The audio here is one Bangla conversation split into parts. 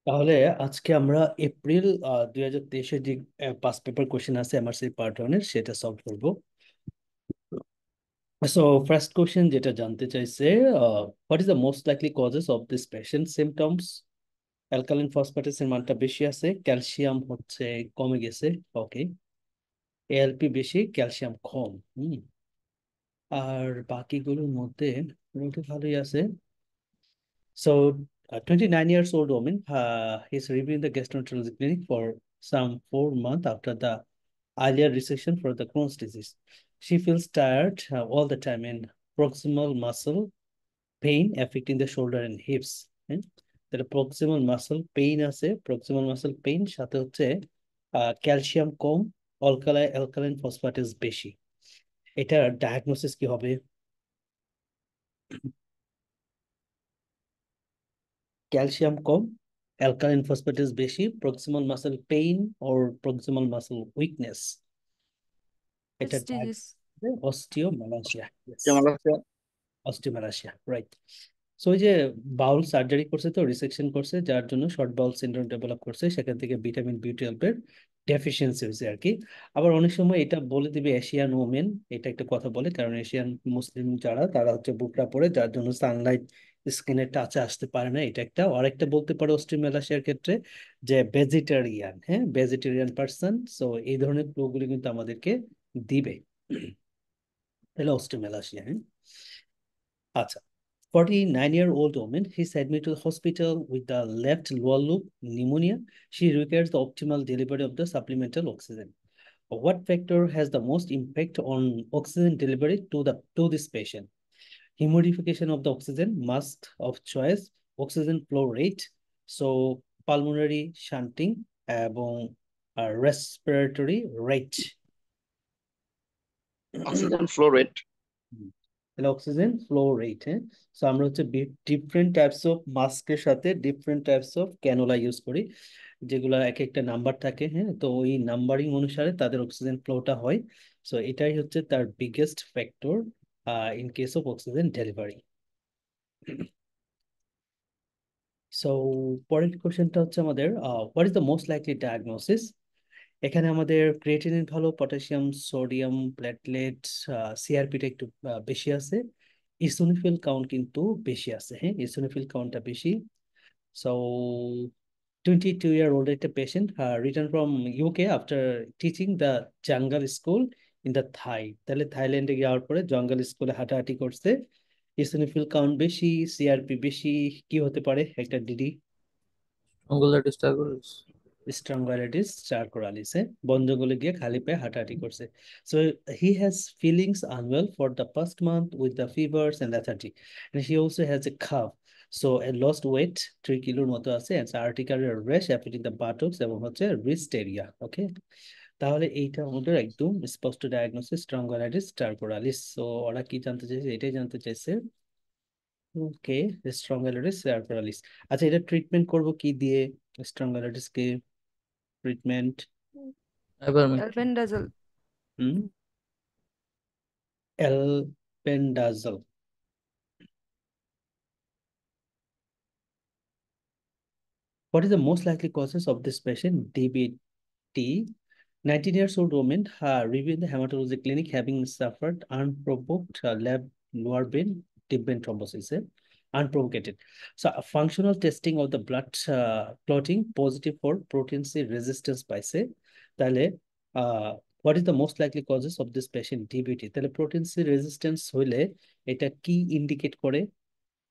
তাহলে আজকে আমরা এপ্রিল 2023-এর যে পাস পেপার কোশ্চেন আছে এমআরসি পার্ট ওয়ানের সেটা সলভ করব। সো ফার্স্ট কোশ্চেন যেটা জানতে চাইছে, what is the most likely causes of this patient symptoms. Alkaline ফসফেটাসের মানটা বেশি আছে, ক্যালসিয়াম হচ্ছে কমে গেছে। ওকে, এএলপি বেশি, ক্যালসিয়াম কম। আর বাকিগুলোর মধ্যে মোটামুটি ভালোই আছে। So, a 29 years old woman is reviewing the gastroenterology clinic for some 4 months after the earlier resection for the Crohn's disease. She feels tired all the time and proximal muscle pain affecting the shoulder and hips. হ্যাঁ? তাহলে প্রক্সিমাল মাসল পেইন আছে, প্রক্সিমাল মাসল পেইন সাথে হচ্ছে ক্যালসিয়াম কম, অ্যালকালাইন ফসফেটাস বেশি। এটার ডায়াগনোসিস কি হবে? ক্যালসিয়াম কম, অ্যালকালাইন ফসফেটাস বেশি, প্রক্সিমাল মাসল পেইন ওর প্রক্সিমাল মাসল উইকনেস। এটা Prestigious. অস্টিওম্যালাসিয়া। কেমন আছে? Osteomalacia, right. সো ওই যে বাউল সার্জারি করছে, তো রিসেকশন করছে, যার জন্য শর্ট বাউল সিনড্রোম ডেভেলপ করছে, সেখান থেকে ভিটামিন বি 12 এর ডেফিসিয়েন্সি হয়েছে আর কি। আবার অনেক সময় এটা বলে দিবে এশিয়ান ওমেন, এটা একটা কথা বলে, কারণ এশিয়ান মুসলিম যারা তারা হচ্ছে বুকরা পরে, যার জন্য সানলাইট স্কিনের টাচে আসতে পারে না, এটা একটা। আরেকটা বলতে পারে অস্টিওম্যালাসিয়ার ক্ষেত্রে যে ভেজিটেরিয়ান, হ্যাঁ, ভেজিটেরিয়ান পার্সন। সো এই ধরনের ক্লুগুলি কিন্তু আমাদেরকে দিবে। তাহলে অস্টিওম্যালাসিয়া, হ্যাঁ। আচ্ছা, 49-year-old woman is admitted to the hospital with the left lower loop pneumonia. She requires the optimal delivery of the supplemental oxygen. What factor has the most impact on oxygen delivery to this patient? Humidification of the oxygen, mask of choice, oxygen flow rate, so pulmonary shunting এবং respiratory rate. Oxygen flow rate. তাহলে অক্সিজেন ফ্লো রেট, হ্যাঁ। সো আমরা হচ্ছে ডিফারেন্ট টাইপস অফ মাস্কের সাথে different types of canola use করি, যেগুলো এক একটা নাম্বার থাকে, হ্যাঁ। তো ওই নাম্বারিং অনুসারে তাদের অক্সিজেন ফ্লোটা হয়। সো এটাই হচ্ছে তার biggest factor in case of oxygen delivery. So পরের কোশ্চেনটা হচ্ছে আমাদের, what is the most likely diagnosis. এখানে আমাদের ক্রিয়েটিনিন ভালো, পটাশিয়াম, সোডিয়াম, প্লেটলেট, সিআরপিটা একটু বেশি আছে, ইসোনিফিল কাউন্ট কিন্তু বেশি আছে, হ্যাঁ, ইসোনিফিল কাউন্টটা বেশি। সো 22-year-old একটা patient return from UK after teaching the jungle school in the Thai. তাহলে থাইল্যান্ডে যাওয়ার পরে জঙ্গল স্কুলে হাঁটাহাঁটি করছে, ইসোনিফিল কাউন্ট বেশি, সিআরপি বেশি, কি হতে পারে একটা ডিডি? Ungulatus stagurus. স্ট্রঙ্গাইটিস চারকোরালিসে বন জঙ্গলে গিয়ে খালি পায়ে হাঁটাহাঁটি করছে। So he has feelings unwell for the first month with the fevers and lethargy, and he also has a cough. So he lost weight 3 কিলোর মতো আছে, and urticarial rash affecting the buttocks এবং হচ্ছে রিস্ট এরিয়া। ওকে, তাহলে এইটা আমাদের একদম স্পষ্ট ডায়াগনোসিস, স্ট্রঙ্গাইটিস চারকোরালিস। সো ওরা কি জানতে চাইছে? এটাই জানতে চাইছে। ওকে, স্ট্রঙ্গাইটিস চারকোরালিস। আচ্ছা, এটা ট্রিটমেন্ট করব কি দিয়ে? স্ট্রঙ্গাইটিস কে ট্রিটমেন্ট? Ivermectin. Albendazole. হুম, albendazole. What is the most likely causes of this patient? DBT. 19 years old woman reviewed the hematology clinic having suffered unprovoked lab lower vein deep vein thrombosis, unprovoked. So functional testing of the blood clotting positive for protein C resistance পাইছে। তাহলে what is the most likely causes of this patient DBT? তাহলে protein C resistance হইলে এটা কি ইন্ডিকেট করে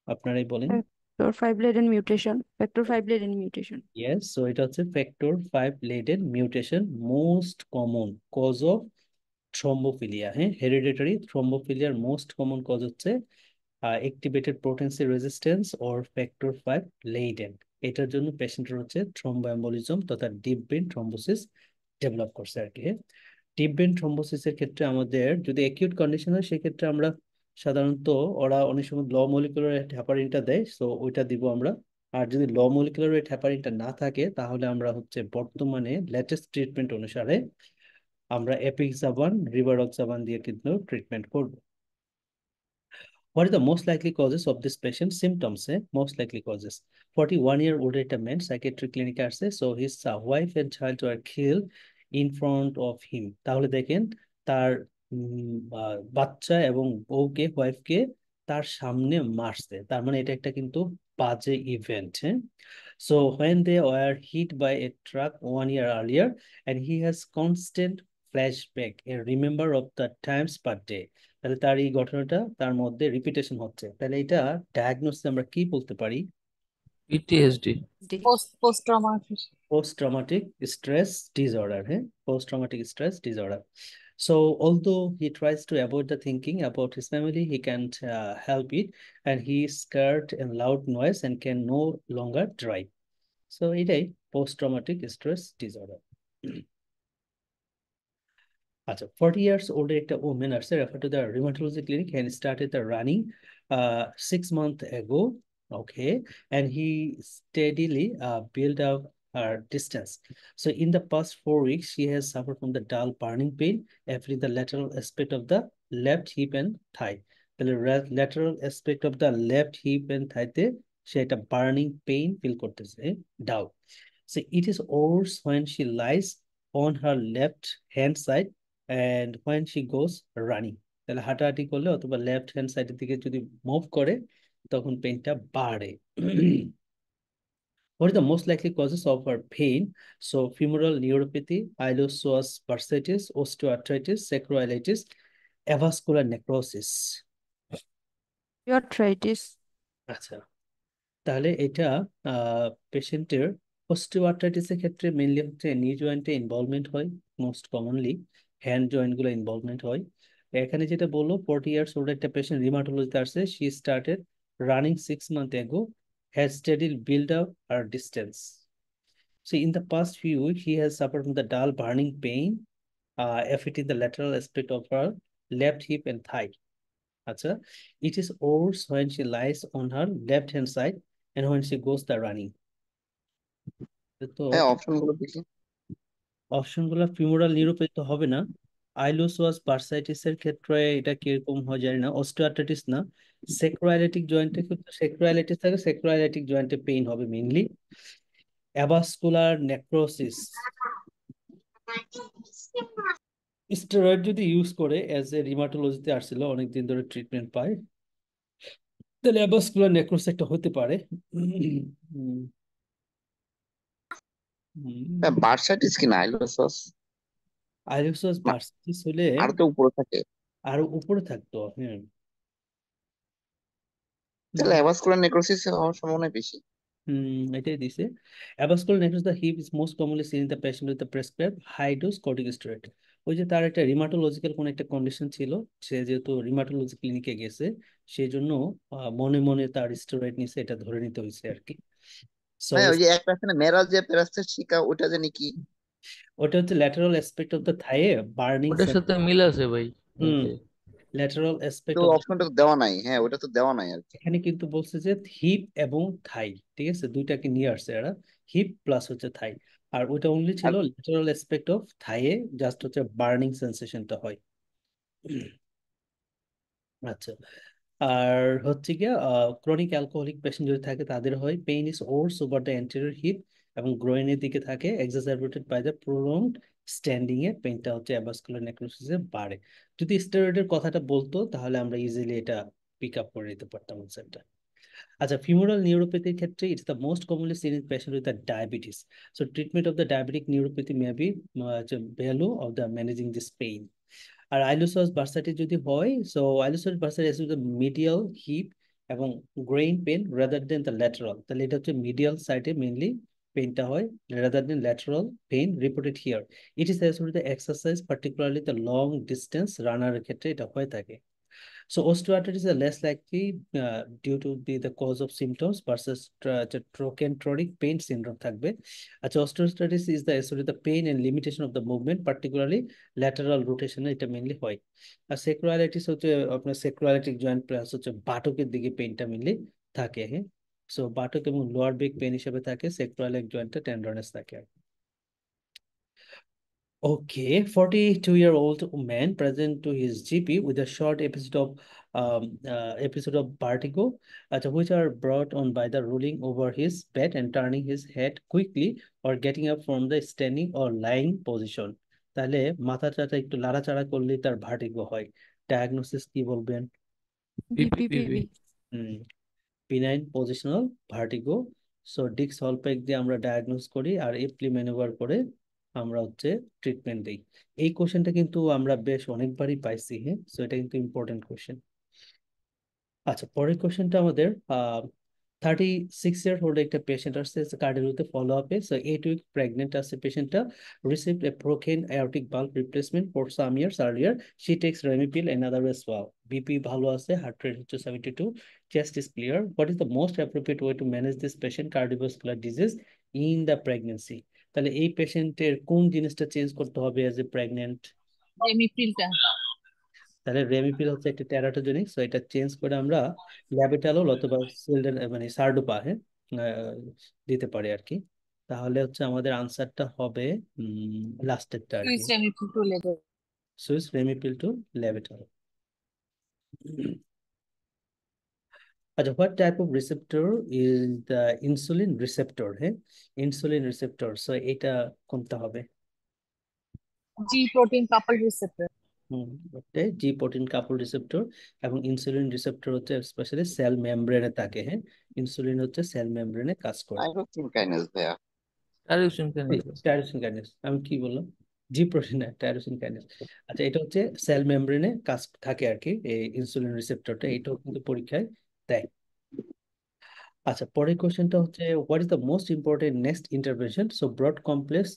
আপনারাই বলেন। Factor 5 laden mutation. Yes, so এটা হচ্ছে factor 5 Leiden mutation, most common cause of thrombophilia, হ্যাঁ, হেরিডিটারি থ্রম্বোফিলিয়ার মোস্ট কমন কজ হচ্ছে activated protein C resistance or factor 5 Leiden. এটার জন্য পেশেন্টের হচ্ছে থ্রম্বোএম্বোলিজম তথা ডিপ ভেন থ্রম্বোসিস ডেভেলপ করছে আর কি। ডিপ ভেন থ্রম্বোসিসের ক্ষেত্রে আমাদের যদি অ্যাকিউট কন্ডিশন হয়, সেক্ষেত্রে আমরা সাধারণত ওরা অনেক সময় ল মলিকুলার হ্যাপারিনটা দেয়, সো ওইটা দিব আমরা। আর যদি ল মলিকুলার ওয়েট হ্যাপারিনটা না থাকে, তাহলে আমরা হচ্ছে বর্তমানে লেটেস্ট ট্রিটমেন্ট অনুসারে আমরা এপিক্সাবান রিভারক্সাবান দিয়ে কিন্তু ট্রিটমেন্ট করব। What are the most likely causes of this patient symptoms? Most likely causes. 41-year-old একটা man psychiatric clinic আসছে, so his wife and child were killed in front of him. তাহলে দেখেন তার বাচ্চা এবং বউকে, ওয়াইফকে তার সামনে মারছে, তার মানে এটা একটা কিন্তু বাজে ইভেন্ট। হ্যাঁ, so when they were hit by a truck 1 year earlier and he has constant flashback and remember of the times per day, তাহলে তার এই ঘটনাটা তার মধ্যে রিপিটেশন হচ্ছে, তাহলে এটা ডায়াগনোসিস আমরা কি বলতে পারি? PTSD. Post traumatic. Post traumatic stress disorder. হ্যাঁ, post traumatic stress disorder. So although he tries to avoid the thinking about his family, he can't help it, and he is scared and loud noise and can no longer drive. So এটাই পোস্ট ট্রমাটিক স্ট্রেস ডিসঅর্ডার। আচ্ছা, 40 years old একটা woman আসছে, refer to the rheumatology clinic and started the running 6 months ago. Okay, and he steadily built up her distance. So in the past 4 weeks, she has suffered from the dull burning pain affecting the lateral aspect of the left hip and thigh. The lateral aspect of the left hip and thigh তে সে একটা burning pain feel করতেছে, Dow. So it is worse when she lies on her left hand side and when she goes running, তাহলে হাঁটাহাঁটি করলে অথবা লেফট হ্যান্ড সাইডের দিকে যদি মুভ করে তখন পেইনটা বাড়ে। What is the most likely causes of her pain? So femoral neuropathy, iliopsoas bursitis, osteoarthritis, sacroiliitis, avascular necrosis. Arthritis. আচ্ছা, তাহলে এটা পেশেন্টের অস্টিওআর্থ্রাইটিসের ক্ষেত্রে মেইনলি হচ্ছে নি জয়েন্টে ইনভলভমেন্ট হয়, মোস্ট কমনলি হ্যান্ড জয়েন্ট গুলো ইনভলভমেন্ট হয়। এখানে যেটা বললো 40 years old একটা পেশেন্ট রিমাটোলজিতে আসছে, she started running 6 months ago, has steadily built up her distance. So in the past few weeks he has suffered from the dull burning pain affecting the lateral aspect of her left hip and thigh. আচ্ছা, it is worse when she lies on her left hand side and when she goes the running. তো হ্যাঁ, অপশন গুলো দেখি। অপশন গুলো ফিমোরাল নিউরোপ্যাথি তো হবে না, আইলোসোয়াস বার্সাইটিস এর ক্ষেত্রে এটা কিরকম হয় জানি না, অস্টিওআর্থ্রাইটিস না, স্যাক্রোইলেটিক জয়েন্টে স্যাক্রোইলেটিস থাকে, স্যাক্রোইলেটিক জয়েন্টে পেইন হবে মেইনলি। অ্যাভাসকুলার নেক্রোসিস, স্টেরয়েড যদি ইউজ করে এজ এ রিমাটোলজিতে আসছিল, অনেকদিন ধরে ট্রিটমেন্ট পায়, তাহলে অ্যাভাসকুলার নেক্রোসিস একটা হতে পারে। হ্যাঁ, বার্সাইটিস কি না আইলোসাস? আইলোসোয়াস না, বার্সাইটিস হলে আর তো উপরে থাকে। আরো উপরে থাকতো। হ্যাঁ, তাহলে অ্যাভাসকুলার নেক্রোসিস হওয়ার সম্ভাবনা বেশি। এটাই দিছে। Avascular necrosis the hip is most commonly seen in the patient with the prescribed high dose corticosteroid. ওই যে তার একটা রিমাটোলজিক্যাল কোন একটা কন্ডিশন ছিল, সে যেহেতু রিমাটোলজি ক্লিনিকে গেছে সেই জন্য মনে মনে তার স্টেরয়েড নিছে, এটা ধরে নিতে হয়েছে আর কি। সো হ্যাঁ, ওই যে একটা আছে না মেরাল যে প্যারাস্টেটিকা, ওটা জানি কি। ওটা হচ্ছে ল্যাটারাল অ্যাসপেক্ট অফ দ্য থাইয়ে বার্নিং। ওটার সাথে মিল আছে ভাই। এই হুম, যে ল্যাটারাল অ্যাসপেক্ট তো অফ, অপশনটা তো দেওয়া নাই। হ্যাঁ, ওটা তো দেওয়া নাই আর কি। এখানে কিন্তু বলছে যে হিপ এবং থাই, ঠিক আছে, দুইটাকে নিয়ে আসছে এরা, হিপ প্লাস হচ্ছে থাই। আর ওইটা অনলি আর ছিল ল্যাটারাল অ্যাসপেক্ট অফ থাইয়ে, জাস্ট হচ্ছে বার্নিং সেন্সেশনটা হয়। আচ্ছা, আর হচ্ছে গিয়া ক্রনিক অ্যালকোহলিক পেশেন্ট যদি থাকে তাদের হয় pain is worse over the anterior hip এবং গ্রোইনের দিকে থাকে, exaggerated by the prolonged standing এ পেইনটা হচ্ছে অ্যাভাসকুলার নেক্রোসিসে বাড়ে। যদি স্টেরয়েডের কথাটা বলতো তাহলে আমরা ইজিলি এটা পিক আপ করে নিতে পারতাম আনসারটা। আচ্ছা, femoral neuropathy ক্ষেত্রে it's the most commonly seen in patient with the diabetes. So treatment of the diabetic neuropathy may be the value of the managing this pain. আর আইলোসাস বার্সাইটিস যদি হয়, so iliopsoas bursitis is the medial hip এবং groin pain rather than the lateral, তাহলে এটা হচ্ছে মিডিয়াল সাইডে মেইনলি পেইনটা হয় rather than lateral pain reported here. It is associated the exercise particularly the long distance রানারের ক্ষেত্রে এটা হয়ে থাকে। So osteoarthritis is less likely due to be the cause of symptoms versus trochanteric pain syndrome থাকবে। আচ্ছা, osteoarthritis is the associated with the pain and limitation of the movement, particularly lateral rotation এটা মেইনলি হয়। আর sacroiliitis হচ্ছে আপনার sacroiliac জয়েন্ট প্লাস হচ্ছে বাটকের দিকে পেইনটা মেইনলি থাকে। হ্যাঁ, সো বাটক এবং লোয়ার বেক পেইন হিসেবে থাকে, sacroiliac জয়েন্টে টেন্ডারনেস থাকে। Okay, 42-year-old man present to his GP with a short episode of vertigo, which are brought on by the rolling over his bed and turning his head quickly or getting up from the standing or lying position. তাহলে মাথাটা একটু লাড়াচাড়া করলেই তার ভার্টিগো হয়। ডায়াগনোসিস কি বলবেন? বিপিপিভি। পিনাইন পজিশনাল ভার্টিগো। সো ডিক্স হলপ্যাক দিয়ে আমরা ডায়াগনোস করি আর এপ্লি ম্যানুভার করে আমরা হচ্ছে ট্রিটমেন্ট দিই। এই কোশ্চেনটা কিন্তু আমরা বেশ অনেকবারই পাইছি, হ্যাঁ, সো এটা কিন্তু ইম্পর্টেন্ট কোশ্চেন। আচ্ছা, পরের কোশ্চেনটা আমাদের 36-year-old একটা পেশেন্ট আসছে কার্ডিওতে ফলো আপে। সো 8 week প্রেগনেন্ট আছে পেশেন্টটা, received a broken aortic valve replacement for some years earlier. She takes Remipil and other as well. BP ভালো আছে, হার্ট রেট হচ্ছে 72, chest is clear. What is the most appropriate way to manage this patient cardiovascular disease in the pregnancy? তাহলে এই পেশেন্টের কোন জিনিসটা চেঞ্জ করতে হবে এজ এ প্রেগনেন্ট? এমিপ্রিলটা। তাহলে রেমিপিল হচ্ছে একটা টেরাটোজেনিক, সো এটা চেঞ্জ করে আমরা ল্যাবেটালল অথবা মানে সারডোপা, হ্যাঁ, দিতে পারি আর কি। তাহলে হচ্ছে আমাদের আনসারটা হবে লাস্টেরটা আর কি, সুইস এমিপ্রিল টু লেভেল। Switch ramipril to labetalol. আচ্ছা, what type of receptor is the insulin receptor? হ্যাঁ, ইনসুলিন রিসেপ্টর, সো এটা কোনটা হবে? G protein couple receptor. G protein couple receptor. এবং ইনসুলিন রিসেপ্টর হচ্ছে স্পেশালি সেল মেমব্রেনে থাকে, হ্যাঁ, ইনসুলিন হচ্ছে সেল মেমব্রেনে কাজ করে। টাইরোসিন কাইনেজ ভাইয়া। Tyrosine kinase. টাইরোসিন কাইনেজ, আমি কি বললাম? জি প্রোটিন না, টাইরোসিন কাইনেজ। আচ্ছা, এটা হচ্ছে সেল মেমব্রেনে কাজ থাকে আর কি, এই ইনসুলিন রিসেপ্টরটা, এটাও কিন্তু পরীক্ষায় দেয়। আচ্ছা, পরের কোশ্চেনটা হচ্ছে what is the most important next intervention? So broad complex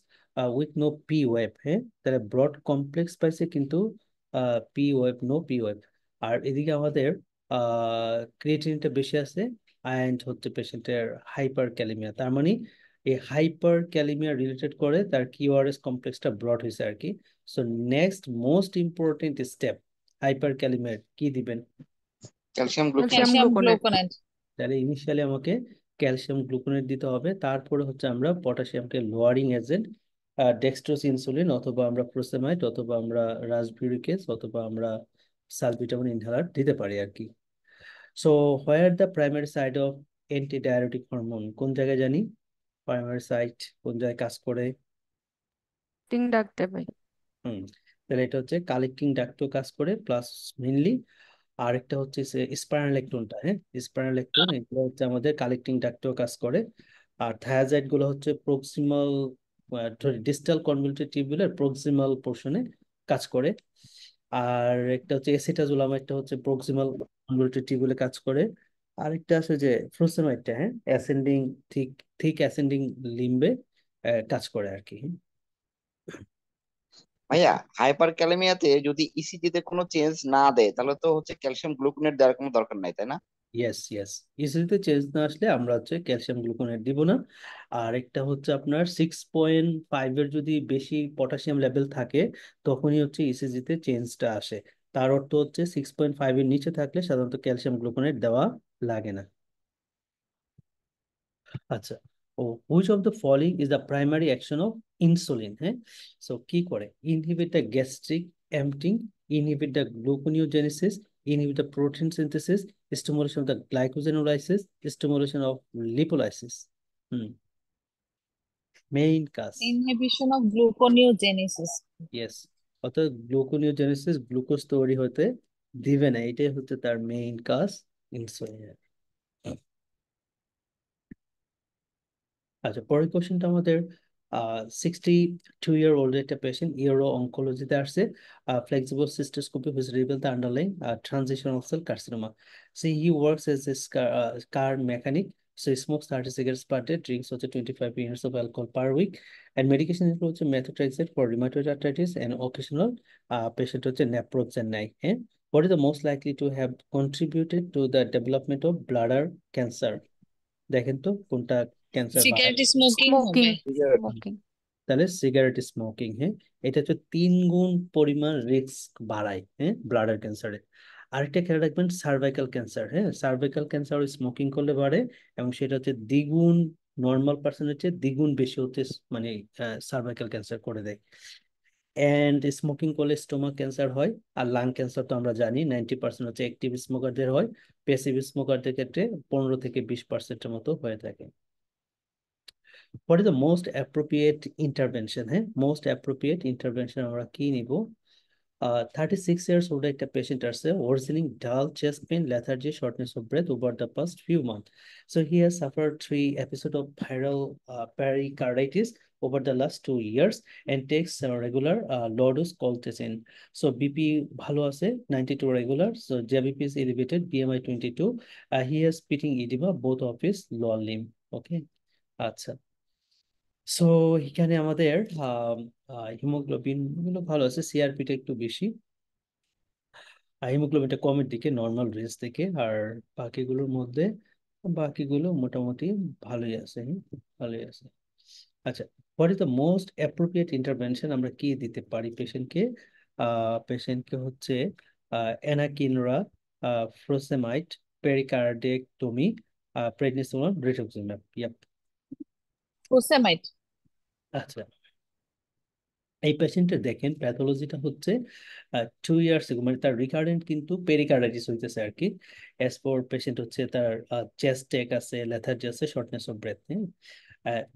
with no P wave, হ্যাঁ, তাহলে ব্রড কমপ্লেক্স পাইছে কিন্তু P wave, no P wave. আর এদিকে আমাদের ক্রিয়েটিনিনটা বেশি আছে অ্যান্ড হচ্ছে পেশেন্টের হাইপার ক্যালিমিয়া, তার মানে এই হাইপার ক্যালিমিয়া রিলেটেড করে তার কিউআরএস কমপ্লেক্সটা ব্রড হয়েছে আর কি। So next most important step, হাইপার ক্যালিমিয়ার কি দিবেন? Calcium gluconate. Calcium gluconate. তাহলে ইনিশিয়ালি আমাকে ক্যালসিয়াম গ্লুকোনেট দিতে হবে, তারপরে হচ্ছে আমরা পটাশিয়ামকে লোয়ারিং এজেন্ট ডেক্সট্রোজ ইনসুলিন অথবা আমরা প্রোসেমাইড অথবা আমরা রাসবিউরিকেস অথবা আমরা সালবিটামিন ইনহেলার দিতে পারি আর কি। So where the primary side of antidiabetic hormone? কোন জায়গায় জানি প্রাইমারি সাইট কোন জায়গায় কাজ করে? টিং ডাকতে ভাই। তাহলে এটা হচ্ছে কালেক্টিং ডাক্টও কাজ করে প্লাস মেইনলি আরেকটা হচ্ছে স্পাইরালেকটনটা, হ্যাঁ, স্পাইরালেকটন, এগুলো হচ্ছে আমাদের কালেক্টিং ডাক্টেও কাজ করে। আর থায়াজাইড গুলো হচ্ছে প্রক্সিমাল, ডিস্টাল কনভলিউটেড টিউবুলের প্রক্সিমাল পোর্শনে কাজ করে। আর একটা হচ্ছে এসিটাজোলাম, একটা হচ্ছে প্রক্সিমাল কনভলিউটেড টিউবুলে কাজ করে। আরেকটা আছে যে ফ্রোসেমাইডটা, হ্যাঁ, অ্যাসেন্ডিং থিক থিক অ্যাসেন্ডিং লিম্বে কাজ করে আর কি। ভাইয়া, হাইপার ক্যালেমিয়াতে যদি ইসিজি তে কোনো চেঞ্জ না দেয় তাহলে তো হচ্ছে ক্যালসিয়াম গ্লুকোনেট দেওয়ার কোনো দরকার নাই, তাই না? ইয়েস ইয়েস, ইসিজিতে চেঞ্জ না আসলে আমরা হচ্ছে ক্যালসিয়াম গ্লুকোনেট দিব না। আর একটা হচ্ছে আপনার 6.5-এর যদি বেশি পটাশিয়াম লেভেল থাকে তখনই হচ্ছে ইসিজিতে চেঞ্জটা আসে। তার অর্থ হচ্ছে 6.5-এর নিচে থাকলে সাধারণত ক্যালসিয়াম গ্লুকোনেট দেওয়া লাগে না। আচ্ছা, ও which of the following is the primary action of insulin? হ্যাঁ, সো কি করে? Inhibit the gastric emptying, inhibit the gluconeogenesis, inhibit the protein synthesis, stimulation of the glycogenolysis, stimulation of lipolysis. Main কাজ। Inhibition of gluconeogenesis. ইয়েস, অর্থাৎ গ্লুকোনিওজেনেসিস, গ্লুকোজ তৈরি হতে দিবে না, এটাই হচ্ছে তার মেইন কাজ ইনসুলিনের। আচ্ছা, পরের কোশ্চেনটা আমাদের 62-year-old একটা পেশেন্ট ইউরো অনকোলজিতে আসছে, flexible cystoscopy which reveal the underlying transitional cell carcinoma. So he works as a car mechanic, so smokes 30 cigarettes per day, drinks হচ্ছে 25 units of alcohol per week, and medication হচ্ছে methotrexate for rheumatoid arthritis and occasional patient হচ্ছে naproxen নেয়, হ্যাঁ। What is the most likely to have contributed to the development of bladder cancer? দেখেন তো কোনটা ক্যান্সার বাড়ায়? Cigarette smoking smoking. হবে। স্মোকিং। তাহলে সিগারেট স্মোকিং, হ্যাঁ, এটা হচ্ছে 3 গুণ পরিমাণ রিস্ক বাড়ায়, হ্যাঁ, ব্লাডার ক্যান্সারে। আরেকটা খেয়াল রাখবেন সার্ভাইকাল ক্যান্সার, হ্যাঁ, সার্ভাইকাল ক্যান্সার স্মোকিং করলে বাড়ে এবং সেটা হচ্ছে দ্বিগুণ, নর্মাল পার্সনের চেয়ে দ্বিগুণ বেশি হচ্ছে মানে সার্ভাইকাল ক্যান্সার করে দেয়। এন্ড স্মোকিং করলে স্টোমাক ক্যান্সার হয়। আর লাং ক্যান্সার তো আমরা জানি 90% হচ্ছে অ্যাক্টিভ স্মোকারদের হয়, প্যাসিভ স্মোকারদের ক্ষেত্রে 15 থেকে 20%-এর মতো হয়ে থাকে। What is the most appropriate intervention? হ্যাঁ, মোস্ট অ্যাপ্রোপ্রিয়েট ইন্টারভেনশন আমরা কি নিব? 36 years old একটা পেশেন্ট আছে, worsening dull chest pain, lethargy, shortness of breath over the past few months. So he has suffered 3 episodes of viral pericarditis over the last 2 years and takes regular low-dose colchicine. So BP ভালো আছে, 92 regular. So GBP is elevated, BMI 22. He has pitting edema, both of his lower limb. Okay, আচ্ছা। সো এখানে আমাদের হিমোগ্লোবিন গুলো ভালো আছে, সিআরপিটা একটু বেশি, আর হিমোগ্লোবিনটা কমের দিকে, নর্মাল রেঞ্জ থেকে। আর বাকিগুলো মোটামুটি ভালোই আছে, ভালোই আছে। আচ্ছা, what is the most appropriate intervention? আমরা কি দিতে পারি পেশেন্টকে? পেশেন্টকে হচ্ছে অ্যানাকিনরা, ফ্রোসেমাইড, পেরিকার্ডেক্টমি, প্রেডনিসোলোন, রিটুক্সিম্যাব। ইয়াপ। Furosemide. আচ্ছা, এই পেশেন্টের দেখেন প্যাথোলজিটা হচ্ছে 2 years ago, মানে তার রিকারেন্ট কিন্তু পেরিকার্ডাইটিস হইতেছে আর কি। অ্যাজ ফর পেশেন্ট হচ্ছে তার চেস্ট টেক আছে, লেথার্জি আছে, shortness of breadth.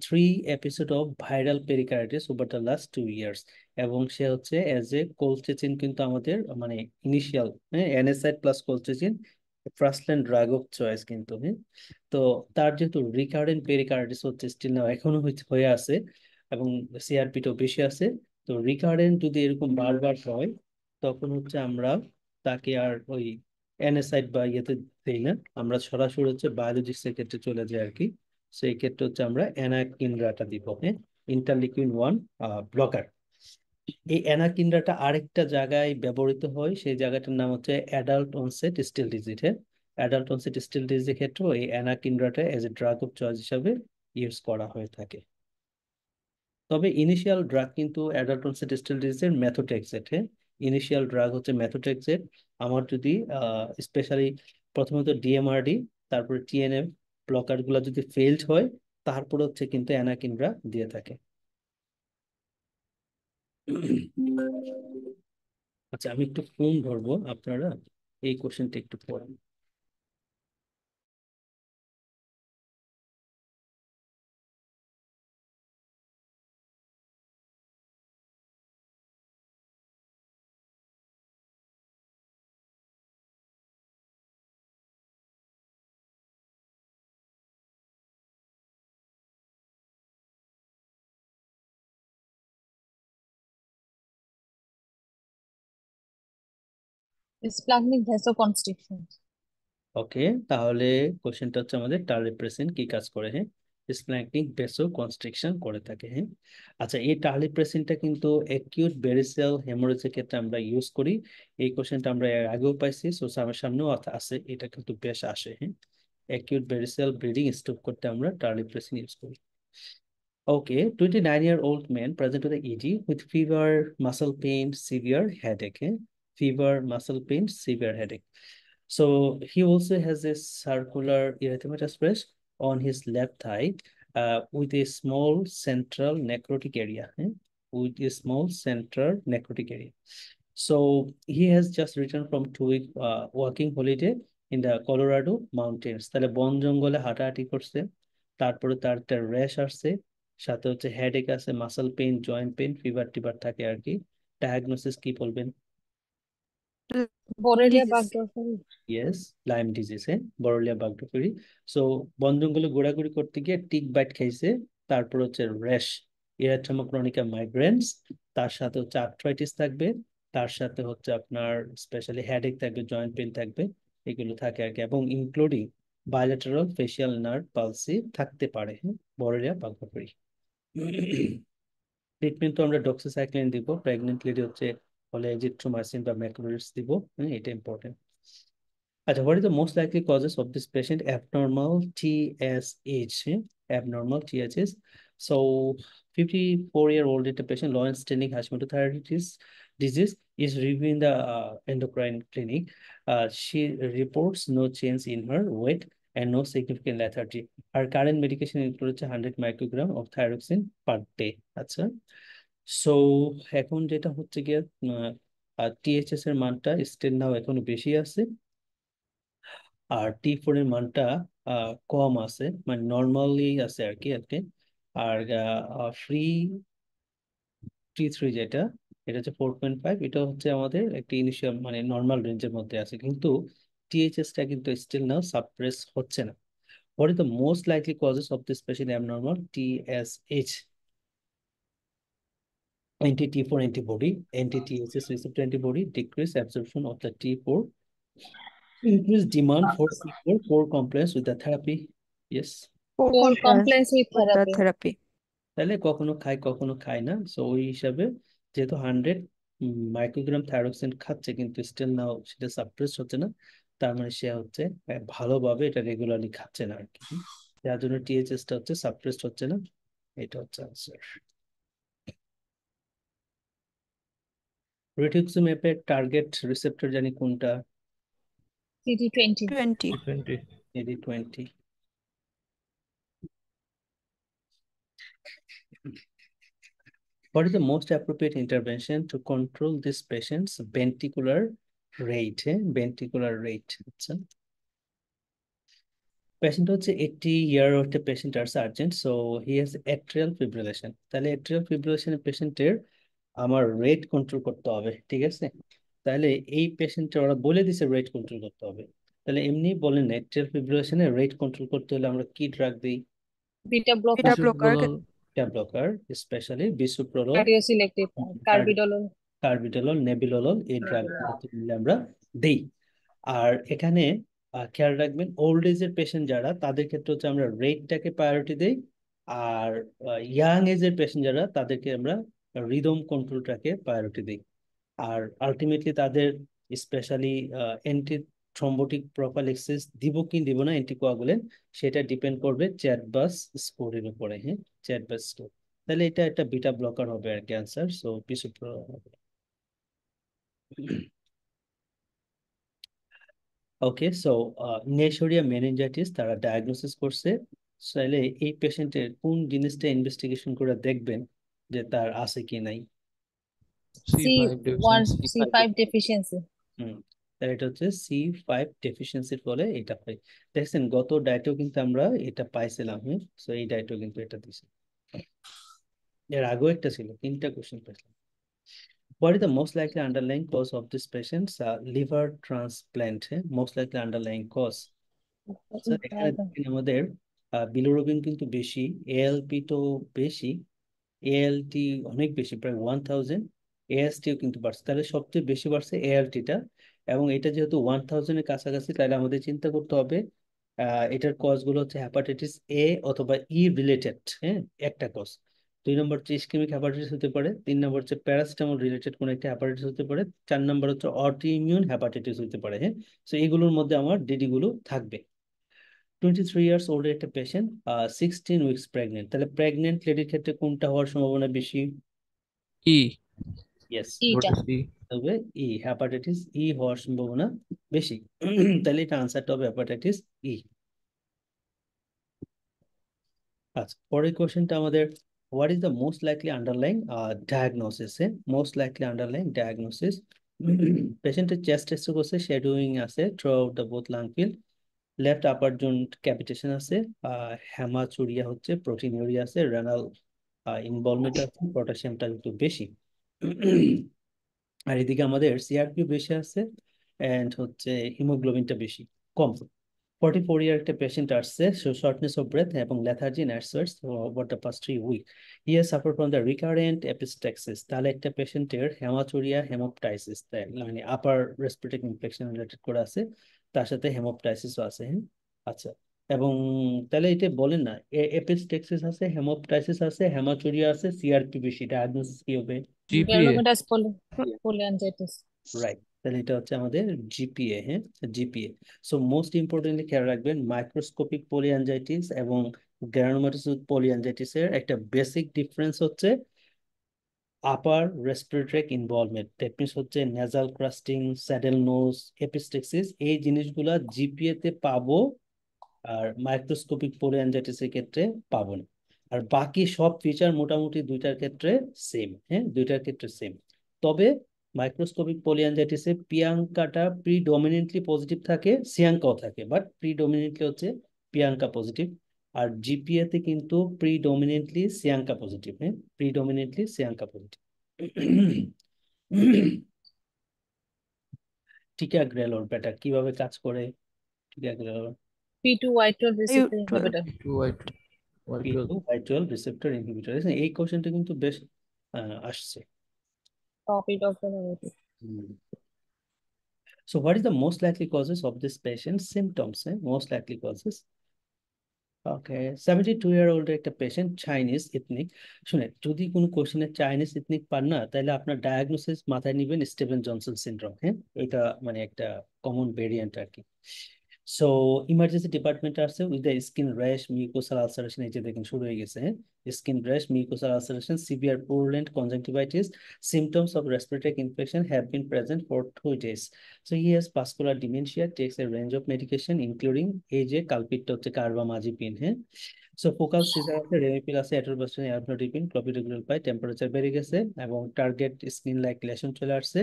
3 episode of viral pericarditis over the last 2 years। এবং সে হচ্ছে অ্যাজ এ কোলচিসিন কিন্তু আমাদের মানে initial NSAID plus colchicine first line drug of choice কিন্তু। হ্যাঁ, তো তার যেহেতু রিকারেন্ট পেরিকার্ডাইটিস হচ্ছে স্টিল নাও এখনো হয়ে আছে এবং সিআরপিটাও বেশি আছে, তো রিকারেন্ট যদি এরকম বারবার হয় তখন হচ্ছে আমরা তাকে আর ওই এনএসআইড বা ইয়েতে দেই না, আমরা সরাসরি হচ্ছে বায়োলজিক্স এর ক্ষেত্রে চলে যাই আর কি। সেই ক্ষেত্রে হচ্ছে আমরা অ্যানাকিনড্রাটা দিব, হ্যাঁ, ইন্টারলিউকিন 1 ব্লকার। এই অ্যানাকিনড্রাটা আরেকটা জায়গায় ব্যবহৃত হয়, সেই জায়গাটার নাম হচ্ছে অ্যাডাল্ট অনসেট স্টিল ডিজিজ। হ্যাঁ, অ্যাডাল্ট অনসেট স্টিল ডিজিজের ক্ষেত্রেও এই অ্যানাকিনড্রাটা as a drug of choice হিসাবে ইউজ করা হয়ে থাকে। তবে ইনিশিয়াল ড্রাগ কিন্তু অ্যাডাল্ট অনসেট স্টিল ডিজিজের মেথোট্রেক্সেট। হ্যাঁ, ইনিশিয়াল ড্রাগ হচ্ছে মেথোট্রেক্সেট। আমার যদি স্পেশালি প্রথমত ডিএমআরডি, তারপরে টিএনএফ ব্লকার গুলা যদি ফেইলড হয়, তারপর হচ্ছে কিন্তু অ্যানাকিনরা দিয়ে থাকে। আচ্ছা, আমি একটু ফোন ধরবো, আপনারা এই কোশ্চেনটা একটু পড়েন। Splanchnic vasoconstriction. ওকে, তাহলে কোশ্চেনটা হচ্ছে আমাদের টার্লিপ্রেসিন কি কাজ করে? হ্যাঁ, স্প্ল্যাঙ্কনিক ভেসো কনস্ট্রিকশন করে থাকে। হ্যাঁ, আচ্ছা, এই টার্লিপ্রেসিনটা কিন্তু অ্যাকিউট বেরিসেল হেমোরেজের ক্ষেত্রে আমরা ইউজ করি। এই কোশ্চেনটা আমরা এর আগেও পাইছি, সো আমার সামনেও আছে, এটা কিন্তু বেশ আসে। হ্যাঁ, অ্যাকিউট বেরিসেল ব্লিডিং স্টপ করতে আমরা টার্লিপ্রেসিন ইউজ করি। Okay, 29-year-old man present with the ED with fever, muscle pain, severe headache. Fever, muscle pain, severe headache. So he also has a circular erythematous rash on his left thigh with a small central necrotic area. With a small central necrotic area. So he has just returned from 2 week walking holiday in the Colorado mountains. তাহলে বন জঙ্গলে হাঁটাহাঁটি করছে, তারপরে তার একটা র্যাশ আসছে, সাথে হচ্ছে হেডেক আছে, muscle pain, joint pain, fever টিভার থাকে আর কি। ডায়াগনোসিস কি বলবেন? Borrelia disease, burgdorferi. Yes, Lyme disease. Borrelia burgdorferi. So বন জঙ্গলে ঘোরাঘুরি করতে গিয়ে টিক বাইট খাইছে, তারপর হচ্ছে র্যাশ, এরাথ্রামা ক্রনিকা মাইগ্রেন্স, তার সাথে হচ্ছে আর্থ্রাইটিস থাকবে, তার সাথে হচ্ছে আপনার স্পেশালি হেডেক থাকবে, জয়েন্ট পেইন থাকবে, এগুলো থাকে আর কি, এবং including bilateral facial nerve palsy থাকতে পারে। বরলিয়া বাগডোফেরি। ট্রিটমেন্ট তো আমরা ডক্সিসাইক্লিন দিব, প্রেগনেন্ট লেডি হচ্ছে হলে এজিথ্রোমাইসিন বা ম্যাক্রোলিডস দিব। এটা ইম্পর্টেন্ট। আচ্ছা, what is the most likely causes of this patient abnormal TSH? Abnormal TSH. So 54-year-old patient Lawrence Stenning Hashimoto-thyreoiditis disease is reviewing the endocrine clinic. She reports no change in her weight and no significant lethargy. Her current medication includes 100 microgram of thyroxine per day. আচ্ছা, সো এখন যেটা হচ্ছে গিয়ে টিএইচএস এর মানটা স্টিল নাও এখনো বেশি আছে, আর T4 এর মানটা কম আছে, মানে নর্মালি আছে আর কি। আর ফ্রি T3 যেটা, এটা হচ্ছে 4.5, এটা হচ্ছে আমাদের একটি ইনিশিয়াল মানে নর্মাল রেঞ্জের মধ্যে আছে, কিন্তু টিএইচএসটা কিন্তু স্টিল নাও সাপ্রেস হচ্ছে না। What is the most likely causes of this patient abnormal TSH? Anti-T4 antibody, anti-TSH receptor antibody, decrease absorption of the T4, increase demand for C4, poor compliance with the therapy. Yes. Poor Poor compliance compliance with with the therapy. therapy. তাহলে কখনো খায় না, সো ওই হিসাবে যেহেতু 100 মাইক্রোগ্রাম থাইরক্সিন খাচ্ছে কিন্তু স্টিল নাও সেটা সাপ্রেস হচ্ছে না, তার মানে সে হচ্ছে ভালোভাবে এটা রেগুলারলি খাচ্ছে না আর কি। যার জন্য টিএইচএস টা হচ্ছে সাপ্রেসড হচ্ছে না, এটা হচ্ছে আনসার। রিটুক্সিম্যাবের টার্গেট রিসেপ্টর জানি কোনটা? CD20. 20. T20. CD20। What is the most appropriate intervention to control this patient's ventricular rate? Ventricular rate. আচ্ছা, পেশেন্ট হচ্ছে 80 year একটা পেশেন্ট আর sergeant, so he has atrial fibrillation. তাহলে অ্যাট্রিয়াল ফিব্রিলেশনের পেশেন্টের আমার রেট কন্ট্রোল করতে হবে, ঠিক আছে? তাহলে এই পেশেন্টের ওরা বলে দিছে রেট কন্ট্রোল করতে হবে, তাহলে এমনি বলেন অ্যাট্রিয়াল ফিব্রিলেশনের রেট কন্ট্রোল করতে হলে আমরা কি ড্রাগ দিই? Beta blocker. Beta blocker. Bisoprolol. Beta blocker, specially bisoprolol, Cardioselective. Carvedilol. Carvedilol, nebivolol, এই ড্রাগগুলো আমরা দেই। আর এখানে খেয়াল রাখবেন ওল্ড এজের পেশেন্ট যারা, তাদের ক্ষেত্রে হচ্ছে আমরা রেটটাকে প্রায়োরিটি দেই, আর ইয়াং এজের পেশেন্ট যারা তাদেরকে আমরা রিদম কন্ট্রোলটাকে প্রায়োরিটি দিই। আর আলটিমেটলি তাদের স্পেশালি অ্যান্টি থ্রম্বোটিক প্রফাইলেক্সিস দিব কি দিব না অ্যান্টিকোয়াগুলেন্ট, সেটা ডিপেন্ড করবে চ্যাটবাস স্কোরের উপরে। হ্যাঁ, চ্যাটবাস স্কোর। তাহলে এটা একটা বিটা ব্লকার হবে আর কি আনসার, সো বিসোপ্রোলোল হবে। ওকে, সো নেশোরিয়া মেনিনজাইটিস তারা ডায়াগনোসিস করছে, তাহলে এই পেশেন্টের কোন জিনিসটা ইনভেস্টিগেশন করে দেখবেন যে তার আছে কি নাই? C5 C1, deficiency. C5 deficiency. হুম, তাহলে এটা হচ্ছে C5 ডেফিসিয়েন্সির ফলে এটা হয়। দেখছেন গত ডায়েটেও কিন্তু আমরা এটা পাইছিলাম, হ্যাঁ, সো এই ডায়েটেও কিন্তু এটা দিছে। এর আগেও একটা ছিল, 3টা কোশ্চেন পাইছিলাম। What is the most likely underlying cause of this patient's liver transplant? Most likely underlying cause. Sir এখানে দেখেন আমাদের বিলিরুবিন কিন্তু বেশি, এএলপি তো বেশি, এএলটি অনেক বেশি, প্রায় 1000, এএসটিও কিন্তু বাড়ছে, তাহলে সবচেয়ে বেশি বাড়ছে এএলটিটা। এবং এটা যেহেতু 1000-এর কাছাকাছি, তাহলে আমাদের চিন্তা করতে হবে এটার কজ গুলো হচ্ছে হেপাটাইটিস এ অথবা ই রিলেটেড। হ্যাঁ, একটা কজ। 2 নম্বর হচ্ছে ইসকেমিক হেপাটাইটিস হতে পারে, 3 নম্বর হচ্ছে প্যারাসিটামল রিলেটেড কোনো একটা হেপাটাইটিস হতে পারে, 4 নম্বর হচ্ছে অটো ইমিউন হেপাটাইটিস হতে পারে। হ্যাঁ, তো এইগুলোর মধ্যে আমার ডিডি গুলো থাকবে। 23 years old একটা পেশেন্ট, 16 উইকস প্রেগনেন্ট, তাহলে প্রেগনেন্ট লেডির ক্ষেত্রে কোনটা হওয়ার সম্ভাবনা বেশি? E. Yes, Eta. What is E? তবে ই, হেপাটাইটিস ই হওয়ার সম্ভাবনা বেশি। তাহলে এটা আনসারটা হবে হেপাটাইটিস ই। আচ্ছা, পরের কোশ্চেনটা আমাদের, what is the most likely underlying diagnosis? Most likely underlying diagnosis, পেশেন্টের চেস্ট টেস্ট করছে, শেডোয়িং আছে through out the both lung field, left upper zone cavitation আছে, হেমাচুরিয়া হচ্ছে, প্রোটিনিউরিয়া আছে, রেনাল ইনভলভমেন্ট আছে, পটাশিয়ামটা একটু বেশি। আর এদিকে আমাদের সিআরপি বেশি আছে, এন্ড হচ্ছে হিমোগ্লোবিনটা বেশি, কম। 44 year একটা পেশেন্ট আসছে, শর্টনেস অফ ব্রেথ এবং লেথার্জি ইন অ্যাডসোয়ার্স over the past 3 weeks. He has suffer from the recurrent epistaxis. তাহলে একটা পেশেন্টের হেমাচুরিয়া হেমোপটাইসিস, মানে আপার রেসপিরেটরি ইনফেকশন রিলেটেড করে আছে, তার সাথে হেমোপটাইসিসও আছে। হ্যাঁ, আচ্ছা, এবং তাহলে এটা বলেন না, এপিস্ট্যাক্সিস আছে, হেমোপটাইসিস আছে, হেমাচুরিয়া আছে, সিআরপি বেশি, ডায়াগনোসিস কি হবে? GPA. Granulomatous polyangiitis. রাইট, তাহলে এটা হচ্ছে আমাদের জিপিএ। হ্যাঁ, জিপিএ। সো মোস্ট ইম্পর্টেন্টলি খেয়াল রাখবেন মাইক্রোস্কোপিক পলিঅ্যাঞ্জাইটিস এবং গ্রানুলোমাটোস পলিঅ্যাঞ্জাইটিসের একটা বেসিক ডিফারেন্স হচ্ছে upper respiratory involvement, that means হচ্ছে নেজাল ক্রাস্টিং, স্যাডেল নোজ, এপিস্টেক্সিস, এই জিনিসগুলা জিপিএ তে পাবো, আর মাইক্রোস্কোপিক পলিঅ্যাঞ্জাইটিসের ক্ষেত্রে পাবো না। আর বাকি সব ফিচার মোটামুটি দুইটার ক্ষেত্রে সেম, হ্যাঁ দুইটার ক্ষেত্রে সেম। তবে মাইক্রোস্কোপিক পলিঅ্যাঞ্জাইটিসে প্রিয়াঙ্কাটা প্রিডমিনেন্টলি পজিটিভ থাকে, সিয়াঙ্কাও থাকে, বাট প্রিডমিনেন্টলি হচ্ছে প্রিয়াঙ্কা পজিটিভ। আর জিপিএ তে কিন্তু প্রিডমিনেন্টলি সিয়াঙ্কা পজিটিভ, হ্যাঁ প্রিডমিনেন্টলি সিয়াঙ্কা পজিটিভ। টিকাগ্রেলর বেটা কিভাবে কাজ করে? টিকাগ্রেলর P2Y12 receptor U12 inhibitor. Y12 P2Y12 receptor inhibitor. এই কোশ্চেনটা কিন্তু বেশ আসছে। Topic of the narrative. So what is the most likely causes of this patient's symptoms? Most likely causes. Okay, 72-year-old একটা পেশেন্ট চাইনিজ ইথনিক। শুনে যদি কোনো কোশ্চেনে চাইনিজ ইথনিক পান না, তাহলে আপনার ডায়াগনোসিস মাথায় নিবেন স্টিভেন জনসন সিনড্রোম, হ্যাঁ এটা মানে একটা কমন ভেরিয়েন্ট আর কি। সো ইমার্জেন্সি ডিপার্টমেন্ট আসছে with the skin rash, mucosal ulceration, এই যে দেখেন শুরু হয়ে গেছে, হ্যাঁ skin rash, mucosal ulceration, severe purulent conjunctivitis, symptoms of respiratory infection have been present for 2 days. So he has vascular dementia, takes a range of medication including এই যে কালপিটটা হচ্ছে কার্বামাজিপিন, হ্যাঁ। সো ফোকাল সিজার আছে, রেমিপিল আছে, অ্যাট্রোবাস্টিন, অ্যালফ্লোডিপিন, ক্লোপিডোগ্রেল পাই, টেম্পারেচার বেড়ে গেছে এবং টার্গেট স্কিন লাইক লেশন চলে আসছে,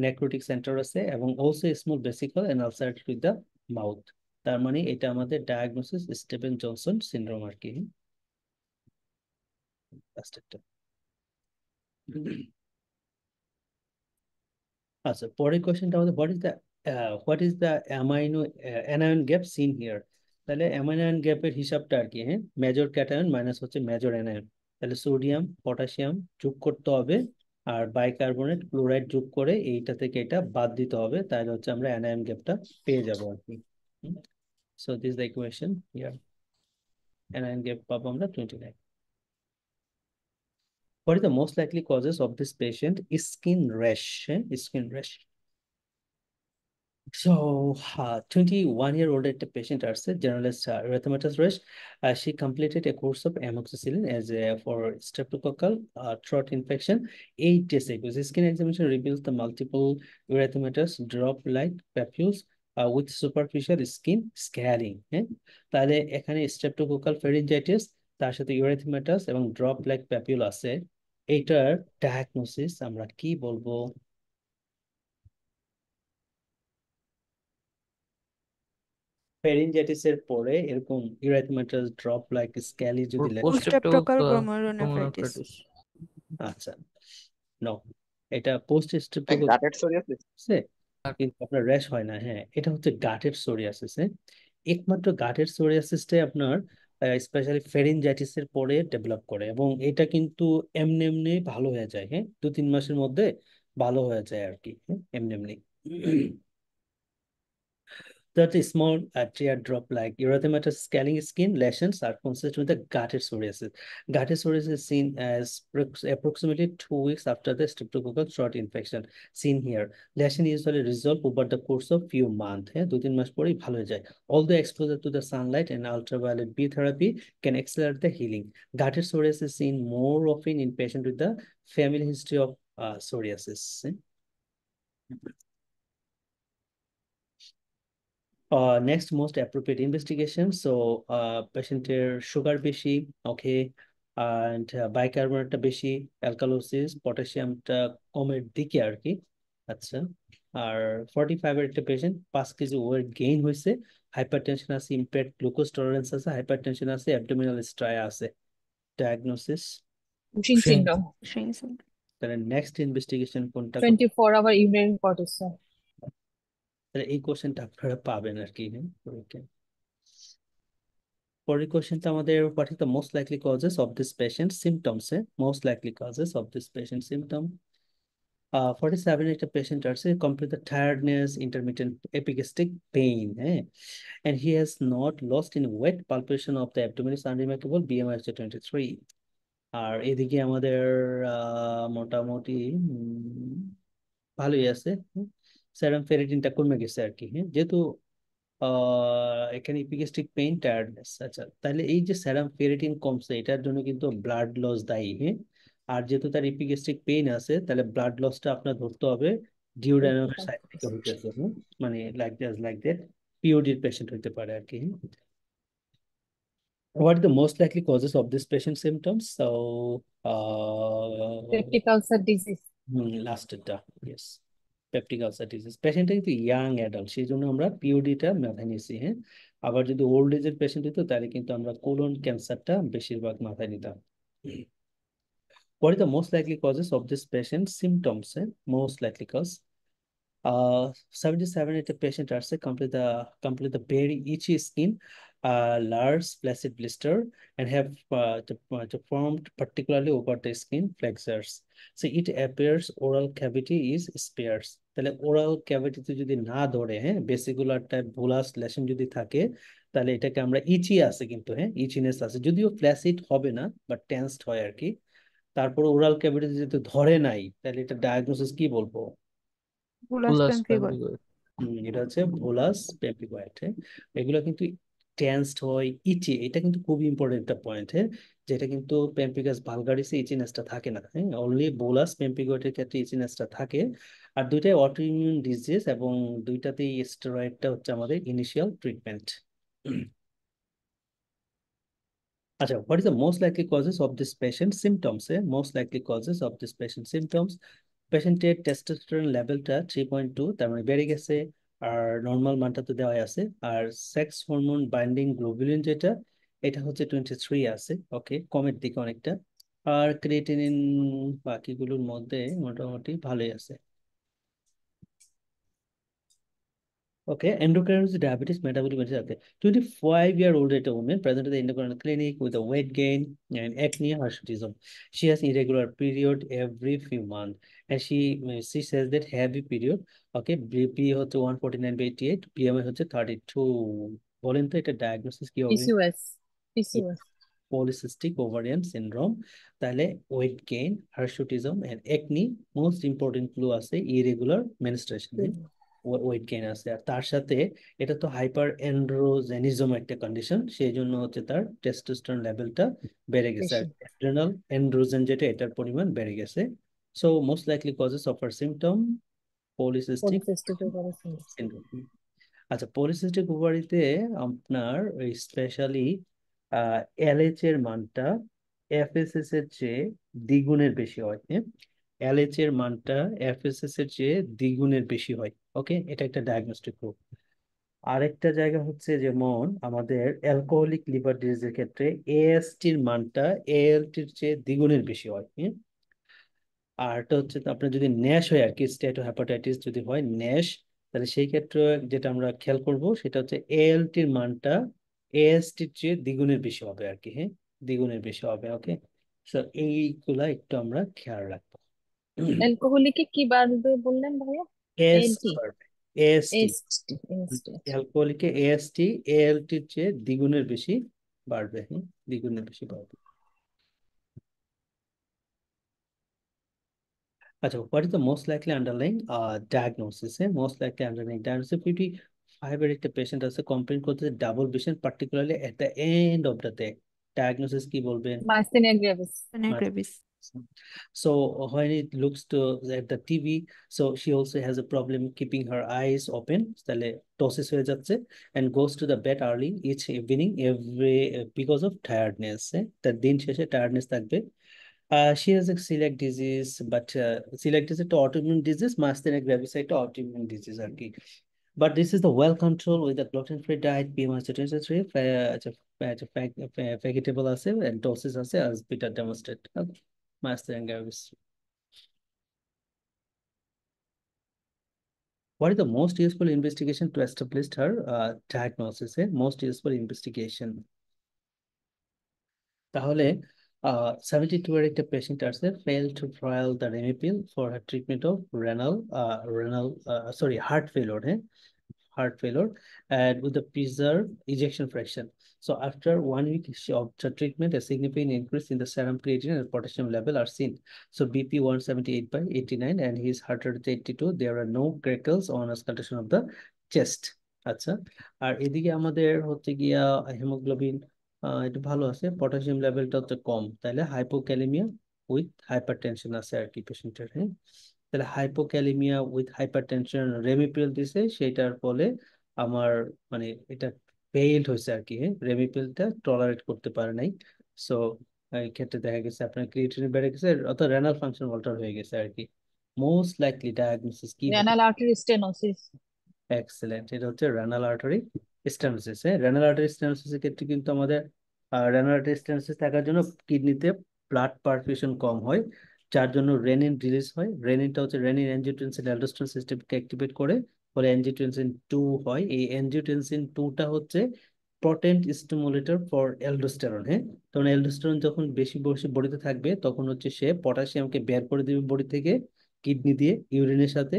নেক্রোটিক সেন্টার আছে এবং also small vesicle and ulcerated with the mouth. তার মানে এটা আমাদের ডায়াগনোসিস স্টিভেন জনসন সিনড্রোম আর কি। Last একটা। আচ্ছা পরের কোয়েশ্চেনটা আমাদের what is the amino anion gap seen here. তাহলে অ্যামাইনো গ্যাপের হিসাবটা আর কি, হ্যাঁ মেজর ক্যাটায়ন মাইনাস হচ্ছে মেজর অ্যানায়ন। তাহলে সোডিয়াম পটাশিয়াম যোগ করতে হবে আর বাইকার্বনেট ক্লোরাইড যোগ করে এইটা থেকে এটা বাদ দিতে হবে, তাহলে হচ্ছে আমরা অ্যানায়ন গ্যাপটা পেয়ে যাবো আর কি। So this the equation here, anion gap পাবো আমরা 29। What is the most likely causes of this patient? Skin rash, skin rash. So, 21-year-old at the patient আছে generalized erythematous rash. She completed a course of amoxicillin as for streptococcal throat infection. 8 days ago, the skin examination reveals the multiple erythematous drop-like papules with superficial skin scarring. হ্যাঁ তাহলে এখানে streptococcal pharyngitis তার সাথে erythematous এবং drop-like papule আছে। এইটার ডায়াগনোসিস আমরা কি বলবো? ফেরিনজাইটিসের পরে এরকম ইরাইথমেটাস ড্রপ লাইক স্ক্যালি যদি Streptococcal glomerulonephritis. glomerulonephritis আচ্ছা নো, এটা পোস্ট স্ট্রেপ্টোকোকাল গাটের সোরিয়াসিস। কিন্তু আপনার র্যাশ হয় না, হ্যাঁ এটা হচ্ছে গাটের সোরিয়াসিস। একমাত্র গাটের সোরিয়াসিসটাই আপনার স্পেশালি ফেরিনজাইটিসের পরে ডেভেলপ করে এবং এটা কিন্তু এমনি এমনি ভালো হয়ে যায়, হ্যাঁ 2-3 মাসের মধ্যে ভালো হয়ে যায় আর কি, এমনি এমনি। That small teardrop-like erythematous scaling skin lesions are consistent with the Gardner psoriasis. Gardner psoriasis is seen as approximately 2 weeks after the streptococcal throat infection. Seen here, lesion usually resolve over the course of few months. 2-3 মাস পরেই ভালো হয়ে যায়। Although exposure to the sunlight and ultraviolet B therapy can accelerate the healing. Gardner psoriasis is seen more often in patients with the family history of psoriasis. Next most appropriate investigation. So পেশেন্টের সুগার বেশি, ওকে, and বাইকার্বনেটটা বেশি, অ্যালকালোসিস পটাশিয়ামটা কমের দিকে আর কি। আচ্ছা আর 45-এর একটা পেশেন্ট 5 কেজি ওয়েট গেইন হয়েছে, হাইপারটেনশন আছে, ইম্পেয়ার্ড গ্লুকোজ টলারেন্স আছে, হাইপারটেনশন আছে, অ্যাবডোমিনাল স্ট্রায়া আছে। Diagnosis Cushing syndrome. তাহলে নেক্সট ইনভেস্টিগেশন কোনটা? 24-hour urinary cortisol. তাহলে এই কোশ্চেনটা আপনারা পাবেন আর কি, হ্যাঁ ওকে। পরের কোশ্চেনটা আমাদের what is the most likely causes of this patient symptoms? Most likely causes of this patient symptom. 47 একটা পেশেন্ট আছে, complete the tiredness, intermittent epigastric pain, and he has not lost in weight, palpation of the abdomen is unremarkable, BMI হচ্ছে 23। আর এদিকে আমাদের মোটামুটি ভালোই আছে, সেরাম ফেরিটিনটা কমে গেছে আর কি, হ্যাঁ যেহেতু এখানে ইপিগেস্ট্রিক পেইন টায়ার্ডনেস। আচ্ছা তাহলে এই যে সেরাম ফেরিটিন কমছে এটার জন্য কিন্তু ব্লাড লস দায়ী, হ্যাঁ আর যেহেতু তার ইপিগেস্ট্রিক পেইন আছে তাহলে ব্লাড লসটা আপনার ধরতে হবে ডিউডেনাল সাইড থেকে হইতেছে, মানে লাইক দ্যাট পিওডির পেশেন্ট হইতে পারে আর কি। What are the most likely causes of this patient symptoms? So, Peptic ulcer disease. লাস্টেরটা, ইয়েস, পেপটিক আলসার ডিজিজ। পেশেন্টটা কিন্তু ইয়াং অ্যাডাল্ট, সেই জন্য আমরা পিওডিটা মাথায় নিয়েছি, হ্যাঁ। আবার যদি ওল্ড এজের পেশেন্ট হতো তাহলে কিন্তু আমরা কোলন ক্যান্সারটা বেশিরভাগ মাথায় নিতাম। What are the most likely causes of this patient symptoms? Most likely cause. 77 at a patient are say complete the very itchy skin, large flaccid blister, and have formed particularly over the skin flexures. So it appears oral cavity is sparse. তাহলে ওরাল ক্যাভিটিতে যদি না ধরে, হ্যাঁ, বেসিকুলার টাইপ ভুলাস লেশন যদি থাকে, তাহলে এটাকে আমরা ইচি আছে কিন্তু, হ্যাঁ, ইচিনেস আছে, যদিও ফ্ল্যাসিড হবে না বাট টেন্সড হয় আর কি। তারপরে ওরাল ক্যাভিটি যদি ধরে নাই, তাহলে এটা ডায়াগনোসিস কি বলবো? Bullous Plus পেম্পিগয়। pemphigoid. এটা হচ্ছে ভোলাস পেম্পিকয়েড। এগুলো কিন্তু টেন্সড হয়, ইচি, এটা কিন্তু খুব ইম্পর্টেন্ট একটা পয়েন্ট, হ্যাঁ, যেটা কিন্তু পেম্পিকাস ভালগারিসে ইচিনেসটা থাকে না, হ্যাঁ, অনলি ভোলাস পেম্পিকয়েডের ক্ষেত্রে ইচিনেসটা থাকে। আর দুইটাই অটোইমিউন ডিজিজ এবং দুইটাতেই স্টেরয়েডটা হচ্ছে আমাদের ইনিশিয়াল ট্রিটমেন্ট। আচ্ছা, what is the most likely causes of this patient symptoms? Most likely causes of this patient symptoms. পেশেন্টের টেস্টোস্টেরন লেভেলটা 3.2, তার মানে বেড়ে গেছে, আর নর্মাল মানটা তো দেওয়াই আছে। আর সেক্স হরমোন বাইন্ডিং গ্লোবুলিন যেটা, এটা হচ্ছে 23 আছে, ওকে, কমের দিকে অনেকটা। আর ক্রিয়েটিনিন বাকিগুলোর মধ্যে মোটামুটি ভালোই আছে। Okay, endocrinology, diabetes, metabolic disease. Okay, 25-year-old at a woman presented at the endocrine clinic with a weight gain and acne, hirsutism. She has irregular period every few months, and she says that heavy period. Okay, BP হচ্ছে 149/88, BMI হচ্ছে 32. বলেন তো এটা ডায়াগনোসিস কি হবে? PCOS. PCOS. Polycystic ovarian syndrome. তাহলে weight gain, hirsutism and acne, most important clue আছে ইরেগুলার মেনস্ট্রুয়েশন, ওয়েট গেইন আছে। আর তার সাথে এটা তো হাইপার এন্ড্রোজেনিজম একটা কন্ডিশন, সেই জন্য হচ্ছে তার টেস্টোস্টেরন লেভেলটা বেড়ে গেছে, আর বেশি। অ্যাড্রেনাল এন্ড্রোজেন যেটা, এটার পরিমাণ বেড়ে গেছে। So most likely causes of our symptom polycystic Polycystic ovary syndrome. Syndrome. আচ্ছা, পলিসিস্টিক ওভারিতে আপনার স্পেশালি এলএইচ এর মানটা এফএসএস এর চেয়ে দ্বিগুণের বেশি হয়, হ্যাঁ, এলএইচ এর মানটা এফএসএস এর চেয়ে দ্বিগুণের বেশি হয়। ওকে, এটা একটা ডায়াগনস্টিক রূপ। আরেকটা জায়গা হচ্ছে যেমন আমাদের অ্যালকোহলিক লিভার ডিজিজের ক্ষেত্রে এএসটির মানটা এএলটির চেয়ে দ্বিগুণের বেশি হয়, হ্যাঁ। আর এটা হচ্ছে আপনার যদি ন্যাশ হয় আর কি, স্টেটোহেপাটাইটিস যদি হয় ন্যাশ, তাহলে সেই ক্ষেত্রে যেটা আমরা খেয়াল করব সেটা হচ্ছে এএলটির মানটা এএসটির চেয়ে দ্বিগুণের বেশি হবে আর কি, হ্যাঁ, দ্বিগুণের বেশি হবে। ওকে, সো এইগুলা একটু আমরা খেয়াল রাখবো। অ্যালকোহলিকে কি বাড়বে বললেন ভাইয়া? AST LT. বাড়বে, এএসটি, এসটি। এসটি। অ্যালকোহলিকে এএসটি এএলটির চেয়ে দ্বিগুণের বেশি বাড়বে, হ্যাঁ, দ্বিগুণের বেশি বাড়বে। আচ্ছা, what is the most likely underlying diagnosis? Most likely underlying diagnosis, 55 এর একটা পেশেন্ট আছে, কমপ্লেন করতেছে double vision, particularly at the end of the day. Diagnosis কি বলবেন? Myasthenia gravis. Gravis. So when it looks to at the TV, so she also has a problem keeping her eyes open, তাহলে টসিস হয়ে যাচ্ছে, and goes to the bed early each evening every because of tiredness, তার দিন শেষে টায়ার্ডনেস থাকবে। She has a celiac disease, but celiac disease একটা autoimmune disease, myasthenia gravis একটা autoimmune disease আর কি। But this is the well control with a gluten-free diet, BMI 23, vegetable আছে and doses আছে as Peter demonstrated. Okay. Myasthenia gravis. What is the most useful investigation to establish her diagnosis? Most useful investigation. তাহলে 72 এর একটা পেশেন্ট আছে, failed to trial the Remipil for her treatment of heart failure, heart failure, and with the preserved ejection fraction. So after 1 week of the treatment, a significant increase in the serum creatinine and potassium level are seen. So BP 178/89 and his heart rate 82. There are no crackles on auscultation of the chest. আচ্ছা, আর এদিকে আমাদের হচ্ছে গিয়া হেমোগ্লোবিন একটু ভালো আছে, পটাশিয়াম লেভেলটা হচ্ছে কম, তাহলে হাইপোক্যালেমিয়া উইথ হাইপারটেনশন আছে আর কি পেশেন্টের, হ্যাঁ। তাহলে হাইপোক্যালেমিয়া উইথ হাইপারটেনশন রেমিপিল দিছে, সেটার ফলে আমার মানে এটা ফেইল্ড হয়েছে আর কি, হ্যাঁ, রেমিপেলটা টলারেট করতে পারে নাই। সো এই ক্ষেত্রে দেখা গেছে আপনার ক্রিয়েটিনিন বেড়ে গেছে, অর্থাৎ রেনাল ফাংশন অল্টার হয়ে গেছে আর কি। মোস্ট লাইকলি ডায়াগনোসিস কি হতে? Renal artery stenosis. এক্সেলেন্ট, এটা হচ্ছে রেনাল আর্টারি স্টেনোসিস। হ্যাঁ, রেনাল আর্টারি স্টেনোসিসের ক্ষেত্রে কিন্তু আমাদের রেনাল আর্টারি স্টেনোসিস থাকার জন্য কিডনিতে ব্লাড পারফিউশন কম হয়, যার জন্য রেনিন রিলিজ হয়। রেনিনটা হচ্ছে রেনিন অ্যাঞ্জিওটেনসিন অ্যালডোস্টেরন সিস্টেমকে অ্যাক্টিভেট করে, ফলে অ্যাঞ্জিওটেনসিন 2 হয়। এই অ্যাঞ্জিওটেনসিন 2টা হচ্ছে পটেন্ট স্টিমুলেটর ফর অ্যালডোস্টেরন। হ্যাঁ, তখন অ্যালডোস্টেরন যখন বেশি বেশি বডিতে থাকবে তখন হচ্ছে সে পটাশিয়ামকে বের করে দিবে বডি থেকে কিডনি দিয়ে ইউরিনের সাথে,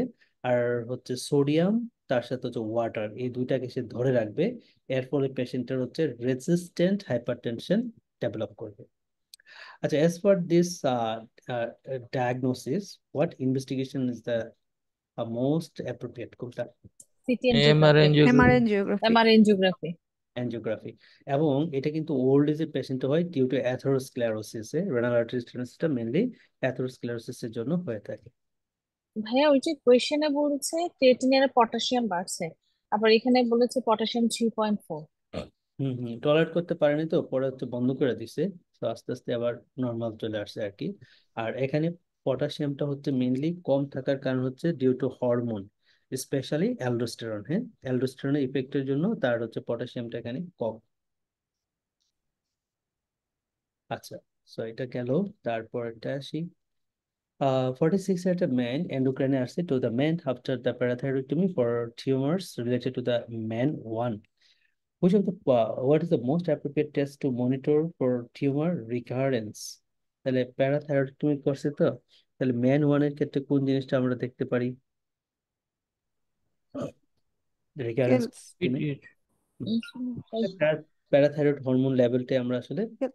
আর হচ্ছে সোডিয়াম তার সাথে হচ্ছে ওয়াটার, এই দুইটাকে সে ধরে রাখবে। এর ফলে পেশেন্টের হচ্ছে রেজিস্ট্যান্ট হাইপারটেনশন ডেভেলপ করবে। আচ্ছা, as per this diagnosis, what investigation is the most appropriate? কোনটা? CT AMR angiography. MR angiography. angiography. MR angiography. Angiography. এবং এটা কিন্তু ওল্ড এজের পেশেন্টে হয় due to atherosclerosis. Renal artery স্টেনোসিসটা মেইনলি অ্যাথেরোস্ক্লেরোসিসের জন্য হয়ে থাকে। ভাইয়া ওই যে কোয়েশ্চেনে বলছে ক্রিয়েটিনিনের পটাশিয়াম বাড়ছে, আবার এখানে বলেছে পটাশিয়াম 3.4। টলারেট করতে পারেনি, তো পরে হচ্ছে বন্ধ করে দিছে। তো আস্তে আস্তে আবার নর্মাল চলে আসছে আর কি। আর এখানে পটাশিয়ামটা হচ্ছে মেইনলি কম থাকার কারণ হচ্ছে due to hormone, specially aldosterone. হ্যাঁ, অ্যালডোস্টেরনের ইফেক্টের জন্য তার হচ্ছে পটাশিয়ামটা এখানে কম। আচ্ছা, সো এটা গেল। তারপর এটা আসি। 46 at a man endocrine আসছে to the man after the parathyroidectomy for tumors related to the man 1. Which of the what is the most appropriate test to monitor for tumor recurrence? তাহলে প্যারাথাইরয়েডেক্টমি করছে, তো তাহলে ম্যান ওয়ানের ক্ষেত্রে কোন জিনিসটা আমরা দেখতে পারি recurrence? Kills. PTH. Parathyroid hormone লেভেলটাই আমরা আসলে Kill.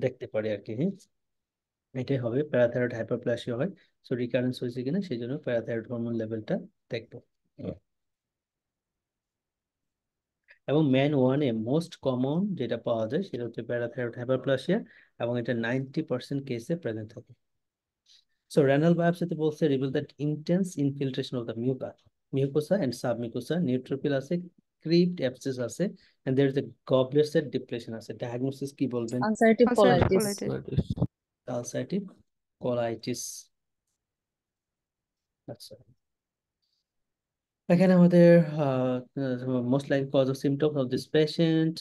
দেখতে পারি আর কি। হ্যাঁ, এটাই হবে, প্যারাথাইরয়েড হাইপারপ্লাসিয়া হয়, সো রিকারেন্স হয়েছে কিনা সেই জন্য প্যারাথাইরয়েড হরমোন লেভেলটা দেখবো। এবং ম্যান ওয়ানে মোস্ট কমন যেটা পাওয়া যায় সেটা হচ্ছে প্যারাথাইরয়েড হাইপারপ্লাসিয়া, এবং এটা 90% কেসে প্রেজেন্ট থাকে। সো রেনাল বায়োপসিতে বলছে reveal that intense infiltration of the mucosa and submucosa, neutrophil আছে, ক্রিপ্ট অ্যাবসেস আছে, and there is a goblet cell depletion আছে। ডায়াগনোসিস কি বলবেন? Ulcerative Ulcerative colitis. colitis. Colitis. Ulcerative colitis. আচ্ছা, এখানে আমাদের most like cause of symptoms of this patient,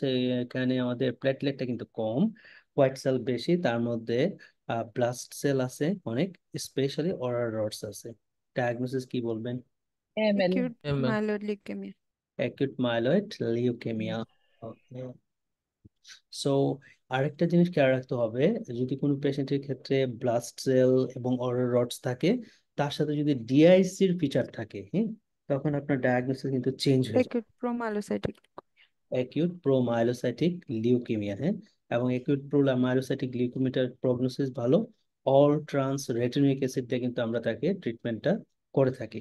এখানে আমাদের প্লেটলেটটা কিন্তু কম, হোয়াইট সেল বেশি, তার মধ্যে ব্লাস্ট সেল আছে অনেক, স্পেশালি অরাল রডস আছে। ডায়াগনোসিস কি বলবেন? ML. Acute ML. myeloid leukemia. Acute myeloid leukaemia. Okay, so আরেকটা জিনিস খেয়াল রাখতে হবে, যদি কোনো পেশেন্টের ক্ষেত্রে ব্লাস্ট সেল এবং অরাল রডস থাকে, তার সাথে যদি ডিআইসির ফিচার থাকে, হ্যাঁ, তখন আপনার ডায়াগনোসিস কিন্তু চেঞ্জ হয়ে যায়। Acute promyelocytic. Acute promyelocytic leukaemia. হ্যাঁ, এবং অ্যাকিউট প্রোমাইলোসাইটিক লিউকেমিয়ার প্রগনোসিস ভালো। অল ট্রান্স রেটিনুইক অ্যাসিড দিয়ে কিন্তু আমরা তাকে ট্রিটমেন্টটা করে থাকি।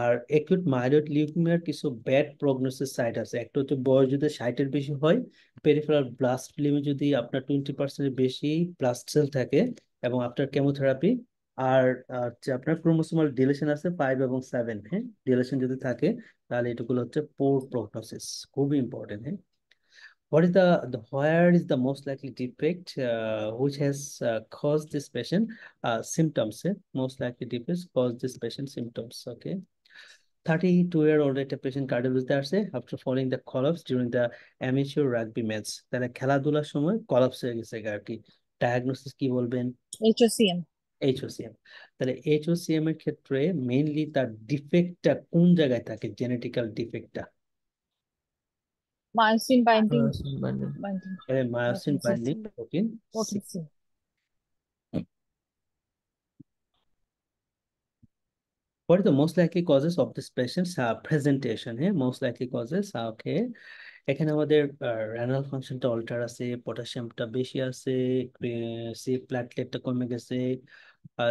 আর অ্যাকিউট মাইলয়েড লিউকেমিয়ার কিছু ব্যাড প্রগনোসিস সাইড আছে। একটা হচ্ছে বয়স যদি 60-এর বেশি হয়, পেরিফেরাল ব্লাস্ট ফিল্মে যদি আপনার 20%-এর বেশি ব্লাস্ট সেল থাকে, এবং আফটার কেমোথেরাপি, আর হচ্ছে আপনার ক্রোমোসোমাল ডিলেশন আছে 5 এবং 7। হ্যাঁ, ডিলেশন যদি থাকে তাহলে এটুকুলো হচ্ছে পোর প্রগনোসিস, খুবই ইম্পর্টেন্ট। হ্যাঁ, what is the where is the most likely defect which has caused this patient symptoms? Most likely defect caused this patient symptoms. Okay, 32-year-old একটা পেশেন্ট কার্ডিওলজিতে আসছে after following the collapse during the amateur rugby match. তাহলে খেলাধুলার সময় কলাপস হয়ে গেছে আর কি। ডায়াগনোসিস কি বলবেন? এইচওসিএম। এইচওসিএম। তাহলে এইচওসিএম এর ক্ষেত্রে মেইনলি তার ডিফেক্টটা কোন জায়গায় থাকে, জেনেটিক্যাল ডিফেক্টটা? Myosin binding. Myosin binding. Binding myosin binding protein C. Protein C. What are the most likely causes of this patient's presentation? হ্যাঁ, most likely causes. Okay, এখানে আমাদের রেনাল ফাংশনটা অল্টার আছে, পটাশিয়ামটা বেশি আছে, সি প্ল্যাটলেটটা কমে গেছে,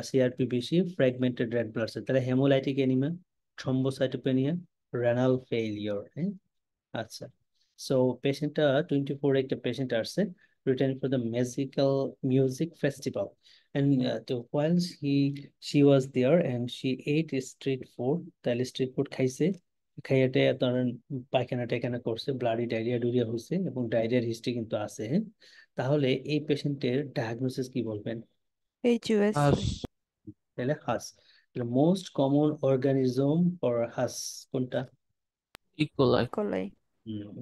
সিআরপি বেশি, ফ্র্যাগমেন্টেড রেড ব্লাড সেল। তাহলে haemolytic anaemia, thrombocytopenia, renal failure. হ্যাঁ, আচ্ছা, সো পেশেন্টটা 24 একটা পেশেন্ট আসছে return for the music festival, and while she was there and she ate street food, তাহলে স্ট্রিট ফুড খাইছে, খাইয়াটে ধরেন পায়খানা টায়খানা করছে, ব্লাডি ডায়রিয়া ডুরিয়া হয়েছে এবং ডায়রিয়ার হিস্ট্রি কিন্তু আছে, হ্যাঁ? তাহলে এই পেশেন্টের ডায়াগনোসিস কি বলবেন? HUS হাস তাহলে HUS. Most common organism for HUS কোনটা? E coli coli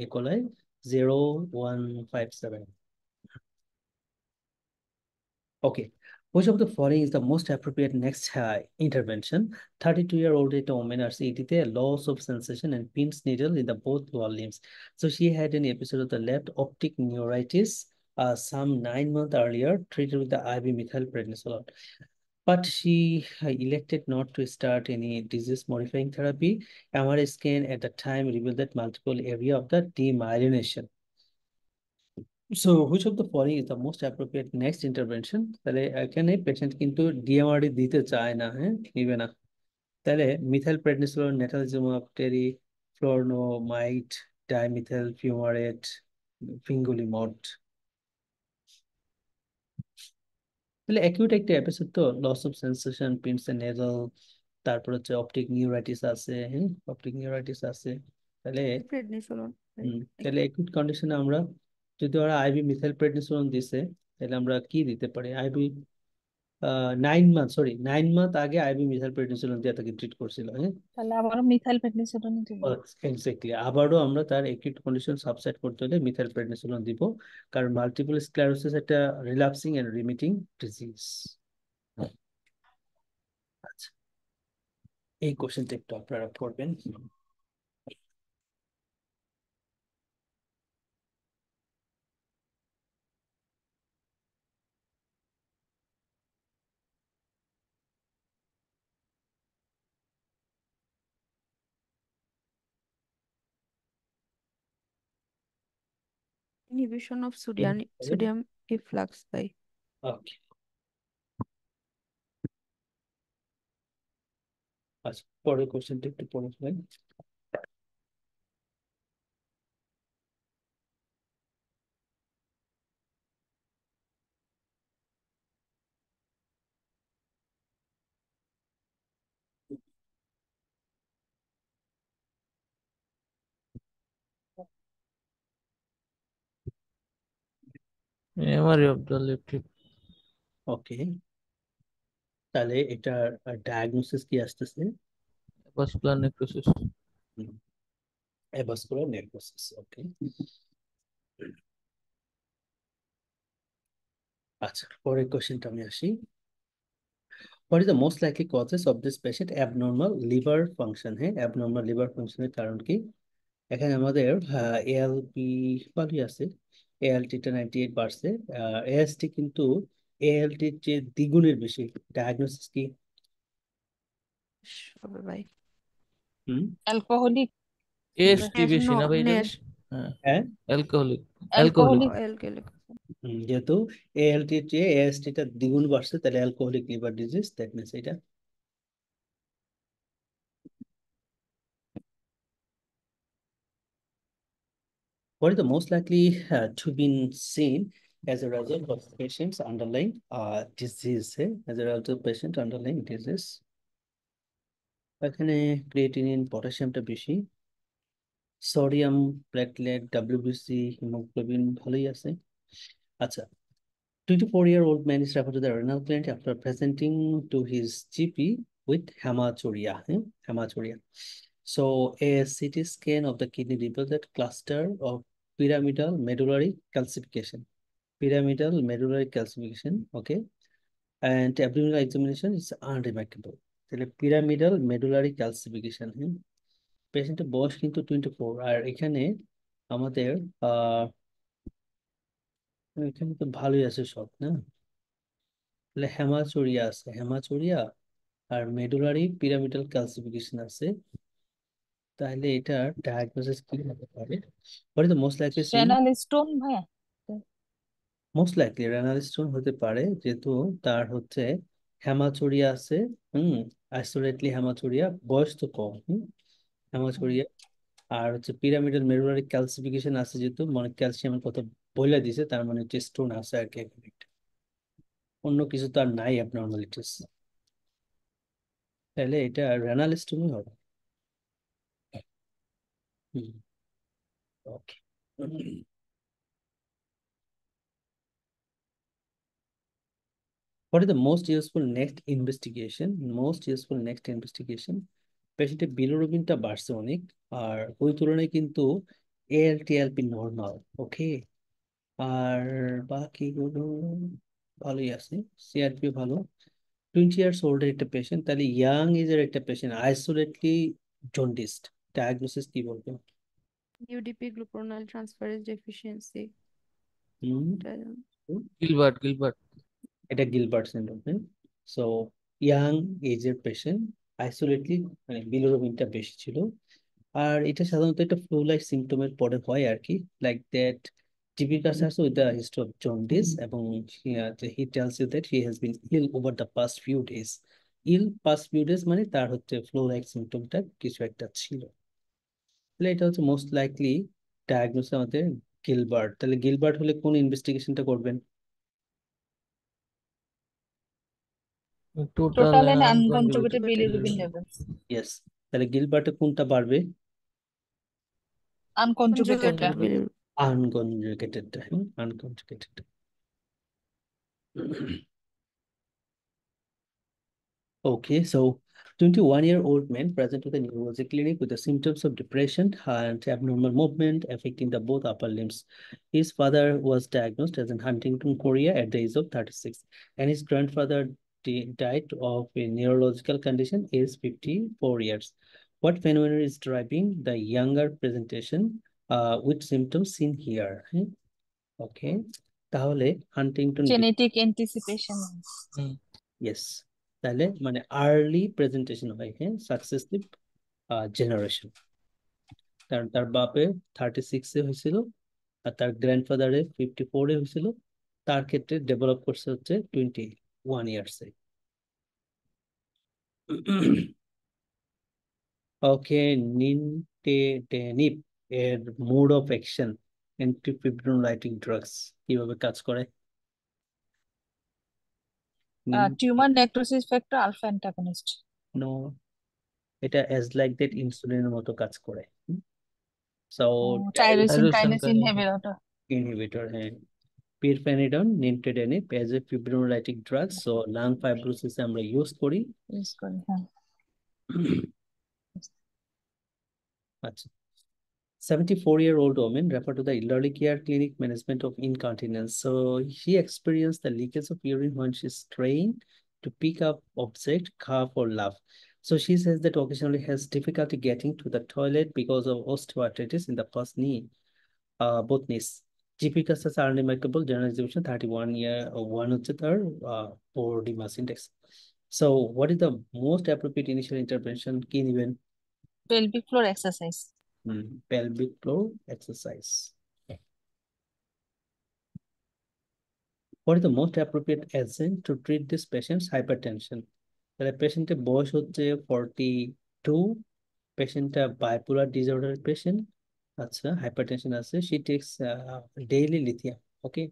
E coli 0157। Okay. Which of the following is the most appropriate next intervention? 32-year-old woman RCT loss of sensation and pins needle in the both lower limbs. So she had an episode of the left optic neuritis some 9 months earlier, treated with the IV methylprednisolone. But she elected not to start any disease-modifying therapy. MRI scan at the time revealed that multiple area of the demyelination. So which of the following is the most appropriate next intervention? তাহলে এখানে পেশেন্ট কিন্তু ডিএমআরডি দিতে চায় না, হ্যাঁ, নিবে না। তাহলে methyl prednisolone, natalizumab, teriflunomide, dimethyl fumarate, fingolimod. তাহলে অ্যাকিউট একটা এপিসোড তো, loss of sensation, pins and needles, তারপর হচ্ছে অপটিক নিউরাইটিস আছে, হ্যাঁ, অপটিক নিউরাইটিস আছে। তাহলে prednisolone তাহলে অ্যাকিউট কন্ডিশনে আমরা যদি ওরা আইভি মিথাইল প্রেডনিসোলোন দিছে, তাহলে আমরা কি দিতে পারি? আইভি 9 মান্থ আগে আইভি মিথাইল প্রেডনিসোলোন দিয়ে তাকে ট্রিট করছিল, হ্যাঁ। তাহলে আবারও মিথাইল প্রেডনিসোলোন দিব। এক্স্যাক্টলি, আবারও আমরা তার অ্যাকিউট কন্ডিশন সাবসাইড করতে হলে মিথাইল প্রেডনিসোলোন দিব, কারণ মাল্টিপল স্ক্লেরোসিস একটা রিল্যাপসিং এন্ড রিমিটিং ডিজিজ। আচ্ছা, এই কোশ্চেনটা একটু আপনারা পড়বেন। inhibition of sodium efflux by ওকে, আচ্ছা, পরের কোশ্চেনটা একটু পড়ে ফেলেন। memory of the left hip ওকে, তাহলে এটার ডায়াগনোসিস কি আসতেছে? vascular necrosis avascular necrosis. Okay, আচ্ছা, পরের কোশ্চেনটা আমি আসি। What is the most likely causes of this patient abnormal liver function? হ্যাঁ, abnormal liver function এর কারণ কি? এখানে আমাদের এএলপি ভালোই আছে, এএলটিটা 98 বাড়ছে, এএসটি কিন্তু এএলটির চেয়ে দ্বিগুণের বেশি। ডায়াগনোসিস কি? হবে ভাই হুম, অ্যালকোহলিক এএসটি বেশি না ভাই এটাতে? নেশ হ্যাঁ, হ্যাঁ, অ্যালকোহলিক অ্যালকোহলিক অ্যালকোহলিক যেহেতু এএলটির চেয়ে এএসটিটা দ্বিগুণ বাড়ছে, তাহলে alcoholic liver disease, that means এটা। What is the most likely to be seen as a result of patient's underlying disease? As a result of patient underlying disease, এখানে ক্রিয়েটিনিন, পটাশিয়ামটা বেশি, সোডিয়াম, প্লেটলেট, ডাব্লিউবিসি, হিমোগ্লোবিন ভালোই আছে। আচ্ছা, 24-year-old man is referred to the renal clinic after presenting to his GP with hematuria. Hematuria. So a CT scan of the kidney revealed that cluster of pyramidal medullary calcification. Pyramidal medullary calcification, okay, and abdominal examination is unremarkable. তাহলে pyramidal medullary calcification, পেশেন্টের বয়স কিন্তু 24, আর এখানে আমাদের এখানে তো ভালোই আছে সব, না? তাহলে হেমাচুরিয়া আছে, হেমাচুরিয়া আর মেডুলারি পিরামিডাল ক্যালসিফিকেশন আছে। তাহলে এটা ডায়াগনোসিস কি হতে পারে? What is the most likely seen? Renal stone ভাইয়া। মোস্ট লাইকলি রেনাল স্টোন হতে পারে, যেহেতু তার হচ্ছে হেমাচুরিয়া আছে। আইসোলেটলি হেমাচুরিয়া, বয়স তো কম। হেমাচুরিয়া আর হচ্ছে পিরামিডাল মেডুলারি ক্যালসিফিকেশন আছে, যেহেতু মানে ক্যালসিয়ামের কথা বলে দিছে, তার মানে হচ্ছে স্টোন আছে আর কি, এখানে একটা। অন্য কিছু তো আর নাই অ্যাবনর্মালিটিস। তাহলে এটা রেনাল স্টোনই হবে। ওকে। What is the most useful next investigation? Most useful next investigation. পেশেন্টের বিলিরুবিনটা বাড়ছে অনেক, আর ওই তুলনায় কিন্তু ALT/ALP নর্মাল। ওকে, আর বাকিগুলো ভালোই আছে। CRP ভালো। 20 years old একটা পেশেন্ট, তাহলে ইয়াং এজের একটা পেশেন্ট, আইসোলেটলি জন্ডিসড, ডায়াগনোসিস কি বলবো? UDP glucuronide transferase deficiency. হুম, গিলবার্ট গিলবার্ট এটা গিলবার্ট সিনড্রোম। সো ইয়াং এজের পেশেন্ট, আইসোলেটলি মানে বিলিরুবিনটা বেশি ছিল। আর এটা সাধারণত একটা ফ্লু লাইক সিমটমের পরে হয় আর কি, লাইক দ্যাট জিপির কাছে আসে with the history of jaundice, এবং he tells you that he has been ill over the past few days. Ill past few days মানে তার হচ্ছে ফ্লু লাইক সিমটমটা কিছু একটা ছিল। তাহলে এটা হচ্ছে মোস্ট লাইকলি ডায়াগনোসিস আমাদের গিলবার্ট। তাহলে গিলবার্ট হলে কোন ইনভেস্টিগেশনটা করবেন? Total total and and unconjugated unconjugated bilirubin level. Yes. তাহলে গিলবার্টে কোনটা বাড়বে? আনকনজুগেটেডটা। Conjugated bilirubin. আনকনজুগেটেডটা। হ্যাঁ, unconjugated. Okay, so 21-year-old man present to the neurology clinic with the symptoms of depression and abnormal movement affecting the both upper limbs. His father was diagnosed as in Huntington chorea at the age of 36, and his grandfather died of a neurological condition aged 54 years. What phenomenon is driving the younger presentation with symptoms seen here? Okay, তাহলে হান্টিংটন, জেনেটিক অ্যান্টিসিপেশন। ইয়েস, তাহলে মানে আর্লি প্রেজেন্টেশন হয়, হ্যাঁ, সাকসেসিভ জেনারেশন। কারণ তার বাপে 36-এ হয়েছিল, আর তার গ্র্যান্ডফাদারে 54-এ হয়েছিল। তার ক্ষেত্রে ডেভেলপ করছে হচ্ছে 21 ইয়ার্সে। ওকে, নিনটেডেনিব এর mode of action antifibrinolytic drugs কিভাবে কাজ করে? Tumour necrosis factor alpha antagonist. No, এটা অ্যাজ লাইক দ্যাট ইনসুলিনের মতো কাজ করে। So tyrosine tyrosine kinase kinase inhibitor. inhibitor, হ্যাঁ, pirfenidone, nintedanib as a fibrinolytic drug, so lung fibrosis আমরা ইউজ করি। ইউজ করি, হ্যাঁ। আচ্ছা, 74-year-old woman referred to the elderly care clinic management of incontinence. So she experienced the leakage of urine when she strained to pick up object, cough or laugh. So she says that occasionally has difficulty getting to the toilet because of osteoarthritis in the first knee, both knees. GP কাছে আছে unremarkable general exhibition 31-year, one হচ্ছে তার body mass index. So what is the most appropriate initial intervention? কি নিবেন? Pelvic floor exercise. Pelvic floor exercise. What is the most appropriate agent to treat this patient's hypertension? তাহলে পেশেন্টের বয়স হচ্ছে 42, পেশেন্টটা বাইপোলার ডিসঅর্ডার পেশেন্ট। আচ্ছা, হাইপারটেনশন আছে, she takes daily lithium. Okay,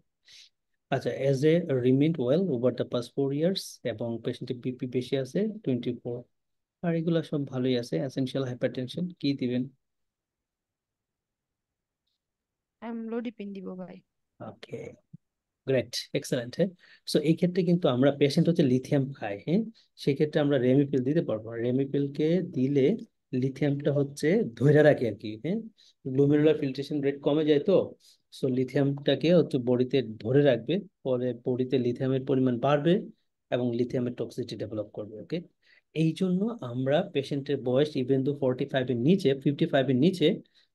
আচ্ছা, as a remained well over the past 4 years, এবং পেশেন্টের বিপি বেশি আছে 24, আর এগুলো সব ভালোই আছে। এসেনশিয়াল হাইপারটেনশন কি দিবেন? Amlodipine দিব ভাই। ওকে, গ্রেট, এক্সেলেন্ট। হ্যাঁ, সো এই ক্ষেত্রে কিন্তু আমরা পেশেন্ট হচ্ছে লিথিয়াম খাই, হ্যাঁ, সেক্ষেত্রে আমরা রেমিপিল দিতে পারবো। রেমিপিলকে দিলে লিথিয়ামটা হচ্ছে ধরে রাখে আর কি, হ্যাঁ, গ্লোমেরুলার ফিল্ট্রেশন রেট কমে যায়, তো সো লিথিয়ামটাকে হচ্ছে বডিতে ধরে রাখবে, পরে বডিতে লিথিয়ামের পরিমাণ বাড়বে এবং লিথিয়ামের টক্সিসিটি ডেভেলপ করবে। ওকে, এই জন্য আমরা পেশেন্টের বয়স ইভেন তো 45-এর নিচে, 55-এর নিচে,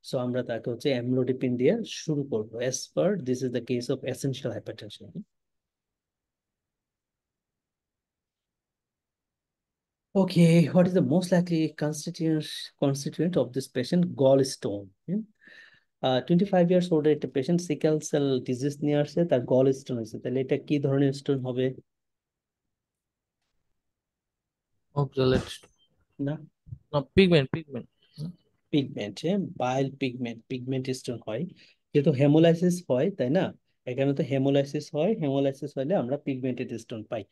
সো আমরা তাকে হচ্ছে অ্যামলোডিপিন দিয়ে শুরু করবো, as per this is the case of essential hypertension. Okay, what is the most likely constituent of this patient? Gallstone. 25 years old একটা পেশেন্ট, সিকেল সেল ডিজিজ নিয়ে আসছে, তার গল স্টোন হয়েছে। তাহলে এটা কি ধরনের স্টোন হবে? অক্সালেট না, না পিগমেন্ট পিগমেন্ট, বাইল পিগমেন্ট স্টোন হয়, যেহেতু হেমোলাইসিস হয়, তাই না? এখানে তো হেমোলাইসিস হয়, হেমোলাইসিস হলে আমরা পিগমেন্টেড স্টোন পাই।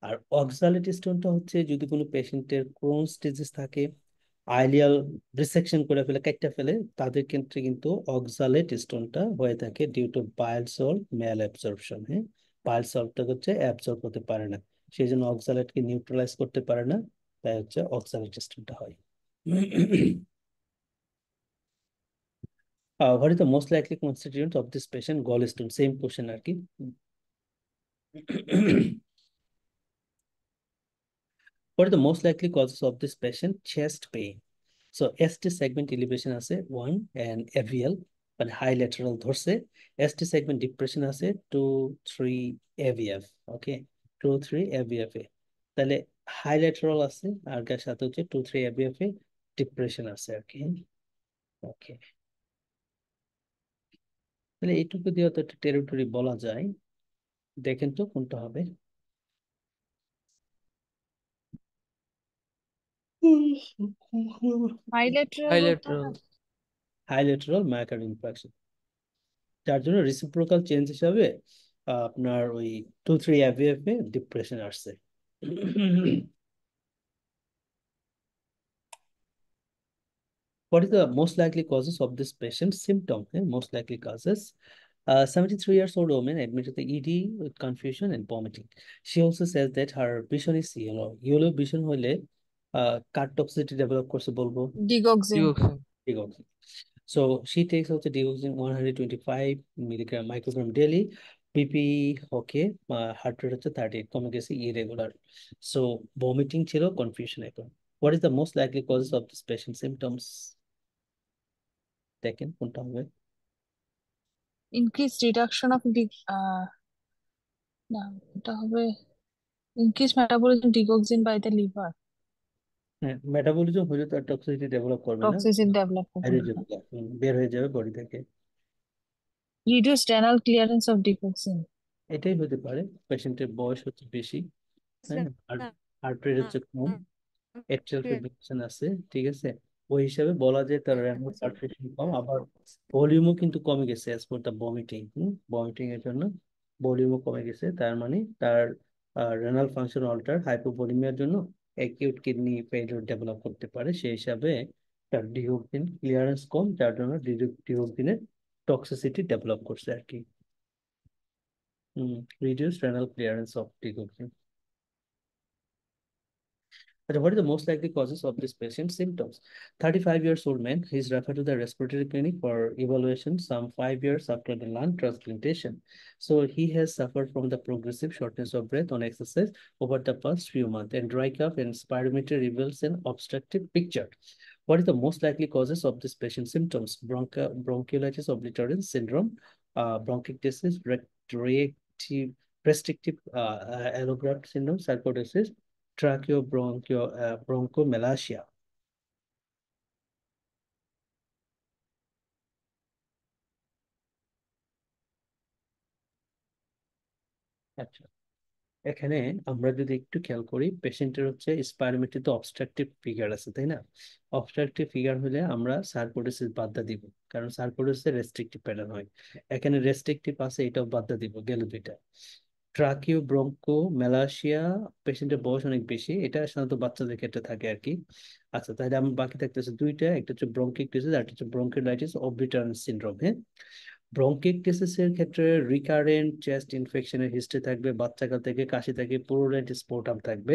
আর অক্সালেট স্টোনটা হচ্ছে যদি কোনো পেশেন্টের ক্রোনস ডিজিজ থাকে, আইলিয়াল রিসেকশন করে ফেলে, কাটতে ফেলে, তাদের ক্ষেত্রে কিন্তু অক্সালেট স্টোনটা হয়ে থাকে due to bile salt malabsorption. হ্যাঁ, বাইল সল্টটা হচ্ছে অ্যাবজর্ব হতে পারে না, সেই জন্য অক্সালেটকে নিউট্রালাইজ করতে পারে না, তাই হচ্ছে অক্সালেট স্টোনটা হয়। What is the most likely constituent of this patient gall stone, same question আর কি। What are the most likely causes of this patient chest pain? So ST segment elevation আছে 1 and AVL মানে high lateral ধরছে, ST segment depression আছে 2 3 AVF, ওকে 2 3 AVF এ, তাহলে হাই ল্যাটারাল আছে আর তার সাথে হচ্ছে 2 3 AVF এ ডিপ্রেশন আছে আর কি। ওকে, তাহলে এইটুকু দিয়ে তো একটা টেরিটরি বলা যায়, দেখেন তো কোনটা হবে। বাইলেটারাল বলতে bilateral. হয়। হাই ল্যাটারাল মায়োকার্ডিয়াল ইনফার্কশন, যার জন্য রেসিপ্রোকাল চেঞ্জ হিসাবে আপনার ওই 2 3 AVF এ ডিপ্রেশন আসছে। What is the most likely causes of this patient's symptom? Most likely causes. 73 years old woman admitted the ED with confusion and vomiting. She also says that her vision is yellow. Yellow vision হলে কার toxicity develop করছে বলবো, digoxin. Digoxin. digoxin. So she takes also digoxin 125 milligram microgram daily. BP okay, heart rate হচ্ছে 38, কমে গেছে irregular. So vomiting ছিল, confusion এখন। What is the most likely causes of this patient symptoms? দেখেন কোনটা হবে। ইনক্রিজ রিডাকশন অফ না, এটা হবে increase metabolism digoxin by the liver, হ্যাঁ, মেটাবলিজম হলে তো আর টক্সিসিটি ডেভেলপ করবে না, টক্সিসিটি ডেভেলপ বাইরে করবে। যাবে, বের হয়ে যাবে বডি থেকে। Reduce renal clearance of digoxin. এটাই হতে পারে, পেশেন্টের বয়স হচ্ছে বেশি, হ্যাঁ, আর হার্ট রেট হচ্ছে কম, এট্রিয়াল ফিব্রিলেশন আছে, ঠিক আছে, ওই হিসাবে বলা যায় তার রেনাল সালফেশন কম, আবার ভলিউমও কিন্তু কমে গেছে as per the vomiting. Vomiting এর জন্য ভলিউমও কমে গেছে, তার মানে তার রেনাল ফাংশন অল্টার, হাইপোভলিমিয়ার জন্য অ্যাকিউট কিডনি ফেলিওর ডেভেলপ করতে পারে, সেই হিসাবে তার ডিওক্সিন ক্লিয়ারেন্স কম, যার জন্য ডিওক্সিনের টক্সিসিটি ডেভেলপ করছে আর কি। Reduce renal clearance of digoxin. But what are the most likely causes of this patient's symptoms? 35 years old man, he is referred to the respiratory clinic for evaluation some 5 years after the lung transplantation. So he has suffered from the progressive shortness of breath on exercise over the past few months, and dry cough and spirometry reveals an obstructive picture. What is the most likely causes of this patient's symptoms? Bronchiolitis obliterans syndrome, bronchiectasis, reactive, restrictive allograft syndrome, sarcoidosis, bronchomalacia. আচ্ছা, এখানে আমরা যদি একটু খেয়াল করি, পেশেন্টের হচ্ছে স্পাইরোমেট্রিতে অবস্ট্রাকটিভ ফিগার আছে, তাই না? অবস্ট্রাকটিভ ফিগার হলে আমরা সার্কোইডোসিস বাদটা দিব, কারণ সার্কোইডোসিসে রেস্ট্রিকটিভ প্যাটার্ন হয়, এখানে রেস্ট্রিকটিভ আছে, এটাও বাদটা দিব, গেল দুইটা। ট্রাকিও ব্রঙ্কো ম্যালাসিয়া, পেশেন্টের বয়স অনেক বেশি, এটা সাধারণত বাচ্চাদের ক্ষেত্রে থাকে আর কি। আচ্ছা, তাহলে আমার বাকি থাকতেছে দুইটা, একটা হচ্ছে ব্রঙ্কিকটিসিস আর একটা হচ্ছে ব্রঙ্কিওলাইটিস অবলিটারেন্স সিনড্রোম। হ্যাঁ, ব্রঙ্কিকটিসিসের ক্ষেত্রে রিকারেন্ট চেস্ট ইনফেকশনের হিস্ট্রি থাকবে, বাচ্চাকাল থেকে কাশি থাকে, পুরুলেন্ট স্পোর্টাম থাকবে,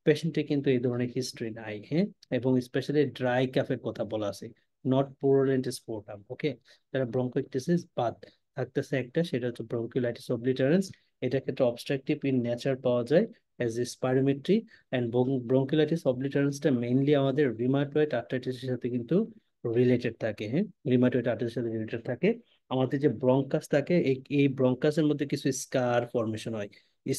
পেশেন্টের কিন্তু এই ধরনের হিস্ট্রি নাই। হ্যাঁ, এবং স্পেশালি ড্রাই কাফের কথা বলা আছে, নট পুরুলেন্ট স্পোর্টাম। ওকে, তারা ব্রঙ্কিকটিসিস বাদ, থাকতেছে একটা, সেটা হচ্ছে ব্রঙ্কিওলাইটিস অবলিটারেন্স, এটা ক্ষেত্রে অবস্ট্রাকটিভ ইন নেচার পাওয়া যায় as a spirometry, and bronchiolitis অবলিটারেন্সটা মেইনলি আমাদের রিমাটয়েড আর্থ্রাইটিসের সাথে কিন্তু রিলেটেড থাকে। হ্যাঁ, রিমাটয়েড আর্থ্রাইটিসের সাথে রিলেটেড থাকে। আমাদের যে ব্রঙ্কাস থাকে, এই ব্রঙ্কাসের মধ্যে কিছু স্কার ফরমেশন হয়,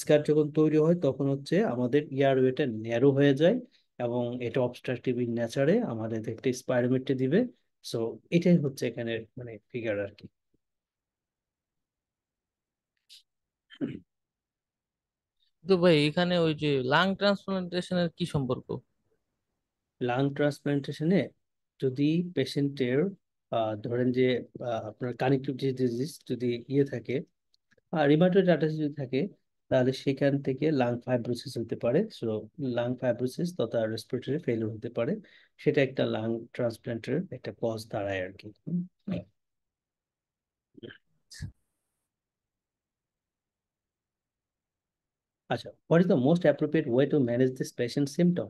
স্কার যখন তৈরি হয় তখন হচ্ছে আমাদের এয়ারওয়েটা ন্যারো হয়ে যায়, এবং এটা অবস্ট্রাকটিভ ইন নেচারে আমাদের একটা স্পাইরোমেট্রি দিবে। সো এটাই হচ্ছে এখানে মানে ফিগার আর কি। তো ভাই এখানে ওই যে লাং ট্রান্সপ্লান্টেশনের কি সম্পর্ক? লাং ট্রান্সপ্লান্টেশনে যদি পেশেন্টের ধরেন যে আপনার কানেক্টিভ ডিজিজ যদি ইয়ে থাকে, রিমাটয়েড আর্থ্রাইটিস যদি থাকে, তাহলে সেখান থেকে লাং ফাইব্রোসিস হতে পারে। সো লাং ফাইব্রোসিস তথা রেসপিরেটরি ফেলিওর হতে পারে, সেটা একটা লাং ট্রান্সপ্লান্টের একটা কজ দাঁড়ায় আর কি। আচ্ছা, what is the most appropriate way to manage this patient symptom?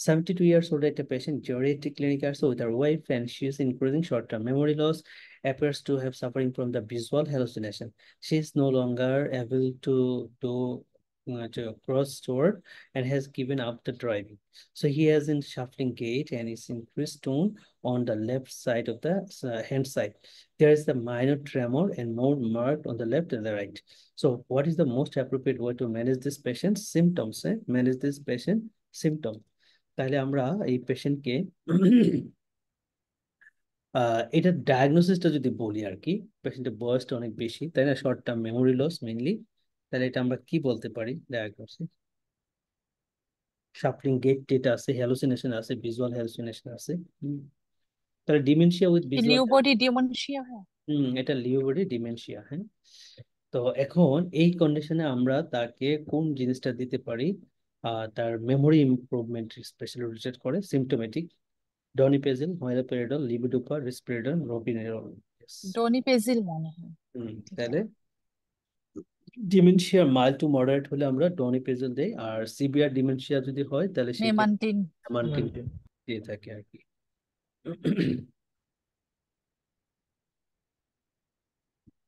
72 years old একটা patient geriatric clinic আসছে with her wife and she is increasing short-term memory loss, appears to have suffering from the visual hallucination. She is no longer able to cross sword and has given up the driving. So he has in shuffling gait and is increased tone on the left side of the hand side. There is the minor tremor and more marked on the left and the right. So what is the most appropriate way to manage this patient symptoms? Manage this patient symptom. তাহলে আমরা এই পেশেন্টকে এটা ডায়াগনোসিসটা যদি বলি আর কি, পেশেন্টের বয়সটা অনেক বেশি, তাই না, short term memory loss mainly, তাহলে এটা আমরা কি বলতে পারি ডায়াগনোসিস? শাফলিং গেট যেটা আছে, হ্যালুসিনেশন আছে, ভিজুয়াল হ্যালুসিনেশন আছে। তাহলে dementia with visual, Liu body dementia. হ্যাঁ, এটা লিও বডি ডিমেনশিয়া। হ্যাঁ, তো এখন এই কন্ডিশনে আমরা তাকে কোন জিনিসটা দিতে পারি? তার মেমোরি ইমপ্রুভমেন্ট স্পেশালি রিলেটেড করে সিমটোমেটিক, ডনিপেজিল, হয়রাপেরিডল, লিবিডোপা, রিস্পেরিডল, রোপিনেরল। ডনিপেজিল মনে হয়। তাহলে ডিমেনশিয়া মাইল্ড টু মডারেট হলে আমরা ডনিপেজিল দেই, আর সিভিয়ার ডিমেনশিয়া যদি হয় তাহলে সেক্ষেত্রে মেমান্টিন। আমানটিন দিয়ে থাকে আর কি।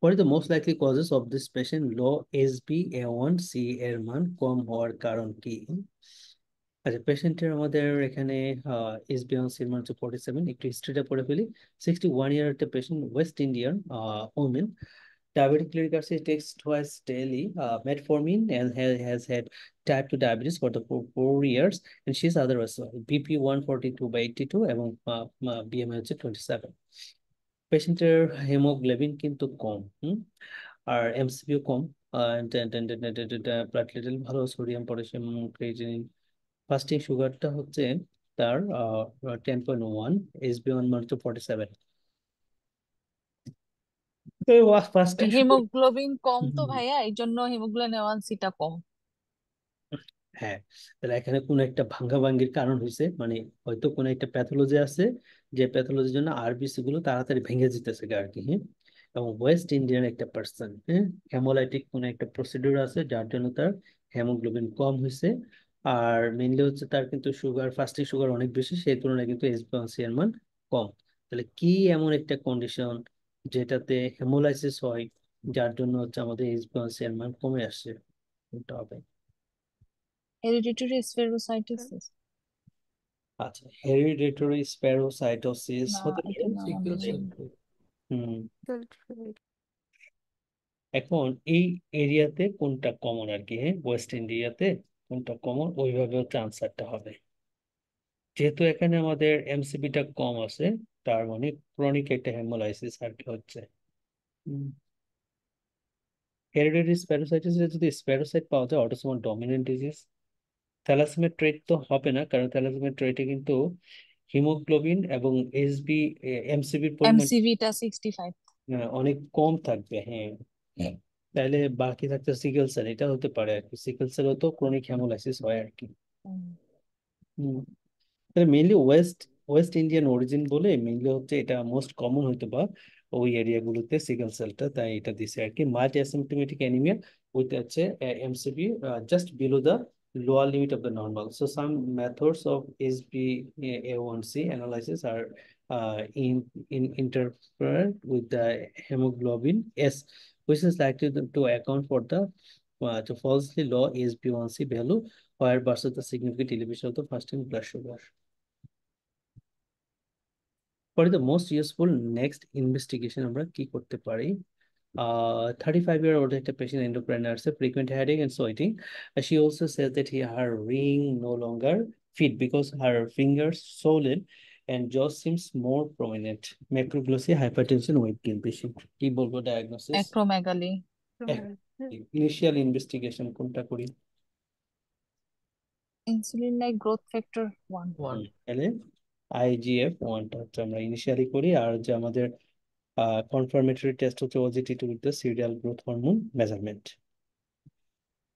What is the most likely causes of this patient low HbA1c এর মান কম হওয়ার কারণ কি? আচ্ছা, পেশেন্টের আমাদের এখানে HbA1c এর মান হচ্ছে 47। একটু হিস্ট্রিটা পড়ে ফেলি। 61 ইয়ার একটা patient, West Indian women, diabetic clinic acid takes twice daily metformin and has had type 2 diabetes for the 4 years, and she's otherwise BP 142/82 এবং BMI হচ্ছে 27। পেশেন্টের হেমোগ্লোবিন কিন্তু কম, আর এমসিবিও কম, প্লাটলেটেল ভালো, সোডিয়াম, পটাশিয়াম, ক্রিয়েটিনিন, ফাস্টিং সুগারটা হচ্ছে তার 10.1, HbA1 মান হচ্ছে 47। ফাস্টিং সুগার, হিমোগ্লোবিন কম তো ভাইয়া, এই জন্য হিমোগ্লোবিন A1C-টা কম। হ্যাঁ, তাহলে এখানে কোন একটা ভাঙ্গাভাঙ্গির কারণ হয়েছে, মানে হয়তো কোন একটা প্যাথোলজি আছে, যে প্যাথোলজির জন্য আরবিসি গুলো তাড়াতাড়ি ভেঙে যেতেছে আর কি। হ্যাঁ, এবং ওয়েস্ট ইন্ডিয়ান একটা পার্সন, হ্যাঁ, হেমোলাইটিক কোন একটা প্রসিডিউর আছে যার জন্য তার হেমোগ্লোবিন কম হয়েছে। আর মেইনলি হচ্ছে তার কিন্তু সুগার, ফাস্টিং সুগার অনেক বেশি, সেই তুলনায় কিন্তু HbA1c এর মান কম। তাহলে কি এমন একটা কন্ডিশন যেটাতে হেমোলাইসিস হয়, যার জন্য হচ্ছে আমাদের HbA1c এর মান কমে আসছে? কোনটা হবে? হেরিডিটারি স্পেরোসাইটোসিস। আচ্ছা, হেরিডিটরি স্প্যারোসাইটোসিস না, হতে পারে। এটা না মনে সিকেল হয়। সেল। হুম, Sulfate. এখন এই এরিয়াতে কোনটা কমন আর কি? হ্যাঁ, ওয়েস্ট ইন্ডিয়াতে কোনটা কমন, ওইভাবে হচ্ছে আনসারটা হবে। যেহেতু এখানে আমাদের এমসিবিটা কম আছে, তার মানে ক্রনিক একটা হেমোলাইসিস আর কি হচ্ছে। হেরিডিটারি স্প্যারোসাইটোসিস যদি স্প্যারোসাইট পাওয়া যায়, অটোসোমাল ডমিনেন্ট ডিজিজ। থ্যালাসেমিয়া ট্রেট তো হবে না, কারণ থ্যালাসেমিয়া ট্রেটে কিন্তু হিমোগ্লোবিন এবং এমসিবির পরিমাণ এমসিভিটা 65। অনেক কম থাকবে। হ্যাঁ, তাহলে বাকি থাকতে সিকেল সেল, এটা হতে পারে আর কি। সিকেল সেলও তো ক্রনিক হেমোলাইসিস হয় আর কি। হম, তাহলে mainly West West Indian origin বলে মেইনলি হচ্ছে এটা মোস্ট কমন হয়তো বা ওই এরিয়াগুলোতে সিকেল সেলটা, তাই এটা দিছে আর কি। মাল্টি অ্যাসিম্পটোমেটিক অ্যানিমিয়া উইথ হচ্ছে MCB just below the lower limit of the normal. So some methods of HbA1c analysis are interfered with the hemoglobin S, which is likely to account for the to falsely low HbA1c value, where versus the significant elevation of the fasting blood sugar. What is the most useful next investigation আমরা কি করতে পারি? 35-year old একটা patient endocrine nurse, frequent headache and sweating. She also says that her ring no longer fit because her fingers swollen and jaw seems more prominent. Macroglossy, hypertension, weight gain patient. কি বলবো diagnosis? অ্যাক্রোমেগালি। Initial investigation কোনটা করি? Insulin like growth factor 1। তাহলে IGF-1টা হচ্ছে আমরা ইনিশিয়ালি করি, আর যে আমাদের confirmatory test হচ্ছে OGTT with the serial growth hormone measurement.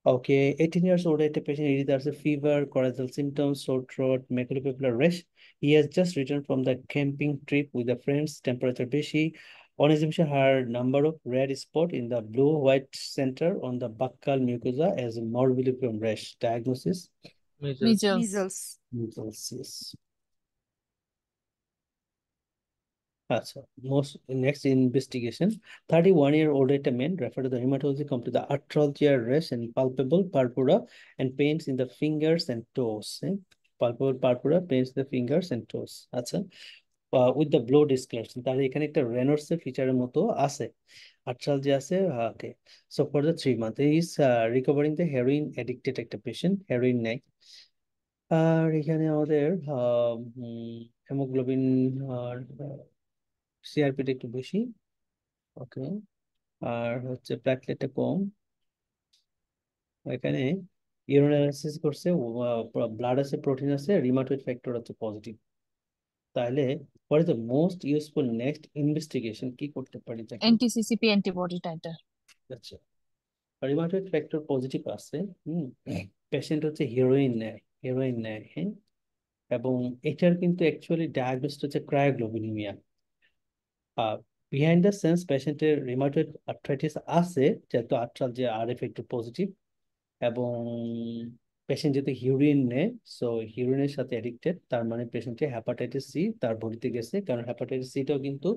Okay, 18 years old at a patient, there's a fever, coronal symptoms, sore throat, maculopapular rash. He has just returned from the camping trip with the friends, temperature beshi. On exhibition, her number of red spot in the blue-white center on the buccal mucosa as a morbilliform rash. Diagnosis? Measles. Measles. Measles. Measles, yes. So, next investigation. 31-year-old at a man referred to the hematology come to the arthralgia rash and palpable purpura and pains in the fingers and toes. Palpable purpura, pains in the fingers and toes. আচ্ছা, with the blow discoloration. তাহলে এখানে একটা রেনল্ডসের ফিচারের মতো আছে, arthralgia আছে। Okay, so for the 3 months he is recovering the heroin addicted একটা patient, heroin নেয়। আর এখানে আমাদের হেমোগ্লোবিন আর সিআরপিটা একটু বেশি। ওকে, আর হচ্ছে প্ল্যাটলেটটা কম। এখানে ইউরিন অ্যানালাইসিস করছে, ব্লাড আছে, প্রোটিন আছে, রিমাটয়েড ফ্যাক্টর হচ্ছে পজিটিভ। তাহলে what is the most useful next investigation কি করতে পারি তাকে? NTCCP antibody titre. আচ্ছা, রিমাটয়েড ফ্যাক্টর পজিটিভ আছে, পেশেন্ট হচ্ছে হিরোইন নেয়, হ্যাঁ, এবং এটার কিন্তু অ্যাকচুয়ালি ডায়াগনোসিস হচ্ছে ক্রায়োগ্লোবিনিমিয়া। বিহাইন্ড দ্য সেন্স পেশেন্টের রিমাটয়েড আর্থ্রাইটিস আছে, যেহেতু আর্থ্রালজিয়া আরএফ একটু পজিটিভ, এবং পেশেন্ট যদি হিউরিন নেয়, সো হিউরিনের সাথে অ্যাডিক্টেড, তার মানে পেশেন্টে হ্যাপাটাইটিস সি তার বডিতে গেছে, কারণ হ্যাপাটাইটিস সিটাও কিন্তু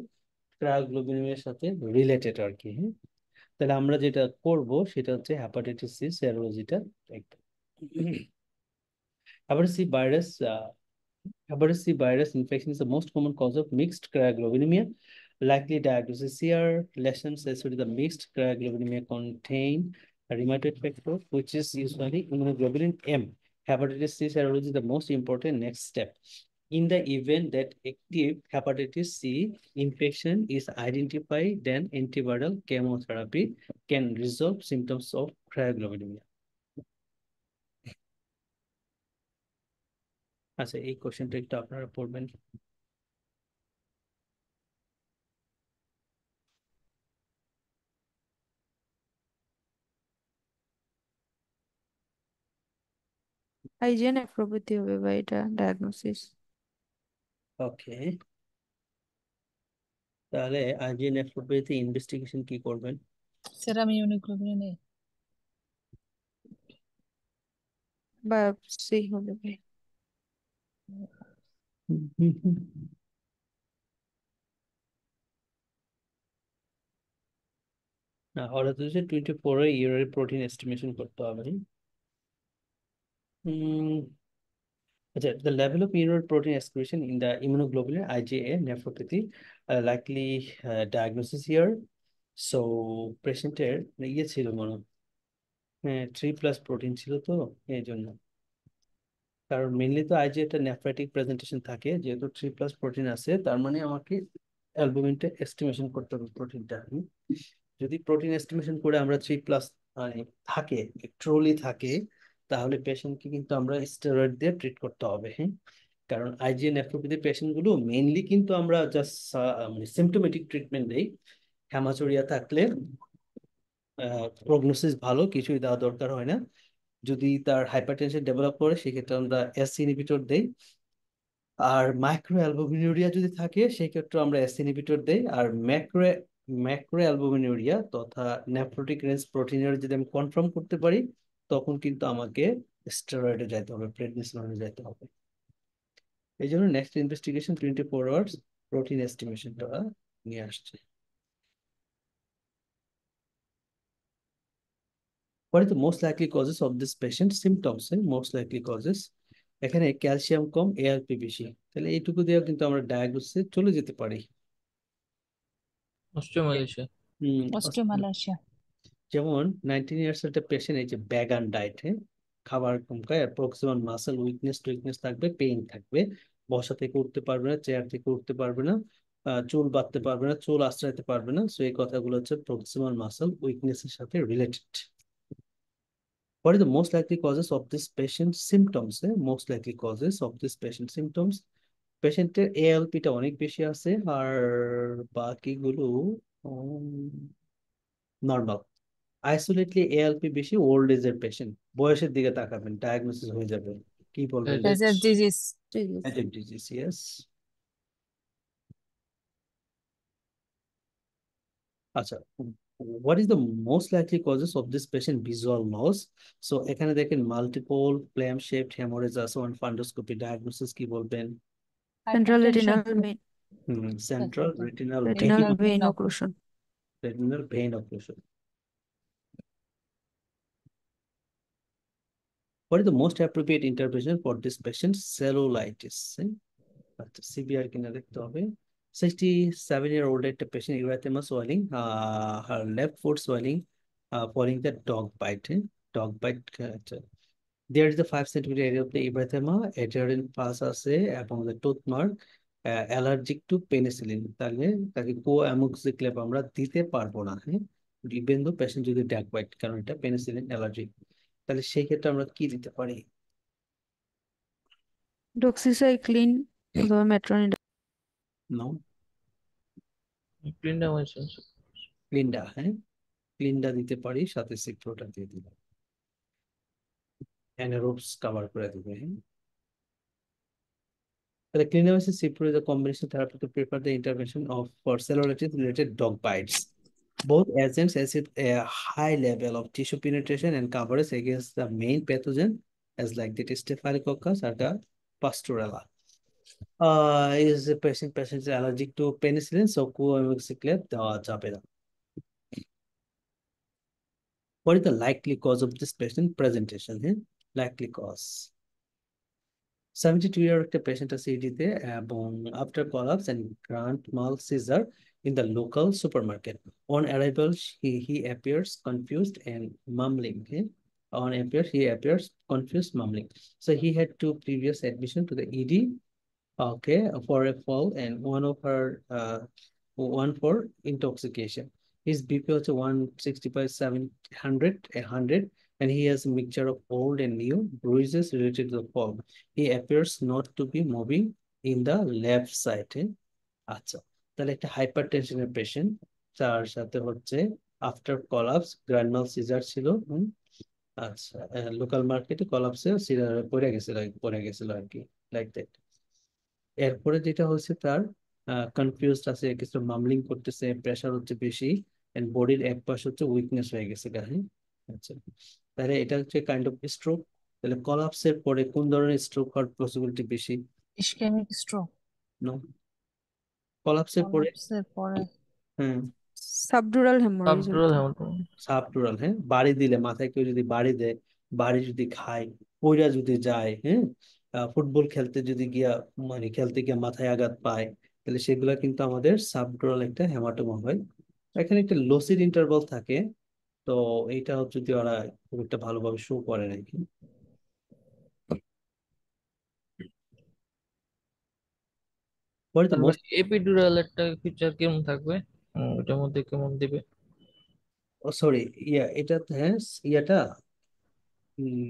ক্রায়োগ্লোবিনিমিয়ার সাথে রিলেটেড আর কি, হ্যাঁ। তাহলে আমরা যেটা করব সেটা হচ্ছে হ্যাপাটাইটিস সি সেরোলজিটা একটা। Hepatitis C virus Hepatitis C virus infection is the most common cause of mixed cryoglobulinemia. Likely diagnosis here, lesions associated with the mixed cryoglobulinemia contain a rheumatoid factor, which is usually immunoglobulin M. Hepatitis C serology is the most important next step. In the event that active hepatitis C infection is identified, then antiviral chemotherapy can resolve symptoms of cryoglobulinemia. আচ্ছা, এই কোশ্চেনটা একটু আপনারা পড়বেন। IgA nephropathy হবে বা এটা ডায়াগনোসিস। ওকে, তাহলে আইজিএ নেফ্রোপ্যাথি ইনভেস্টিগেশন কি করবেন? সেরাম ইমিউনোগ্লোবিন এ। বায়োপসি হবে ভাই। না, ওরা তো 24 ইয়ারের প্রোটিন এস্টিমেশন করতে হবে। আচ্ছা, the level of urinary protein excretion in the immunoglobulin IgA nephropathy likely diagnosis here. So পেশেন্টের ইয়ে ছিল মনে হয়, হ্যাঁ 3+ প্রোটিন ছিল, তো এই জন্য। কারণ মেনলি তো আইজি একটা নেফ্রাইটিক প্রেজেন্টেশন থাকে, যেহেতু 3+ প্রোটিন আছে, তার মানে আমাকে অ্যালবুমিনটা এস্টিমেশন করতে হবে প্রোটিনটা। যদি প্রোটিন এস্টিমেশন করে আমরা 3+ মানে থাকে, ট্রুলি থাকে, তাহলে পেশেন্টকে কিন্তু আমরা স্টেরয়েড দিয়ে ট্রিট করতে হবে, হ্যাঁ। কারণ আইজিএ নেফ্রোপ্যাথি পেশেন্ট গুলো মেইনলি কিন্তু আমরা জাস্ট মানে সিমটোমেটিক ট্রিটমেন্ট দেই। হ্যামাচুরিয়া থাকলে প্রগনোসিস ভালো, কিছুই দেওয়া দরকার হয় না। যদি তার হাইপারটেনশন ডেভেলপ করে সেক্ষেত্রে আমরা এস ইনহিবিটর দেই। আর মাইক্রো অ্যালবুমিনুরিয়া যদি থাকে সেক্ষেত্রে আমরা এস ইনহিবিটর দেই। আর ম্যাক্রো অ্যালবুমিনুরিয়া তথা নেফ্রোটিক রেঞ্জ প্রোটিনের যদি আমি কনফার্ম করতে পারি, তখন কিন্তু আমাকে স্টেরয়েডে যেতে হবে, প্রেডনিসোলনে যেতে হবে। এই জন্য নেক্সট ইনভেস্টিগেশন 24 আওয়ার্স প্রোটিন এস্টিমেশনটা নিয়ে আসছে। What is the most likely causes of this patient symptoms? Most likely causes, এখানে ক্যালসিয়াম কম, এআরপি বেশি, তাহলে এইটুকু দিয়ে কিন্তু আমরা ডায়াগনোসিসে চলে যেতে পারি। অস্ট্রোমালেশিয়া। অস্টিওমালাইশিয়া। যেমন 19 ইয়ার্স একটা পেশেন্ট, এই যে ব্যাগান ডায়েট, খাবার কম খায়, আর প্রক্সিমাল মাসেল উইকনেস থাকবে, পেইন থাকবে, বসা থেকে উঠতে পারবে না, চেয়ার থেকে উঠতে পারবে না, চুল বাঁধতে পারবে না, চুল আঁচড়াইতে পারবে না। সো এই কথাগুলো হচ্ছে প্রক্সিমাল মাসেল উইকনেসের সাথে related. What is the most likely causes of this patient symptoms? Most likely causes of this patient symptoms. পেশেন্টের এএলপিটা অনেক বেশি আছে, আর বাকিগুলো নর্মাল। আইসোলেটলি এএলপি বেশি ওল্ড এজের পেশেন্ট, বয়সের দিকে তাকাবেন, ডায়াগনোসিস হয়ে যাবে। কি বলবেন? Addicts. There's a disease. disease. অ্যাডিপ ডিজিজ, ইয়েস। আচ্ছা, what is the most likely causes of this patient visual loss? So এখানে দেখেন মাল্টিপল ফ্ল্যাম শেপড হেমোরেজ আছে, অন ফান্ডোস্কোপি ডায়াগনোসিস কি বলবেন? Central Hypertension. retinal vein, central retinal vein, retinal Retinal vein vein occlusion. Retinal vein occlusion. What is the most appropriate intervention for this patient? Cellulitis, আচ্ছা সিভিআর কিনা দেখতে হবে। 67-year-old একটা patient, erythema swelling, her left foot swelling, following the dog bite, dog bite, আচ্ছা। There is a 5 centimeter area of the erythema, adherent pus আছে এবং the tooth mark, allergic to penicillin, তাহলে তাকে কোঅ্যামোক্সিক্লেভ আমরা দিতে পারবো না, হ্যাঁ, ইভেন দো পেশেন্ট যদি ডগ বাইট, কারণ এটা পেনিসিলিন অ্যালার্জি। তাহলে সেই ক্ষেত্রে আমরা কি দিতে পারি? Doxycycline অথবা metronidazole. No, Clindamycin. ক্লিনডা, হ্যাঁ, ক্লিনডা দিতে পারি, সাথে সিপ্রোটা দিয়ে দিলাম, অ্যানারোবস কভার করে দিবে, হ্যাঁ। The clindamycin cipro is a combination therapy to prepare the intervention of for cellulitis related dog bites. Both agents achieve a high level of tissue penetration and coverage against the main pathogen, as like the Staphylococcus or the Pastorella. Is the patient is allergic to penicillin, so coamoxiclav দেওয়া যাবে না। What is the likely cause of this patient presentation? Likely cause. 72-year একটা পেশেন্ট আছে ইডিতে, এবং আফটার কলাপস এন্ড গ্রান্ড মাল caesar in the local supermarket. On arrival, he appears confused and mumbling. Okay? On appears, he appears confused, mumbling. So he had 2 previous admission to the ED, okay, for a fall, and one for intoxication. His BP was 165, 700, 100, and he has a mixture of old and new bruises related to the fall. He appears not to be moving in the left side. আচ্ছা, তাহলে একটা হাইপার টেনশনের পেশেন্ট, তার সাথে হচ্ছে আফটার কলাপস গ্র্যান্ড সিজার ছিল। আচ্ছা, লোকাল মার্কেটে কলাপসে সিজার পড়ে গেছিল আর কি, লাইক দ্যাট। এরপরে যেটা হচ্ছে তার কনফিউজড আছে, কিছু মামলিং করতেছে, প্রেশার হচ্ছে বেশি, এন্ড বডির এক পাশ হচ্ছে উইকনেস হয়ে গেছে, হ্যাঁ। আচ্ছা, তাহলে এটা হচ্ছে কাইন্ড অফ স্ট্রোক। তাহলে কলাপসের পরে কোন ধরনের স্ট্রোক হওয়ার পসিবিলিটি বেশি? Ischemic stroke. নো, কলাপসের পরে, Collapse এর পরে হ্যাঁ, Subdural hemorrhage Subdural হইতো। hematoma. সাবডুরাল, হ্যাঁ, বাড়ি দিলে, মাথায় কেউ যদি বাড়ি দেয়, বাড়ি যদি খায়, পইরা যদি যায়, হ্যাঁ, ফুটবল খেলতে যদি গিয়া, মানে খেলতে গিয়ে মাথায় আঘাত পায়, তাহলে সেগুলা কিন্তু আমাদের সাবডুরাল একটা হেমাটোমা হয়। এখানে একটা লোসিড ইন্টারভাল থাকে, তো এইটা হচ্ছে যদি ওরা খুব একটা ভালোভাবে শো করে নাকি। What is the তারপর most, এপিডুরাল একটা ফিচার কেমন থাকবে? ওটার মধ্যে কেমন দিবে? সরি, এটা, হ্যাঁ, ইয়াটা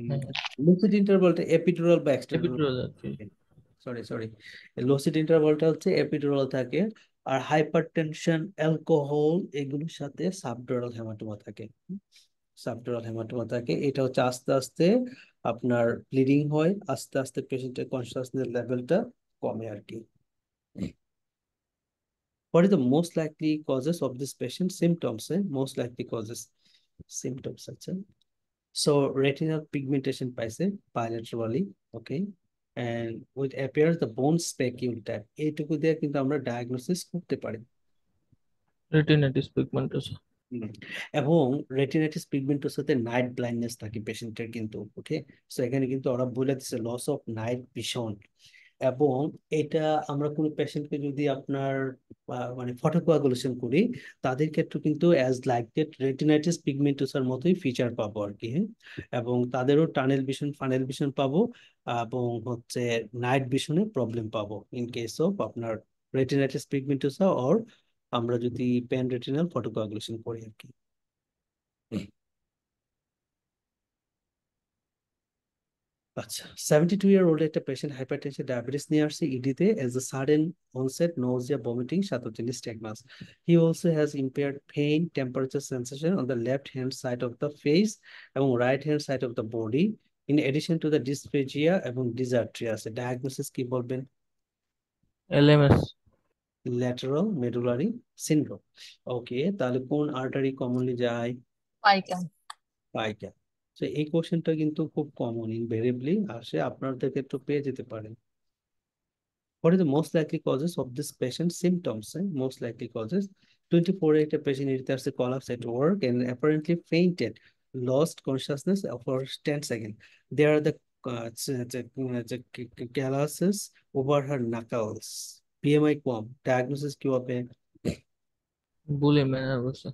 হ্যাঁ, লুসিড ইন্টারভালটা এপিডুরাল বা এক্সট্রাডুরাল, এপিডুরাল আর কি। সরি, লুসিড ইন্টারভালটা হচ্ছে এপিডুরাল থাকে, আর হাইপারটেনশন, অ্যালকোহল, এগুলোর সাথে সাবডুরাল হেমাটোমা থাকে। সাবডুরাল হেমাটোমা থাকে, এটা হচ্ছে আস্তে আস্তে আপনার ব্লিডিং হয়, আস্তে আস্তে পেশেন্টের কনসিয়াসনেস লেভেলটা কমে আর কি। What is the most likely causes of this patient? Symptoms, most likely causes, symptoms, আচ্ছা। So retinal pigmentation পাইছে bilaterally, okay, and with appears the bone speculum type, এইটুকু দিয়ে কিন্তু আমরা ডায়াগনোসিস করতে পারি। Retinitis pigmentosa. হুম। এবং রেটিনাইটিস পিগমেন্টোসাতে নাইট ব্লাইন্ডনেস থাকে পেশেন্টের কিন্তু, ওকে। সো এখানে কিন্তু ওরা বলে দিচ্ছে লস অফ নাইট ভিশন, এবং এটা আমরা কোনো পেশেন্টকে যদি আপনার মানে ফটোকোয়াগুলেশন করি, তাদের ক্ষেত্রে কিন্তু অ্যাজ লাইক দ্যাট রেটিনাইটিস পিগমেন্টোসার মতোই ফিচার পাবো আর কি, হ্যাঁ। এবং তাদেরও টানেল ভিশন, ফানেল ভিশন পাবো, এবং হচ্ছে নাইট ভিশনে প্রবলেম পাবো ইন কেস অফ আপনার রেটিনাইটিস পিগমেন্টোসা, অর আমরা যদি প্যান রেটিনাল ফটোকোয়াগুলেশন করি আর কি। আচ্ছা, 72-year-old একটা পেশেন্ট হাইপারটেনশন ডায়াবেটিস নিয়ে আসছে ইডিতে as a sudden onset nausea, vomiting, সাথে হচ্ছে nystagmus. He also has impaired pain, temperature sensation on the left hand side of the face এবং right hand side of the body. In addition to the dysphagia এবং dysarthria আছে। ডায়াগনোসিস কি বলবেন? LMS. Lateral medullary syndrome. Okay, তাহলে কোন আর্টারি কমনলি যায়? পাইকা। পাইকা। তো এই কোশ্চেনটা কিন্তু খুব কমন, ইনভেরিয়েবলি আসে, আপনাদের ক্ষেত্রে পেয়ে যেতে পারেন। What are the most likely causes of this patient's symptoms? Most likely causes. 24 একটা patient irritants collapse at work and apparently fainted, lost consciousness for 10 seconds. There are the calluses over her knuckles. BMI com, diagnosis কি হবে? Bulimia nervosa.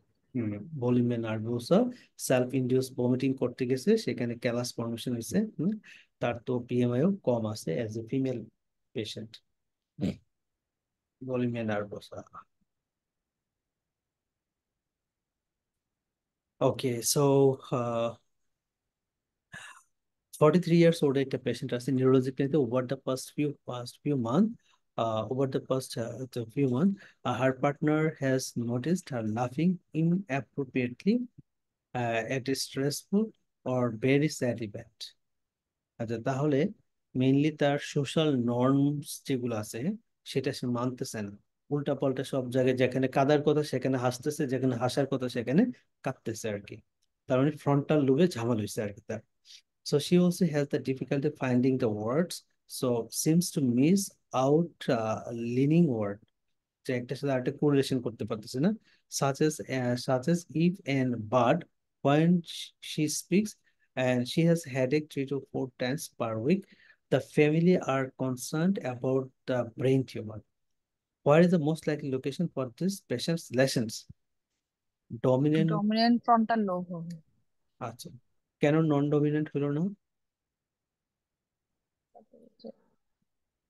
Bulimia nervosa. Self induce vomiting করতে গেছে, সেখানে ক্যালাস ফর্মেশন হয়েছে। তার তো পিএমআইও কম আছে as a female patient. Bulimia nervosa. Okay, so 43 years old একটা পেশেন্ট আছে নিউরোলজিক্যালিতে over the past few months, the few months, her partner has noticed her laughing inappropriately at a stressful or very sad event. আচ্ছা, তাহলে মেইনলি তার সোশ্যাল নর্মস যেগুলো আছে সেটা সে মানতেছে না। উল্টা পাল্টা সব জায়গায়, যেখানে কাদার কথা সেখানে হাসতেছে, যেখানে হাসার কথা সেখানে কাঁদতেছে আর কি। তার মানে ফ্রন্টাল লোবে ঝামেলা হয়েছে আর কি তার। So she also has the difficulty finding the words, so seems to miss out leaning word, যে একটার সাথে আরেকটা কোরিলেশন করতে পারতেছে না। Such as if and but when she speaks, and she has headache 3 to 4 times per week. The family are concerned about the brain tumor. Where is the most likely location for this patient's lesions? Dominant। Dominant frontal lobe হবে। আচ্ছা, কেন নন ডমিনেন্ট হলো না?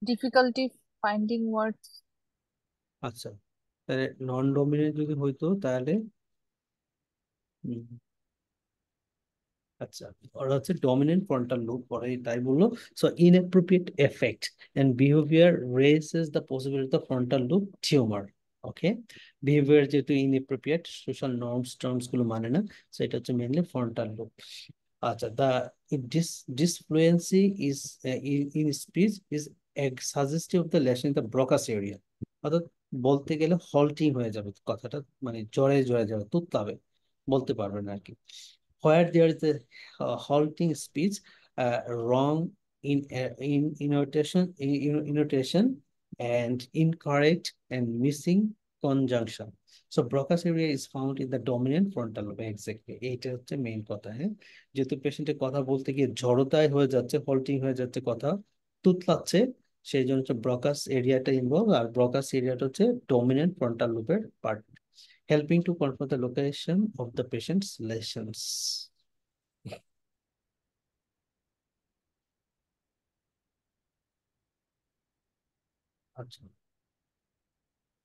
ডিফিকাল্টি ফাইন্ডিং ওয়ার্ডস। আচ্ছা, তাহলে নন ডমিনেন্ট যদি হইতো তাহলে হুম, আচ্ছা, ওরা হচ্ছে ডমিনেন্ট ফ্রন্টাল লোব, পরে তাই বললো। So inappropriate affect and behaviour raises the possibility of frontal lobe tumour. Okay, behaviour যেহেতু ইনঅ্যাপ্রোপ্রিয়েট, সোশ্যাল নর্মস টর্মস গুলো মানে না, সো এটা হচ্ছে মেইনলি ফ্রন্টাল লোব। আচ্ছা, disfluency is in speech is suggestive of the lesion in the Broca's area. অর্থাৎ বলতে গেলে হল্টিং হয়ে যাবে কথাটা, মানে জড়ে জড়ে যাবে, তুতলাবে, বলতে পারবে না আর কি। Where there is a halting speech, wrong in intonation and incorrect and missing conjunction. So Broca's area is found in the dominant frontal lobe. Exactly, এইটা হচ্ছে মেইন কথা। হ্যাঁ, যেহেতু পেশেন্টের কথা বলতে গিয়ে জড়তায় হয়ে যাচ্ছে, হল্টিং হয়ে যাচ্ছে, কথা তুতলাচ্ছে, সেই জন্য হচ্ছে ব্রকাস এরিয়াটা ইনভলভ। আর ব্রকাস এরিয়াটা হচ্ছে ডমিনেন্ট ফ্রন্টাল লোবের part, helping to confirm the location of the patient's lesions. আচ্ছা,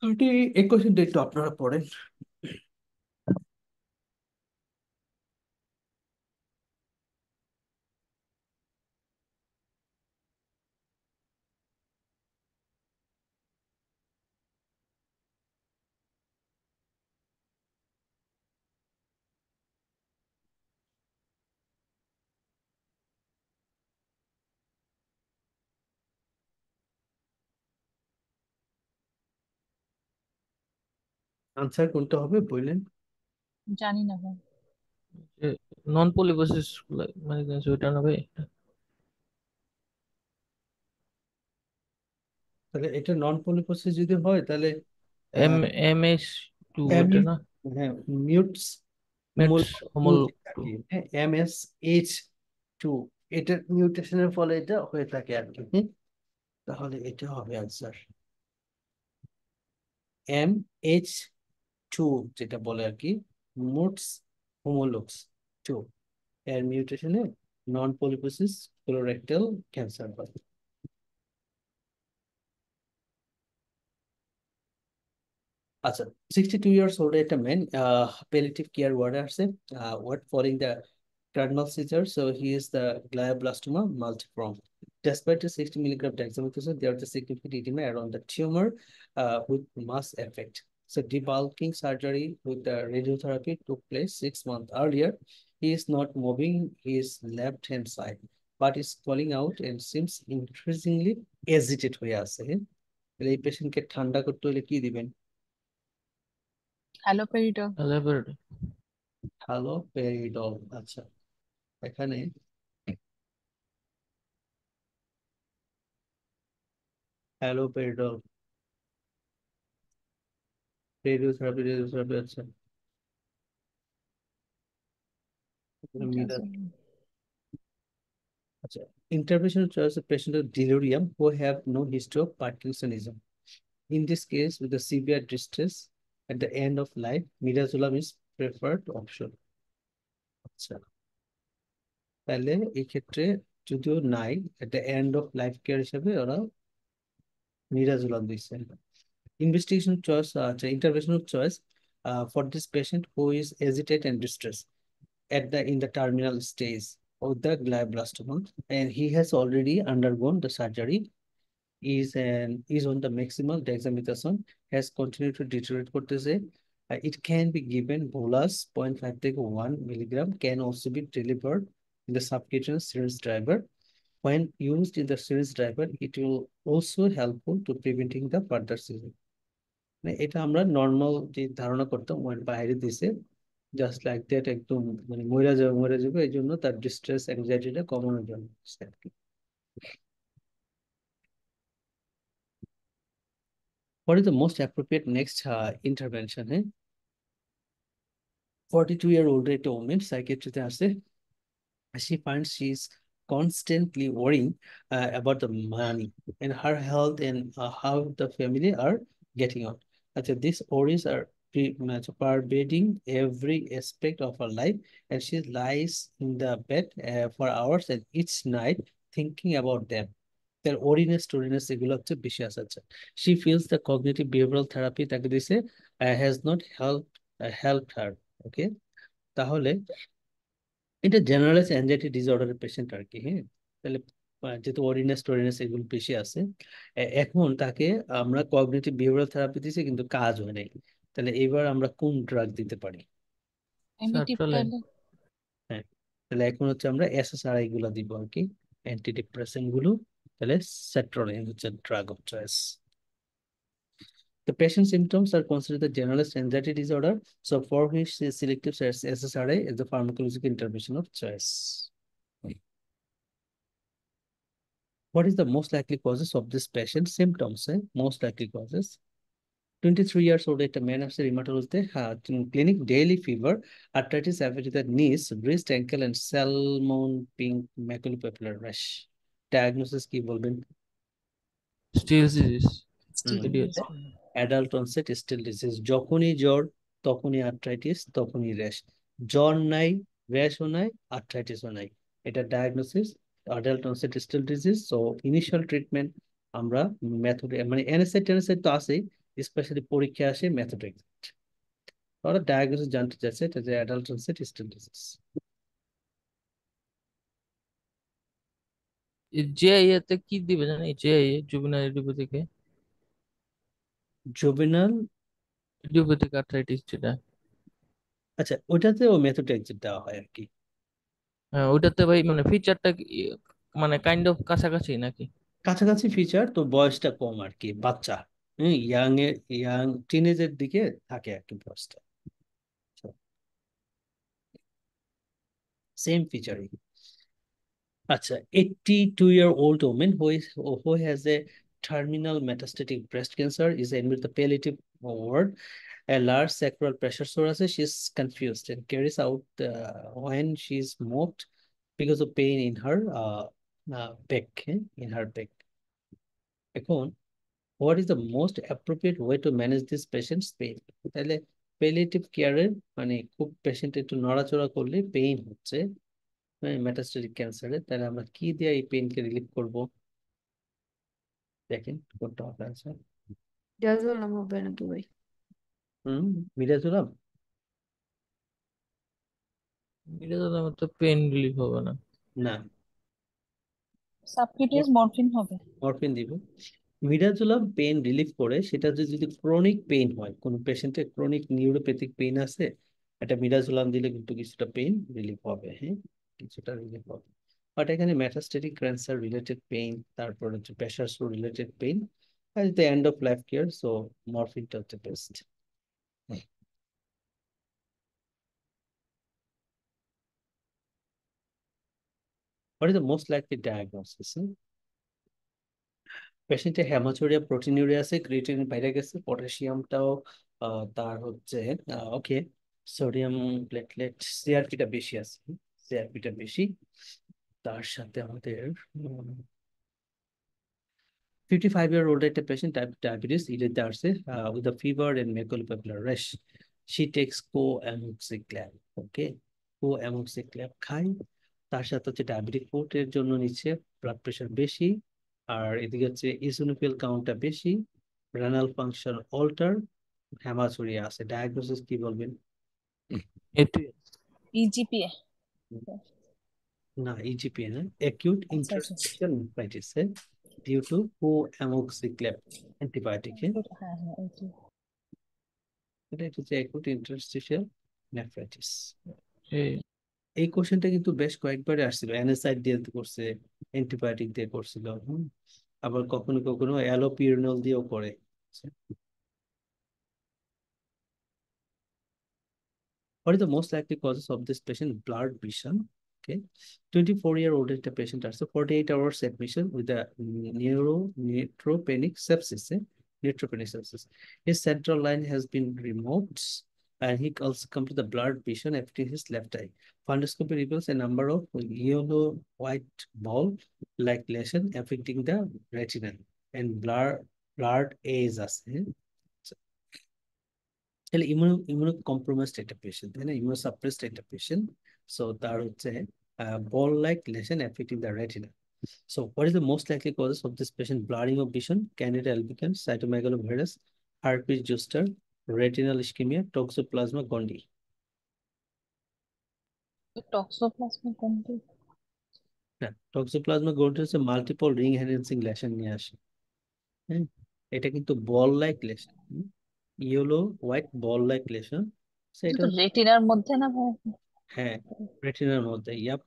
এটি এই কোশ্চেনটা একটু আপনারা পড়েন। আনসার কোনটা হবে বললেন? জানি না ভাই। নন পলিপোসিস মানে ওইটা না ভাই? তাহলে এটা নন পলিপোসিস যদি হয় তাহলে এম এম এস টু ওইটা এমই, না? হ্যাঁ, মিউটস মূল মেটস মূল হোমোল আর টু। কি, হ্যাঁ, MSH2, এটার মিউটেশনের ফলে এটা হয়ে থাকে আর কি। তাহলে এটা হবে আনসার MH2, যেটা বলে আর কি মুটস হোমোলক্স 2, এর মিউটেশনে নন পলিপোসিস কোলোরেক্টাল ক্যান্সার হয়। আচ্ছা, 62 years old একটা ম্যান, palliative care ওয়ার্ডে আসছে, ward following the cardinal seizure, so he is the glioblastoma multiforme. Despite the 60 milligram dexamethasone, there is a significant edema around the tumor with mass effect. So debulking surgery with the radiotherapy took place 6 months earlier. He is not moving his left hand side, but is calling out and seems increasingly agitated হয়ে আছে। তাহলে এই পেশেন্টকে ঠান্ডা করতে হলে কি দিবেন? হ্যালোপেরিডল। ল্যাবরেটরি। হ্যালোপেরিডল। আচ্ছা, এখানে হ্যালোপেরিডল রেডিওথেরাপি আচ্ছা আচ্ছা intervention choice of patient with delirium who have no history of Parkinsonism. In this case, with the severe distress at the end of life, midazolam is preferred option. আচ্ছা, তাহলে এই ক্ষেত্রে যদিও নাই, at the end of life care হিসেবে ওরা মিডাজোলাম দিচ্ছে। Investigation choice, interventional choice for this patient who is agitated and distressed in the terminal stage of the glioblastoma, and he has already undergone the surgery, is on the maximal dexamethasone, has continued to deteriorate করতেছে. It can be given bolus 0.5 থেকে 1 milligram, can also be delivered in the subcutaneous syringe driver. When used in the syringe driver, it will also helpful to preventing the further seizure. মানে এটা আমরা নর্মাল যে ধারণা করতাম ওর বাইরে দিছে, জাস্ট লাইক দ্যাট, একদম মানে মরে যাবে এই জন্য তার ডিস্ট্রেস অ্যাংজাইটিটা কমানোর জন্য আর কি। What is the most appropriate next intervention? 42-year-old একটা woman সাইকিয়াট্রিতে আসে। She finds she's constantly worrying about the money and her health and how the family are getting on. Actually, these worries are pervading every aspect of her life, and she lies in the bed for hours and each night thinking about them. Their ওরিনেস এগুলো হচ্ছে বেশি আছে। She feels the cognitive behavioral therapy তাকে দিছে has not helped her. Okay, তাহলে এটা জেনারেলাইজ অ্যাংজাইটি ডিসঅর্ডারের পেশেন্ট আর কি। হ্যাঁ, তাহলে যেহেতু টোরিনেস এগুলো বেশি আছে, এখন তাকে আমরা কগনিটিভ বিহেভিয়ারাল থেরাপি দিছি কিন্তু কাজ হয় নাই, তাহলে এবার আমরা কোন ড্রাগ দিতে পারি? সার্ট্রালাইন। হ্যাঁ, তাহলে এখন হচ্ছে আমরা এসএসআরআই গুলো দিব আর কি, অ্যান্টি ডিপ্রেসেন্ট গুলো। তাহলে সেট্রোলাইন হচ্ছে drug of choice. The patient symptoms are considered the generalized anxiety disorder, so for which the selective SSRI is the pharmacological intervention of choice. What is the most likely causes of this patient symptoms? Most likely causes. 23 years old একটা man আসছে rheumatologist clinic, daily fever, arthritis affected the knees, wrist, ankle and salmon pink maculopapular rash. Diagnosis কি বলবেন? Still's disease. Adult onset Still disease. যখনই জ্বর তখনই আর্থ্রাইটিস, তখনই র্যাশ। জ্বর নাই, র্যাশও নাই, আর্থ্রাইটিসও নাই, এটা diagnosis adult onset Still disease. So initial treatment আমরা মেথড মানে এনএসআই তো আছেই, স্পেশালি পরীক্ষা আসে মেথড। ওরা ডায়াগনোসিস জানতে চাচ্ছে এটা যে adult onset Still disease. JIA তে কি দিবে জানি? JIA juvenile juvenile idiopathic arthritis যেটা। আচ্ছা, ওইটাতেও মেথড দেওয়া হয় আর কি। হ্যাঁ, ওইটাতে ভাই মানে ফিচারটা মানে কাইন্ড অফ কাছাকাছি নাকি? কাছাকাছি ফিচার, তো বয়সটা কম আর কি, বাচ্চা। ইয়াং টিনেজের দিকে থাকে আর কি বয়সটা, সেম ফিচারই। আচ্ছা, 82-year-old woman who has a terminal metastatic breast cancer is admitted the palliative ward. A large sacral pressure sore আছে, she is confused and carries out when she is moved because of pain in her back, in her back. এখন what is the most appropriate way to manage this patient's pain? তাহলে প্যালিয়েটিভ কেয়ারের মানে খুব পেশেন্ট একটু নড়াচড়া করলে পেইন হচ্ছে মেটাস্টেটিক ক্যান্সারে, তাহলে আমরা কি দিয়ে এই পেইনকে রিলিভ করব? দেখেন কোনটা হবে আছে। মিডাজোলাম হবে নাকি ভাই? মিডাজোলাম। মিডাজোলাম তো পেন রিলিফ হবে না। না, সাবকিউটেনিয়াস মরফিন হবে। মরফিন দিব। মিডাজোলাম পেইন রিলিফ করে, সেটা যদি ক্রনিক পেইন হয়, কোন পেশেন্টের ক্রনিক নিউরোপ্যাথিক পেইন আছে, এটা মিডাজোলাম দিলে কিন্তু কিছুটা পেইন রিলিফ হবে, হ্যাঁ, কিছুটা রিলিফ হবে। বাট এখানে মেটাস্টেটিক ক্যান্সার রিলেটেড পেইন, তারপর হচ্ছে প্রেশার স্ট্রোক রিলেটেড পেইন, আর the end of life care, so মরফিনটা হচ্ছে best. What is the most likely diagnosis? পেশেন্টের হেমাচুরিয়া, প্রোটিনুরিয়া আছে, ক্রিয়েটিনিন বাইরে গেছে, পটাশিয়ামটাও তার হচ্ছে ওকে, সোডিয়াম প্লেটলেট, সিআরপিটা বেশি আছে, সিআরপিটা বেশি। তার সাথে আমাদের 55-year-old একটা পেশেন্ট, ডায়াবেটিস ইডেতে আসছে, with a fever and maculopapular rash. She takes co-amoxiclav, okay, co-amoxiclav খাই। তার সাথে হচ্ছে ডায়াবেটিক ফুডের জন্য নিচ্ছে, ব্লাড প্রেশার বেশি, আর এদিকে হচ্ছে ইসোনোফিল কাউন্টটা বেশি, রেনাল ফাংশন অল্টার, হ্যামাচুরিয়া আছে। ডায়াগনোসিস কি বলবেন? এটি ইজিপিএ। না, ইজিপি না, অ্যাকিউট আচ্ছা আচ্ছা। Interstitial nephritis due to co-amoxiclav antibiotic. হ্যাঁ হ্যাঁ এইটি। এটা হচ্ছে অ্যাকিউট ইন্টারস্টিশিয়াল নেফ্রাইটিস। এই এই কোশ্চেনটা কিন্তু বেশ কয়েকবারই আসছিল, অ্যানাসাইড দিয়ে করছে, অ্যান্টিবায়োটিক দিয়ে করছিল, আবার কখনো কখনো অ্যালোপিরিনল দিয়েও করে। What is the most likely causes of this patient? Blurred vision. Okay. 24-year-old patient has a 48 hours admission with a neutropenic sepsis. Neutropenic sepsis. His central line has been removed and he also come to the blurred vision affecting his left eye. Fundoscopy reveals a number of yellow white ball like lesion affecting the retina and blurred A's. তাহলে ইমিউনো কম্প্রোমাইজড একটা পেশেন্ট, তাই না, ইমিউনো সাপ্রেসড একটা পেশেন্ট। সো তার হচ্ছে ball like lesion affecting the retina. So what is the most likely causes of this patient? Blurring of vision, candida albicans, cytomegalovirus, herpes zoster, retinal ischaemia, toxoplasma gondii. Toxoplasma কোনটি? হ্যাঁ, টক্সোপ্লাজমা গন্ডি হচ্ছে মাল্টিপল রিং এনহ্যান্সিং লেশন নিয়ে আসে। হ্যাঁ, এটা কিন্তু বল like lesson, yellow white ball like lesson. এটা সেটা তো রেটিনার মধ্যে না ভাই? হ্যাঁ, রেটিনার মধ্যে, ইয়াপ।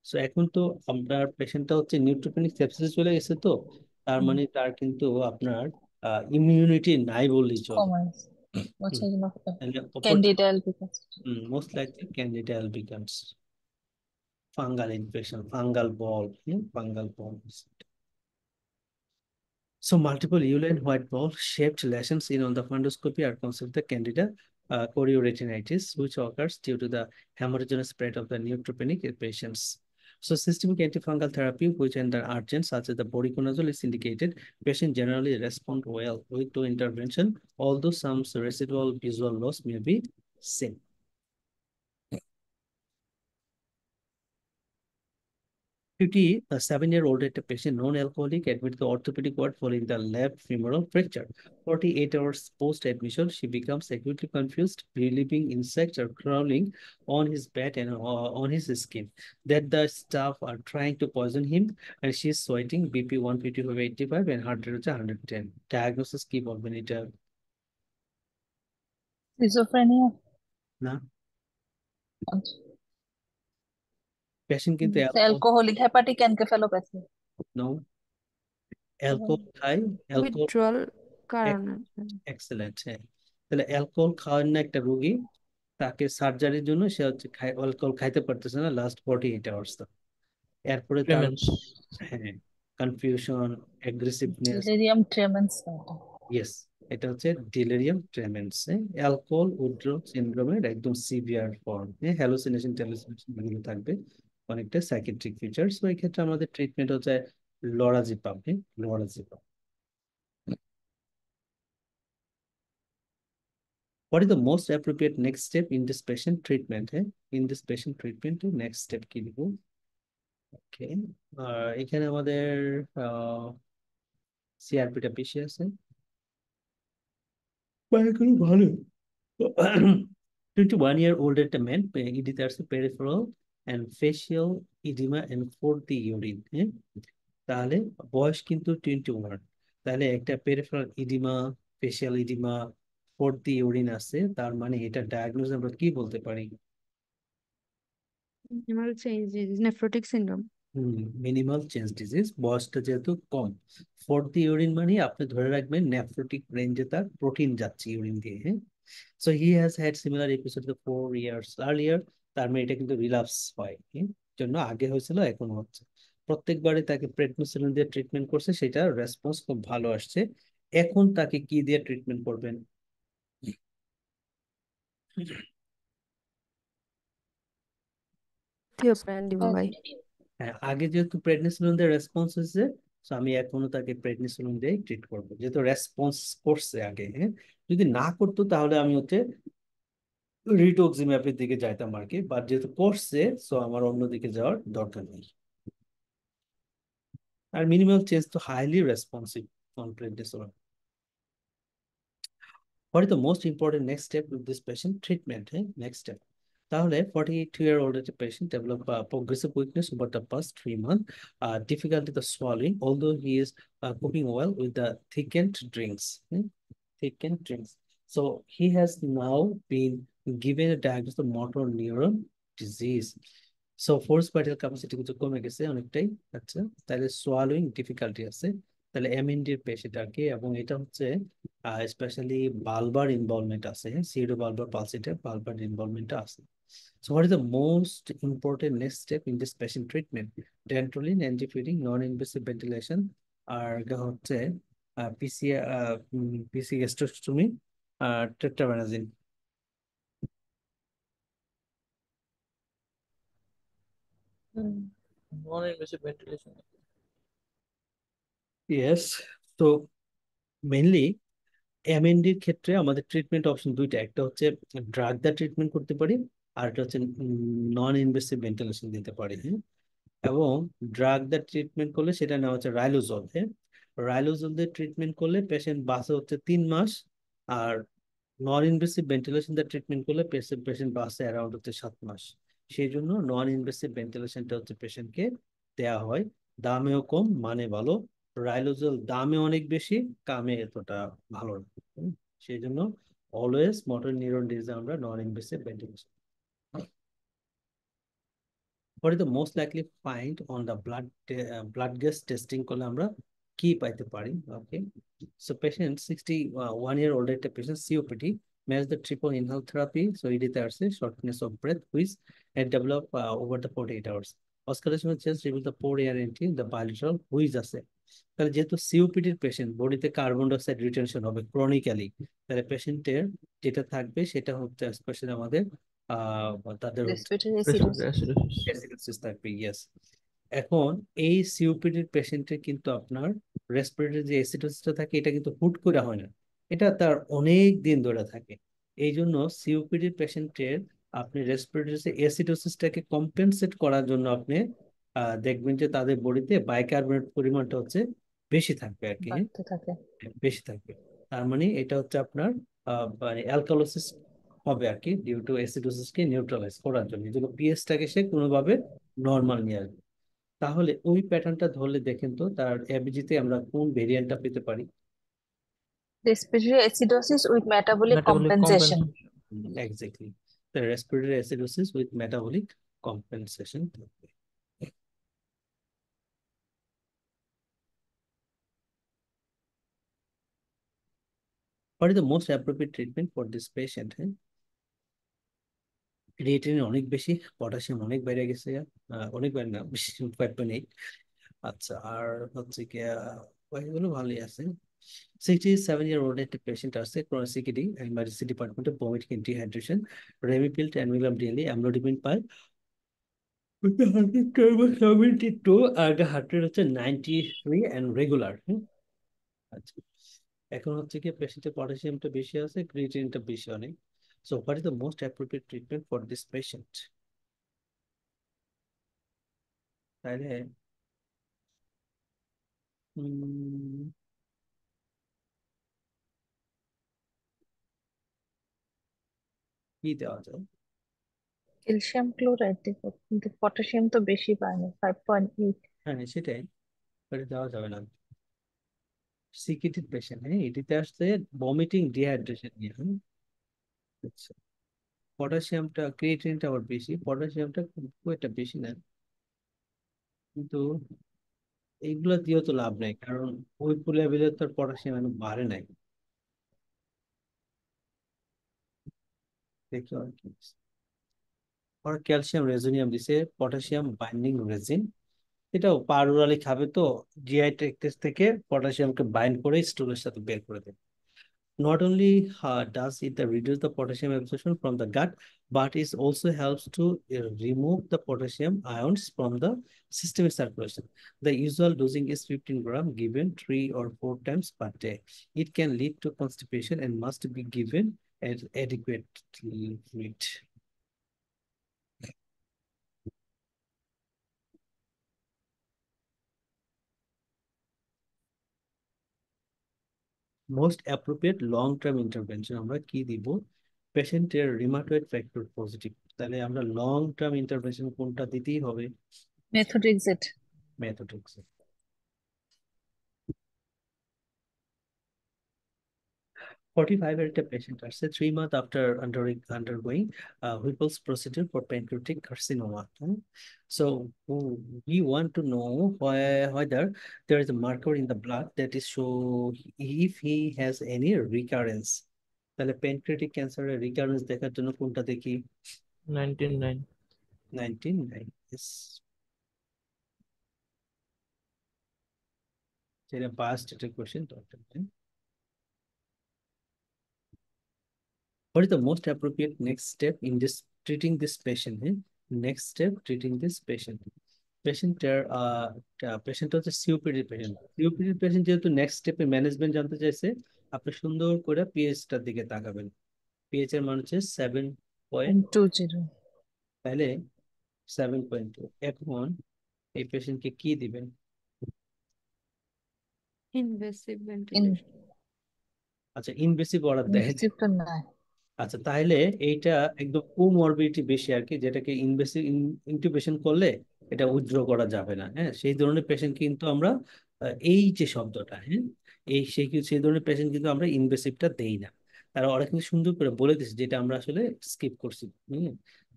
সো এখন তো আপনার পেশেন্টটা হচ্ছে নিউট্রোপেনিক সেপসিসে চলে গেছে, তো তার মানে তার কিন্তু আপনার ইমিউনিটি নাই বললেই চলে। কমার্স। আচ্ছা, opportunity candida albicans. Most likely candida albicans, fungal infection, fungal ball. So multiple uline white ball shaped lesions seen on the fundoscopy are considered the candida chorioretinitis, which occurs due to the hemorrhaginous spread of the neutropenic patients. So systemic antifungal therapy, which under urgent, such as the voriconazole, is indicated. Patients generally respond well to intervention, although some residual visual loss may be seen. 57-year-old patient, non-alcoholic, admitted to orthopedic ward following the left femoral fracture. 48 hours post-admission, she becomes acutely confused, believing insects are crawling on his bed and on his skin, that the staff are trying to poison him, and she is sweating, BP 155/85 and heart rate 110. Diagnosis কি বলবেন এটা? সিজোফ্রেনিয়া। না, পেশেন্ট কিন্তু alcoholic hepatic encephalopathy. No, alcohol খাই, অ্যালকোহল উইথড্রল কারণে। এক্সেলেন্ট। হ্যাঁ, তাহলে অ্যালকোহল খাওয়ার না একটা রোগী, তাকে সার্জারির জন্য সে হচ্ছে অ্যালকোহল খাইতে পারতেছে না লাস্ট 48 আওয়ার্স। এরপরে তার ট্রেমেন্স। হ্যাঁ কনফিউশন, অ্যাগ্রেসিভনেস, ডেলিরিয়াম ট্রেমেন্স। ইয়েস, এটা হচ্ছে ডিলেরিয়াম ট্রেমেন্স, অ্যালকোহল উইথড্রল সিনড্রোমের একদম সিভিয়ার ফর্ম। হ্যালোসিনেশন ট্যালোসিনেশন এগুলো থাকবে, অনেকটা সাইকিয়াট্রিক ফিচার্স। তো এই ক্ষেত্রে আমাদের ট্রিটমেন্ট হচ্ছে লরাজিপাম। লরাজিপাম। What is the most appropriate next step in this patient treatment? In this patient treatment, next step কি দিব? ওকে, এখানে আমাদের সিআরপিটা বেশি আছে, বা এগুলো ভালো। 21-year-old একটা ম্যান ইডিতে আসছে peripheral and facial oedema and for the urine. হ্যাঁ, তাহলে বয়স কিন্তু 21। তাহলে একটা peripheral oedema, facial oedema, for the urine আছে, তার মানে এটা ডায়াগনোজ আমরা কি বলতে পারি? Minimal change is nephrotic syndrome. Minimal change disease. বয়সটা যেহেতু কম, ফোর দি ইউরিন মানে আপনি ধরে রাখবেন নেফ্রোটিক রেঞ্জে তার প্রোটিন যাচ্ছে ইউরিন দিয়ে। হ্যাঁ, so he has had similar episode 4 years earlier। তার মানে এটা কিন্তু রিলাপস হয়, হ্যাঁ, জন্য আগে হয়েছিল এখন হচ্ছে। প্রত্যেকবারে তাকে প্রেডনিসোলিন দিয়ে ট্রিটমেন্ট করছে, সেটা রেসপন্স খুব ভালো আসছে। এখন তাকে কি দিয়ে ট্রিটমেন্ট করবেন? Thiopran দিব ভাই। হ্যাঁ, আগে যেহেতু প্রেডনিসোলিন দিয়ে রেসপন্স হয়েছে, তো আমি এখনো তাকে প্রেডনিসোলিন দিয়ে ট্রিট করবো, যেহেতু রেসপন্স করছে আগে। হ্যাঁ, যদি না করতো তাহলে আমি হচ্ছে রিটোক্সিম্যাপের দিকে যাইতাম আর কি, বাট যেহেতু করছে, সো আমার অন্যদিকে যাওয়ার দরকার নেই। আর মিনিমাল চেঞ্জ তো highly responsive on prednisolone. What is the most important next step with this patient treatment? Next step. তাহলে 42-year-old একটা patient develop progressive weakness over the past 3 months, difficulty the swallowing, although he is coping well with the thickened drinks. Thickened drinks. So he has now been given a diagnosis of motor neuron disease. So force vital capacity কিন্তু কমে গেছে অনেকটাই। আচ্ছা, তাহলে সোয়ালোইং ডিফিকাল্টি আছে, তাহলে এমএনডির পেশেন্ট আর কি, এবং এটা হচ্ছে স্পেশালি বালবার ইনভলভমেন্ট আছে, সিডো বালবার পালসিটে বালবার ইনভলভমেন্ট আছে। So what is the most important next step in this patient treatment? Dantrolene, anti-feeding, non-invasive ventilation, আর হচ্ছে PC gastrostomy, tetrabenazine. Non invasive ventilation. Yes, তো মেইনলি এমএনডির ক্ষেত্রে আমাদের ট্রিটমেন্ট অপশন দুইটা, একটা হচ্ছে ড্রাগ দিয়ে ট্রিটমেন্ট করতে পারি, আর একটা হচ্ছে নন ইনভেসিভ ভেন্টিলেশন দিতে পারি। হ্যাঁ, এবং ড্রাগ দিয়ে ট্রিটমেন্ট করলে সেটা নেওয়া হচ্ছে রাইলোজল। হ্যাঁ, রাইলোজল দিয়ে ট্রিটমেন্ট করলে পেশেন্ট বাঁচে হচ্ছে 3 মাস, আর নন ইনভেসিভ ভেন্টিলেশন দিয়ে ট্রিটমেন্ট করলে পেশেন্ট বাঁচে অ্যারাউন্ড হচ্ছে 7 মাস। সেই জন্য নন ইনভেসিভ ভেন্টিলেশনটা হচ্ছে পেশেন্টকে দেওয়া হয়। দামেও কম, মানে ভালো। রাইলোজল দামে অনেক বেশি, কামে এতটা ভালো না। সেই জন্য অলওয়েজ মোটর নিউরন ডিজিজ আমরা নন invasive ventilation. What is the most likely find on the blood gas testing করলে আমরা কি পাইতে পারি? ওকে, so patient 61-year-old একটা patient COPD match the triple inhale therapy, so এটিতে আসছে shortness of breath which had developed over the 48 hours. Auscultation chest reveal the poor air entry, the bilateral which আছে। তাহলে যেহেতু সিওপিডির পেশেন্ট, বডিতে কার্বন ডাইঅক্সাইড রিটেনশন হবে ক্রনিক্যালি, তাহলে পেশেন্টের যেটা থাকবে সেটা হচ্ছে স্পেশালি আমাদের তাদের হচ্ছে respiratory respiratory acidosis. Acidosis. Acidosis থাকবে। ইয়েস, এখন এই সিওপিডির পেশেন্টের কিন্তু আপনার রেসপিরেটরি যে অ্যাসিডোসিসটা থাকে, এটা কিন্তু হুট করে হয় না, এটা তার অনেক দিন ধরে থাকে। এই জন্য সিওপিডির পেশেন্টের আপনি রেসপিরেটরি অ্যাসিডোসিসটাকে কম্পেনসেট করার জন্য আপনি দেখবেন যে তাদের বডিতে বাইকার্বনেট পরিমাণটা হচ্ছে বেশি থাকবে আর কি। বাড়তে থাকে। বেশি থাকবে, তার মানে এটা হচ্ছে আপনার মানে অ্যালকালোসিস হবে আর কি, ডিউ টু অ্যাসিডোসিসকে নিউট্রালাইজ করার জন্য, এই জন্য পিএইচটাকে সে কোনোভাবে নর্মাল নিয়ে আসবে। তাহলে ওই প্যাটার্নটা ধরলে দেখেন তো তার এবিজিতে আমরা কোন ভেরিয়েন্টটা পেতে পারি? Respiratory acidosis with metabolic metabolic compensation. Compensation. Exactly, respiratory acidosis with metabolic compensation থাকবে। What is the most appropriate treatment for this patient? Creatinine অনেক বেশি, পটাশিয়াম অনেক বেড়ে গেছে, অনেক বেড়ে না, 5.8। আচ্ছা, আর হচ্ছে কি ওইগুলো ভালোই আছে। 67-year-old একটা পেশেন্ট আছে ক্রনিক সিকিডি, এমার্জেন্সি ডিপার্টমেন্টে vomiting dehydration, ramipril 10 milligram daily, amlodipine পাই 72, আর হার্ট রেট হচ্ছে 93 অ্যান্ড রেগুলার। আচ্ছা, এখন হচ্ছে কি পেশেন্টের পটাশিয়ামটা বেশি আছে, ক্রিয়েটিনিনটা বেশি অনেক। So what is the most appropriate treatment for this patient? তাহলে উম, কি দেওয়া যায়? ক্যালসিয়াম ক্লোরাইড দিব, কিন্তু পটাশিয়াম তো বেশি পায়নি, 5.8। হ্যাঁ সেটাই, এটা দেওয়া যাবে না। সিকিউরিটি পেশেন্ট, হ্যাঁ এটিতে আসছে ভমিটিং ডিহাইড্রেশন নিয়ে। আচ্ছা, পটাশিয়ামটা ক্রিয়েটিনটা আবার বেশি, পটাশিয়ামটা খুব একটা বেশি না, কিন্তু এইগুলা দিয়েও তো লাভ নাই, কারণ ওই লেভেলে তো পটাশিয়াম এখন বাড়ে নাই। দেখি আর কি দিছে। ওরা ক্যালসিয়াম রেজোনিয়াম দিছে, পটাশিয়াম বাইন্ডিং রেজিন, এটাও পারুরালি খাবে তো জিআই টেস্ট থেকে পটাশিয়ামকে বাইন্ড করে স্টুলের সাথে বের করে দেবে। Not only does it reduce the potassium absorption from the gut, but it also helps to remove the potassium ions from the systemic circulation. The usual dosing is 15 gram given 3 or 4 times per day. It can lead to constipation and must be given at adequate rate. Most appropriate long-term intervention আমরা কি দিব? পেশেন্টের রিমাটয়েড ফ্যাক্টর পজিটিভ, তাহলে আমরা লং টার্ম ইন্টারভেনশন কোনটা দিতেই হবে? মেথোট্রেক্সেট। মেথোট্রেক্স। 45 এর একটা পেশেন্ট আসছে 3 months after undergoing Whipple's procedure for pancreatic carcinoma. So we want to know whether there is a marker in the blood that is show if he has any recurrence. তাহলে প্যানক্রিয়াটিক ক্যান্সারের রিকারেন্স দেখার জন্য কোনটা দেখি? 19.9। 19. Yes. যেটা past একটা question doctor. What is the most appropriate next step in this treating this patient? Next step treating this patient. Patient হচ্ছে সিওপিডি পেশেন্ট। সিওপিডি পেশেন্ট যেহেতু নেক্সট স্টেপে ম্যানেজমেন্ট জানতে চাইছে, আপনি সুন্দর করে পিএইচটার দিকে তাকাবেন। পিএইচ এর মান হচ্ছে 7. 20। তাহলে 7.2। এখন এই পেশেন্টকে কি দিবেন? Invasive in ventilation. আচ্ছা, ইনভেসিভ অর্ডার দেয়। ইনভেসিভ তো না। আচ্ছা, তাহলে এইটা একদম কোমরবিডিটি বেশি আর কি, যেটাকে ইনভেসিভ ইন্টিউবেশন করলে এটা উইথড্র করা যাবে না। হ্যাঁ, সেই ধরনের পেশেন্ট কিন্তু আমরা এই যে শব্দটা, হ্যাঁ সেই ধরনের পেশেন্ট কিন্তু আমরা ইনভেসিভটা দেই না। তারা ওরা কিন্তু সুন্দর করে বলে দিচ্ছে, যেটা আমরা আসলে স্কিপ করছি।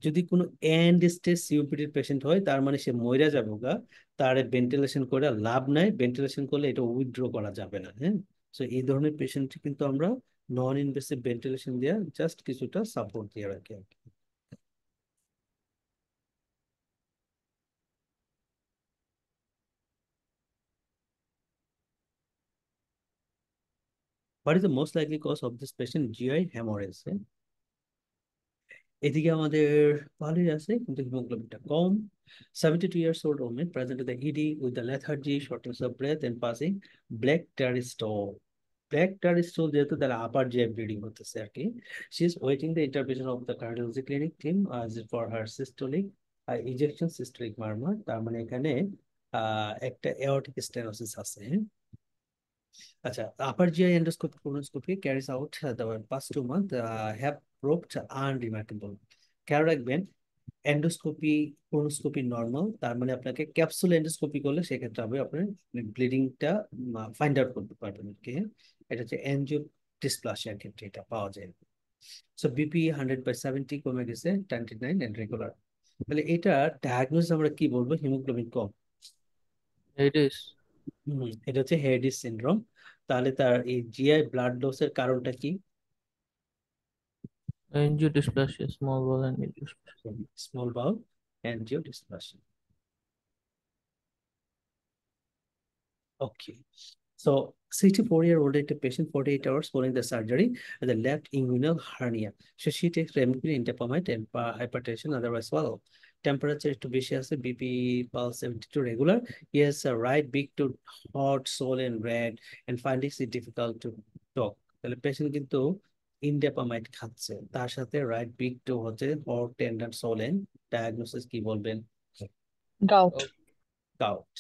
যদি কোনো এন্ড স্টেজ সিওপিডির পেশেন্ট হয়, তার মানে সে মইরা যাবে গা, তার ভেন্টিলেশন করে লাভ নাই, ভেন্টিলেশন করলে এটা উইথড্র করা যাবে না। হ্যাঁ, তো এই ধরনের পেশেন্ট কিন্তু আমরা নন ইনভেসিভ ভেন্টিলেশন দিয়ে জাস্ট কিছুটা সাপোর্ট দিয়ে রাখি আর কি। What is the most likely cause of this patient GI hemorrhage? এদিকে আমাদের ভালোই আছে, কিন্তু হিমোগ্লোবিনটা কম। 72 years old woman presented the ED with the lethargy, shortness of breath and passing black tarry stool. Black tarry stool যেহেতু তারা আপার জিআই ব্লিডিং হতেছে আর কি। She is waiting the intervention of the cardiology clinic team as for her systolic ejection systolic murmur। তার মানে এখানে একটা aortic stenosis আছে। আচ্ছা, upper GI endoscopy colonoscopy carries out the past 2 months have proved unremarkable. খেয়াল রাখবেন, এন্ডোস্কোপি কোলোনোস্কোপি নর্মাল, তার মানে আপনাকে ক্যাপসুল এন্ডোস্কোপি করলে সেক্ষেত্রে হবে আপনার ব্লিডিংটা ফাইন্ড আউট করতে পারবেন আর কি। এটা হচ্ছে এনজিও ডিসপ্লাসিয়ার ক্ষেত্রে এটা পাওয়া যায়। সো বিপি 100/70 কমে গেছে, 29 এন্ড রেগুলার। তাহলে এটা ডায়াগনোস আমরা কি বলবো? হিমোগ্লোবিন কম। এইডিস। এটা হচ্ছে হেডিস সিনড্রোম। তাহলে তার এই জিআই ব্লাড লসের কারণটা কি? এনজিওডিসপ্লাসিয়া, small ball এনজিওডিসপ্লাসিয়া। Small Baul এনজিওডিসপ্লাসিয়া। Okay. So 64-year-old patient, 48 hours following the surgery and the left inguinal hernia. So she takes Remicade, Indapamide, and hypertension, otherwise swallow. Temperature to vicious, BP pulse 72 regular. He has a right beak to hot, swollen, red, and findings it difficult to talk. তাহলে পেশেন্ট কিন্তু ইন্ডাপামাইড খাচ্ছে, তার সাথে রাইট বিগ টু হচ্ছে হট, টেন্ডার, সোলেন। ডায়াগনোসিস কি বলবেন? Gout. Gout.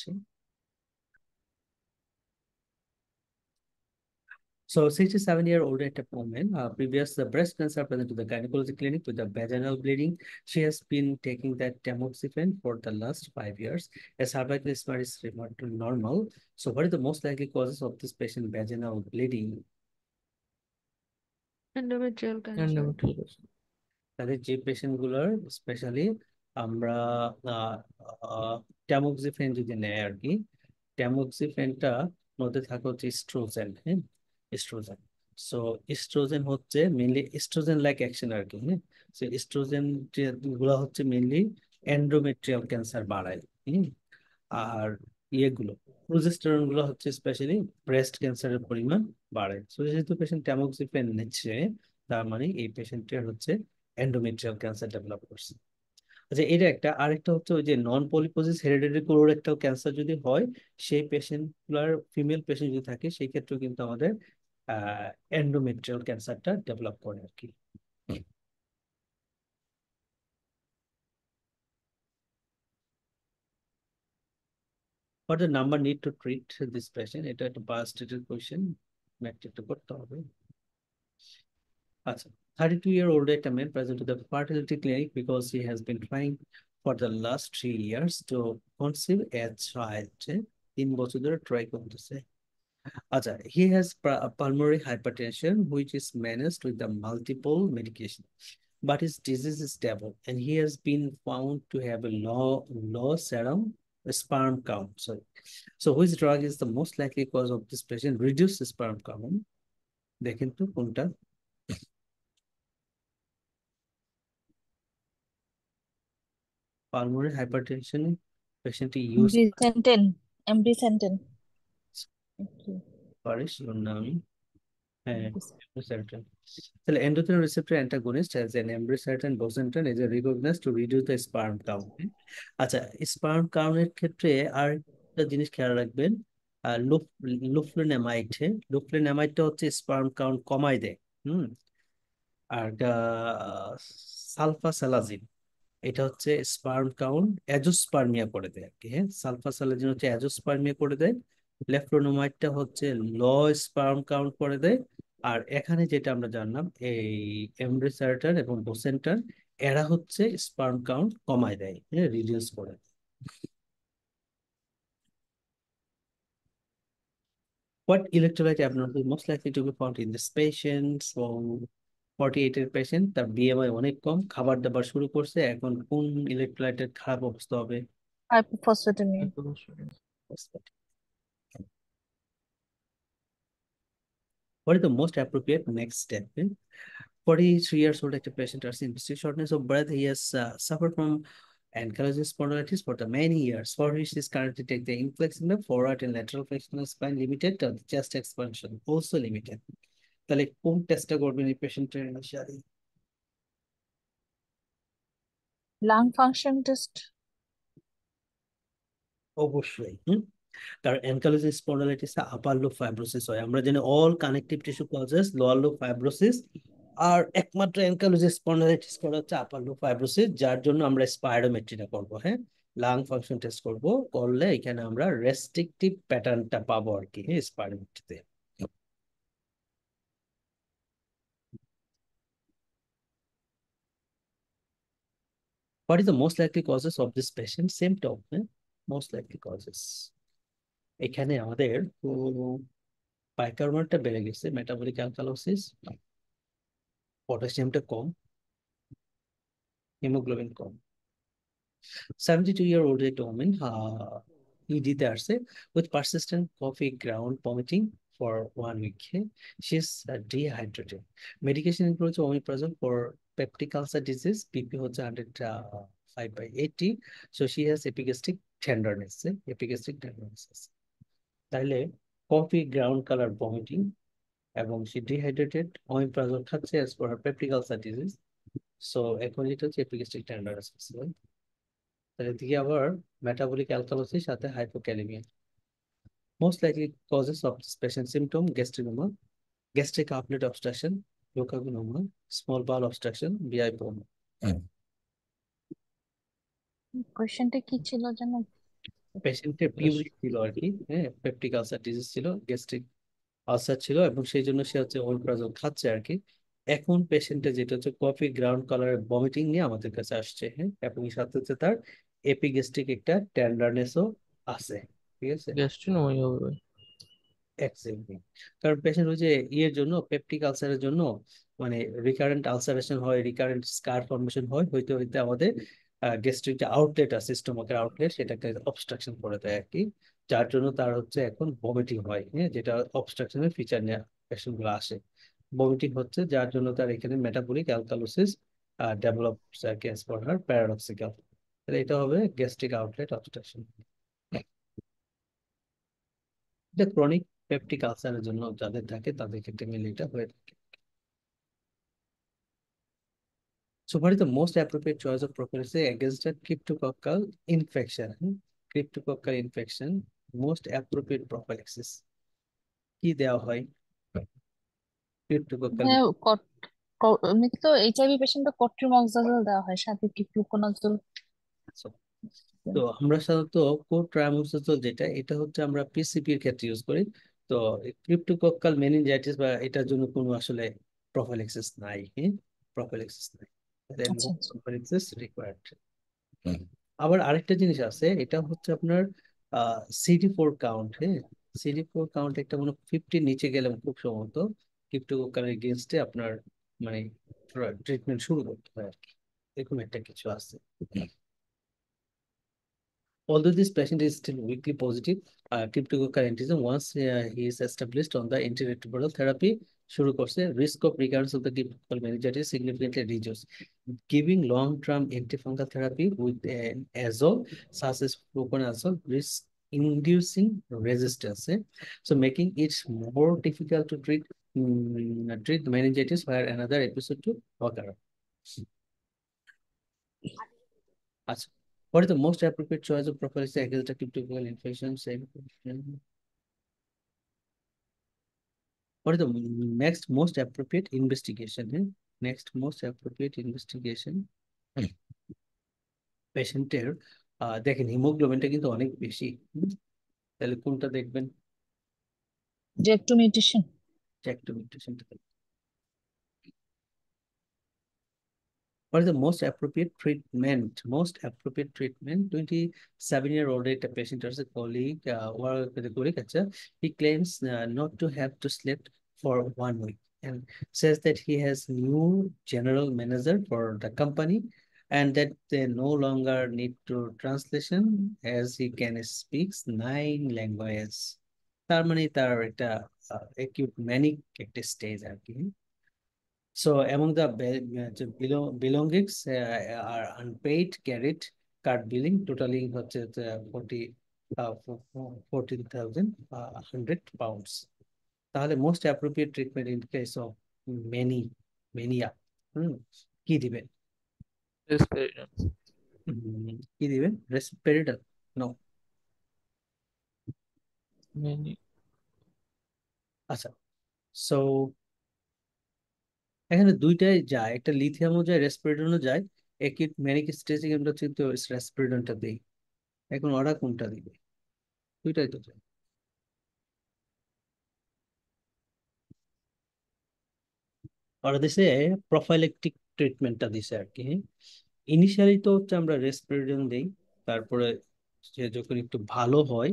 So 67-year-old at a woman, previous the breast cancer present to the gynecology clinic with the vaginal bleeding. She has been taking that tamoxifen for the last 5 years. As cervical smear is remarked to normal. So what is the most likely causes of this patient vaginal bleeding? Endometrial cancer. endometriosis. তাদের যে পেশেন্ট গুলোর স্পেশালি আমরা ট্যামোক্সিফেন যদি নেয় আর কি, ট্যামোক্সিফেনটা মধ্যে থাকে হচ্ছে স্ট্রোজেন, হ্যাঁ, স্ট্রোজেন। সো স্ট্রোজেন হচ্ছে মেনলি স্ট্রোজেন লাইক অ্যাকশন আর কি, হ্যাঁ। সো স্ট্রোজেন গুলা হচ্ছে মেনলি এন্ডোমেট্রিয়াল ক্যান্সার বাড়ায়, হম। আর ইয়েগুলো প্রোজেস্টেরন গুলো হচ্ছে স্পেশালি ব্রেস্ট ক্যান্সারের পরিমাণ বাড়ায়। সো যেহেতু পেশেন্ট ট্যামোক্সিফেন নিচ্ছে, তার মানে এই পেশেন্টের হচ্ছে এন্ডোমেট্রিয়াল ক্যান্সার ডেভেলপ করছে। আচ্ছা, এটা একটা। আরেকটা হচ্ছে ওই যে নন পলিপোসিস হেরিডিটারি কোলোরেক্টাল ক্যান্সার যদি হয়, সেই পেশেন্ট গুলার ফিমেল পেশেন্ট যদি থাকে, সেই ক্ষেত্রেও কিন্তু আমাদের এন্ডোমেট্রিয়াল ক্যান্সারটা ডেভেলপ করে আর কি। What the number need to treat this patient? এটা একটা past stated question, ম্যাট্রিকটা করতে হবে। আচ্ছা, 32-year-old একটা man present to the fertility clinic because he has been trying for the last 3 years to conceive a child. 3 বছর ধরে ট্রাই করতেছে। আচ্ছা, he has pulmonary hypertension which is managed with the multiple medication, but his disease is stable and he has been found to have a low serum sperm count. Sorry. So which drug is the most likely cause of this patient reduced sperm count? দেখেন তো কোনটা। Pulmonary hypertension patient use এমব্রিসেন্টেন, এমব্রিসেন্টেন। Okay. পারে শিওর না আমি। হ্যাঁ, certain. তাহলে endothelin receptor antagonist has an ambricertain bosentan is a recognized to reduce the sperm count. আচ্ছা, sperm count এর ক্ষেত্রে আর একটা জিনিস খেয়াল রাখবেন, লুফ্লুনিমাইডটা হচ্ছে স্পার্ম কাউন্ট কমাই দেয়, হুম। আর সালফাসালাজিন এটা হচ্ছে স্পার্ম কাউন্ট অ্যাজোস্পার্মিয়া করে দেয় আর কি, হ্যাঁ। সালফাসালাজিন হচ্ছে অ্যাজোস্পার্মিয়া করে দেয়, লেফ্লোনোমাইডটা হচ্ছে ল স্পার্ম কাউন্ট করে দেয়। আর এখানে যেটা আমরা জানলাম, এই এমব্রিসার্টার এবং বোসেন্টার, এরা হচ্ছে স্পার্ম কাউন্ট কমায় দেয়, হ্যাঁ, রিডিউস করে। What electrolyte abnormality most likely to be found in this patient? So 48 এর পেশেন্ট, তার বিএমআই অনেক কম, খাবার দাবার শুরু করছে, এখন কোন ইলেকট্রোলাইটের খারাপ অবস্থা হবে? Hypophosphataemia. What is the most appropriate next step? 43 years old active patient has seen shortness of breath. He has suffered from ankylosing spondylitis for the many years, for which he is currently take the inflexible forward and lateral flexional spine limited, the chest expansion also limited. তাহলে কোন টেস্টটা করবেন এই পেশেন্টের ইনিশিয়ালি? Lung function test. অবশ্যই, হুম। কারণ ankylosing spondylitis upper lobe fibrosis হয়, আমরা জানি all connective tissue causes lower lobe fibrosis, আর একমাত্র অ্যানকাইলোজিং স্পন্ডাইলিটিস করা হচ্ছে আপার লোব ফাইব্রোসিস, যার জন্য আমরা স্পাইরোমেট্রিটা করব, হ্যাঁ। লাং ফাংশন টেস্ট করব, করলে এখানে আমরা রেস্ট্রিকটিভ প্যাটার্নটা পাবো আর কি, হ্যাঁ, স্পাইরোমেট্রিতে। What is the most likely causes of this patient symptom? Most likely causes, এখানে আমাদের বাইকার্বনেটটা বেড়ে গেছে, মেটাবলিক অ্যালকালোসিস, পটাশিয়ামটা কম, হিমোগ্লোবিন কম। 72-year-old woman, ED-তে আসছে with persistent coffee ground vomiting for 1 week. She's dehydrated. Medication includes omeprazole for peptic ulcer disease. PP হচ্ছে 105/80. So she has epigastric tenderness. Epigastric tenderness. তাহলে কফি গ্রাউন্ড কালার ভমিটিং এবং সে ডিহাইড্রেটেড, omeprazole খাচ্ছে as for her peptic ulcer disease. So এখন যেটা হচ্ছে epigastric tenderness. তাহলে দিকে আবার মেটাবলিক অ্যালকালোসিস সাথে hypokalemia. Most likely causes of this patient symptom: gastrinoma, gastric outlet obstruction, leukogenoma, small bowel obstruction, BI bone. কোয়েশ্চেনটা কি ছিল জানো? পেশেন্টের পিউরি ছিল আর কি, হ্যাঁ, পেপটিক আলসার ডিজিজ ছিল, গ্যাস্ট্রিক আলসার ছিল এবং সেই জন্য সে হচ্ছে ওমেপ্রাজল খাচ্ছে আর কি। এখন পেশেন্টের যেটা হচ্ছে কফি গ্রাউন্ড কালারের ভমিটিং নিয়ে আমাদের কাছে আসছে, হ্যাঁ, এবং সাথে হচ্ছে তার এপিগ্যাস্ট্রিক একটা টেন্ডারনেসও আছে। ঠিক আছে, গ্যাস্ট্রিনোমাই হবে ভাই। এক্স্যাক্টলি। কারণ পেশেন্ট ওই যে ইয়ের জন্য, পেপটিক আলসারের জন্য, মানে রিকারেন্ট আলসারেশন হয়, রিকারেন্ট স্কার ফর্মেশন হয়, হইতে হইতে আমাদের গ্যাস্ট্রিক যে আউটলেট আছে, স্টোমাকের আউটলেট, সেটাকে অবস্ট্রাকশন করে দেয় আর কি। যার জন্য তার হচ্ছে এখন ভমিটিং হয়, হ্যাঁ, যেটা অবস্ট্রাকশনের ফিচার নিয়ে পেশেন্ট গুলো আসে। ভমিটিং হচ্ছে যার জন্য তার এখানে মেটাবলিক অ্যালকালোসিস ডেভেলপস আর কি, অ্যাজ পার হার প্যারাডক্সিক্যাল। তাহলে এটা হবে গ্যাস্ট্রিক আউটলেট অবস্ট্রাকশন। এটা ক্রনিক পেপটিক আলসারের জন্য যাদের থাকে তাদের ক্ষেত্রে মেনলি এটা হয়ে থাকে। So what is the most appropriate choice of prophylaxis against a cryptococcal infection? Cryptococcal infection, most appropriate prophylaxis কি দেওয়া হয় ক্রিপ্টোকক্কাল? হ্যাঁ, এমনিতে তো এইচআইভি পেশেন্টকে কট্রিমক্সাজল দেওয়া হয়, সাথে কি ফ্লুকোনাজল। তো আমরা সাধারণত কোট্রাইমোক্সাজল, যেটা এটা হচ্ছে আমরা পিসিপি এর ক্ষেত্রে ইউজ করি। তো ক্রিপ্টোকক্কাল মেনিনজাইটিস বা এটার জন্য কোনো আসলে প্রফিল্যাক্সিস নাই, হ্যাঁ, প্রফিল্যাক্সিস নাই, আচ্ছা আচ্ছা। প্রফিল্যাক্সিস রিকোয়ার্ড। আবার আরেকটা জিনিস আছে, এটা হচ্ছে আপনার CD4 কাউন্ট, হ্যাঁ, CD4 কাউন্ট একটা মানে 50 নিচে গেলে খুব সম্ভবত ক্রিপ্টোকোকাল এগেনস্টে আপনার মানে ট্রিটমেন্ট শুরু করতে হয় আর কি, এরকম একটা কিছু আছে। Although this patient is still weakly positive, cryptococcal antigen, once he is established on the antiretroviral therapy, শুরু করছে, risk of recurrence of the cryptococcal meningitis significantly reduced. Giving long-term antifungal therapy with an azole, such as fluconazole, risk inducing resistance. So making it more difficult to treat the meningitis where another episode to occur. আচ্ছা, what is the most appropriate choice of prophylaxis against a cryptococcal infection? Same question. What is the next most appropriate investigation? Next most appropriate investigation. পেশেন্টের দেখেন হিমোগ্লোবিনটা কিন্তু অনেক বেশি, তাহলে কোনটা দেখবেন? জেক্টো মিউটেশন। চেক মিউটেশনটা। What is the most appropriate treatment? Most appropriate treatment. 27-year-old একটা patient আছে, colleague, work with a colleague, আচ্ছা, he claims not to have to sleep for 1 week and says that he has new general manager for the company and that they no longer need to translation as he can speaks 9 languages. তার মানে তার একটা acute manic একটা স্টেজ আর কি। So among the belongings are unpaid credit card billing totaling হচ্ছে 14,100 pounds. তাহলে most appropriate treatment in case of mania, কি দিবেন? Risperidone. কি দিবেন? Risperidone? No. Many. আচ্ছা, so এখানে দুইটাই যায়, একটা লিথিয়ামও যায়, রেসপিরেটরও যায়। একিউট ম্যানিক স্টেজে আমরা কিন্তু রেসপিরেটরটা দিই, এখন ওরা কোনটা দিবে? দুইটাই তো যায়। ওরা দিছে প্রোফাইলেকটিক ট্রিটমেন্টটা দিছে আর কি। ইনিশিয়ালি তো হচ্ছে আমরা রেসপিরেটর দিই, তারপরে সে যখন একটু ভালো হয়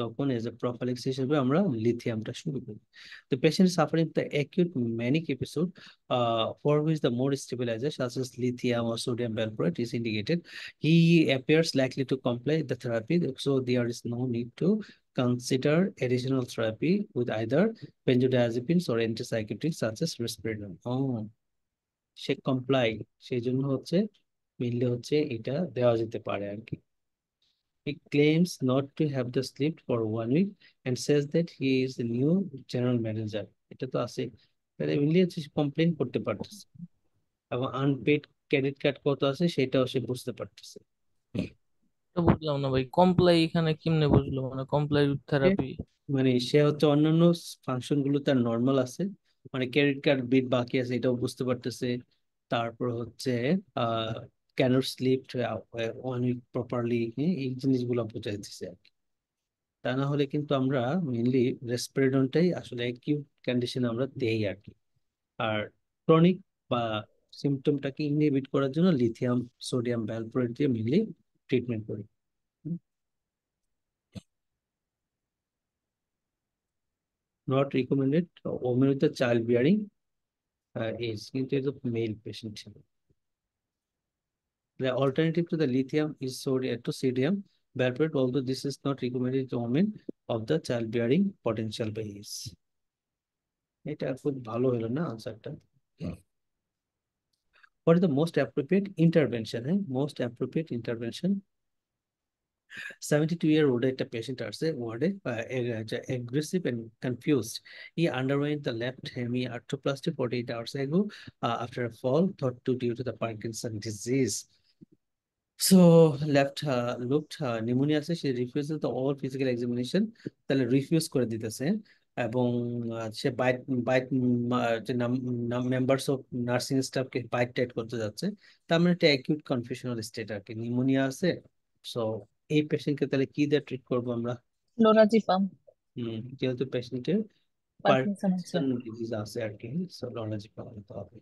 তখন এজ এ প্রোফাইলেক্স হিসেবে আমরা লিথিয়ামটা শুরু করি। The patient is suffering the acute manic episode for which the more stabilizer such as lithium or sodium valproate is indicated. He appears likely to comply with the therapy, so there is no need to consider additional therapy with either benzodiazepines or antipsychotics such as risperidone. Say comply, সেই জন্য হচ্ছে মেনলি হচ্ছে এটা দেওয়া যেতে পারে আর কি। He claims not to have the sleep for 1 week and says that he is the new general manager. এটা তো আছে, তাহলে মেনলি হচ্ছে কমপ্লেন করতে পারতেছে এবং আনপেড ক্রেডিট কার্ড কত আছে সেটাও সে বুঝতে পারতেছে। তো বুঝলাম না ভাই, কমপ্লাই এখানে কেমনে বুঝলো, মানে কমপ্লাই উইথ থেরাপি? মানে সে হচ্ছে অন্যান্য ফাংশন গুলো তার নর্মাল আছে, মানে ক্রেডিট কার্ড বিল বাকি আছে এটাও বুঝতে পারতেছে। তারপর হচ্ছে আহ ক্যানট স্লিপ 1 week প্রপারলি, এই জিনিসগুলো বোঝাইতেছে আর কি। তা না হলে কিন্তু আমরা মেইনলি রেসপিরেডনটাই আসলে অ্যাকিউট কন্ডিশনে আমরা দেই আর কি। আর ক্রনিক বা সিমটমটাকে ইনহিবিট করার জন্য লিথিয়াম সোডিয়াম ভ্যালপ্রোয়েট দিয়ে মেইনলি ট্রিটমেন্ট করি। Not recommended women with child bearing age, কিন্তু এটা মেল পেশেন্ট ছিল। The alternative to the lithium is sodium valproate, although this is not recommended to women of the childbearing potential by age. এটা খুব ভালো হলো না আনসারটা। What is the most appropriate intervention? Most appropriate intervention. 72-year-old একটা পেশেন্ট আসছে ওয়ার্ডে, aggressive and confused. He underwent the left hemi arthroplasty 48 hours ago after a fall thought to due to the Parkinson disease. So left looked pneumonia আছে, সে refuses the all physical examination, তাহলে রিফিউজ করে দিতেছে। এবং সে বাইট বাইট যে মেম্বার্স অফ নার্সিং স্টাফকে বাইট টাইট করতে যাচ্ছে। তার মানে একটা অ্যাকিউট কনফিউশনাল স্টেট আর কি, নিউমোনিয়া আছে। সো এই পেশেন্টকে তাহলে কি দিয়ে ট্রিট করবো আমরা? লোরাজিপাম। যেহেতু পেশেন্টের পার্কিনসন আছে। পার্কিনসন ডিজিজ আছে আর কি, সো লরাজিপাম হতে হবে।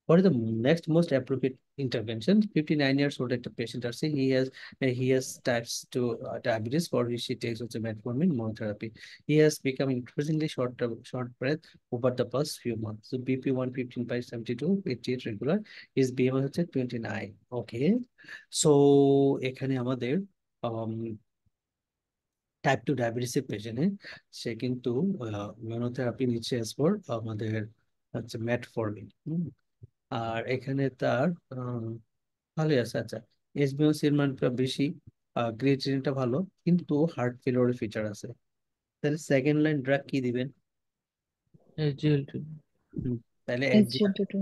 What is the next most appropriate intervention? 59 years old একটা patient আছে, he has types 2 diabetes for which he takes also metformin monotherapy. He has become increasingly short breath over the past few months. So BP 115/72, 88 regular, his BMI হচ্ছে 29. Okay, so এখানে আমাদের টাইপ 2 ডায়াবেটিসের পেশেন্টে সে কিন্তু মনোথেরাপি নিচ্ছে as for আমাদের হচ্ছে মেটফরমিন। আর এখানে তার ভালোই আছে। আচ্ছা, এসবিওসির মানটা বেশি, ক্রিয়েটিনিনটা ভালো, কিন্তু হার্ট ফেলিওরের ফিচার আছে। তাহলে সেকেন্ড লাইন ড্রাগ কি দিবেন? SGLT। তাহলে SGLT2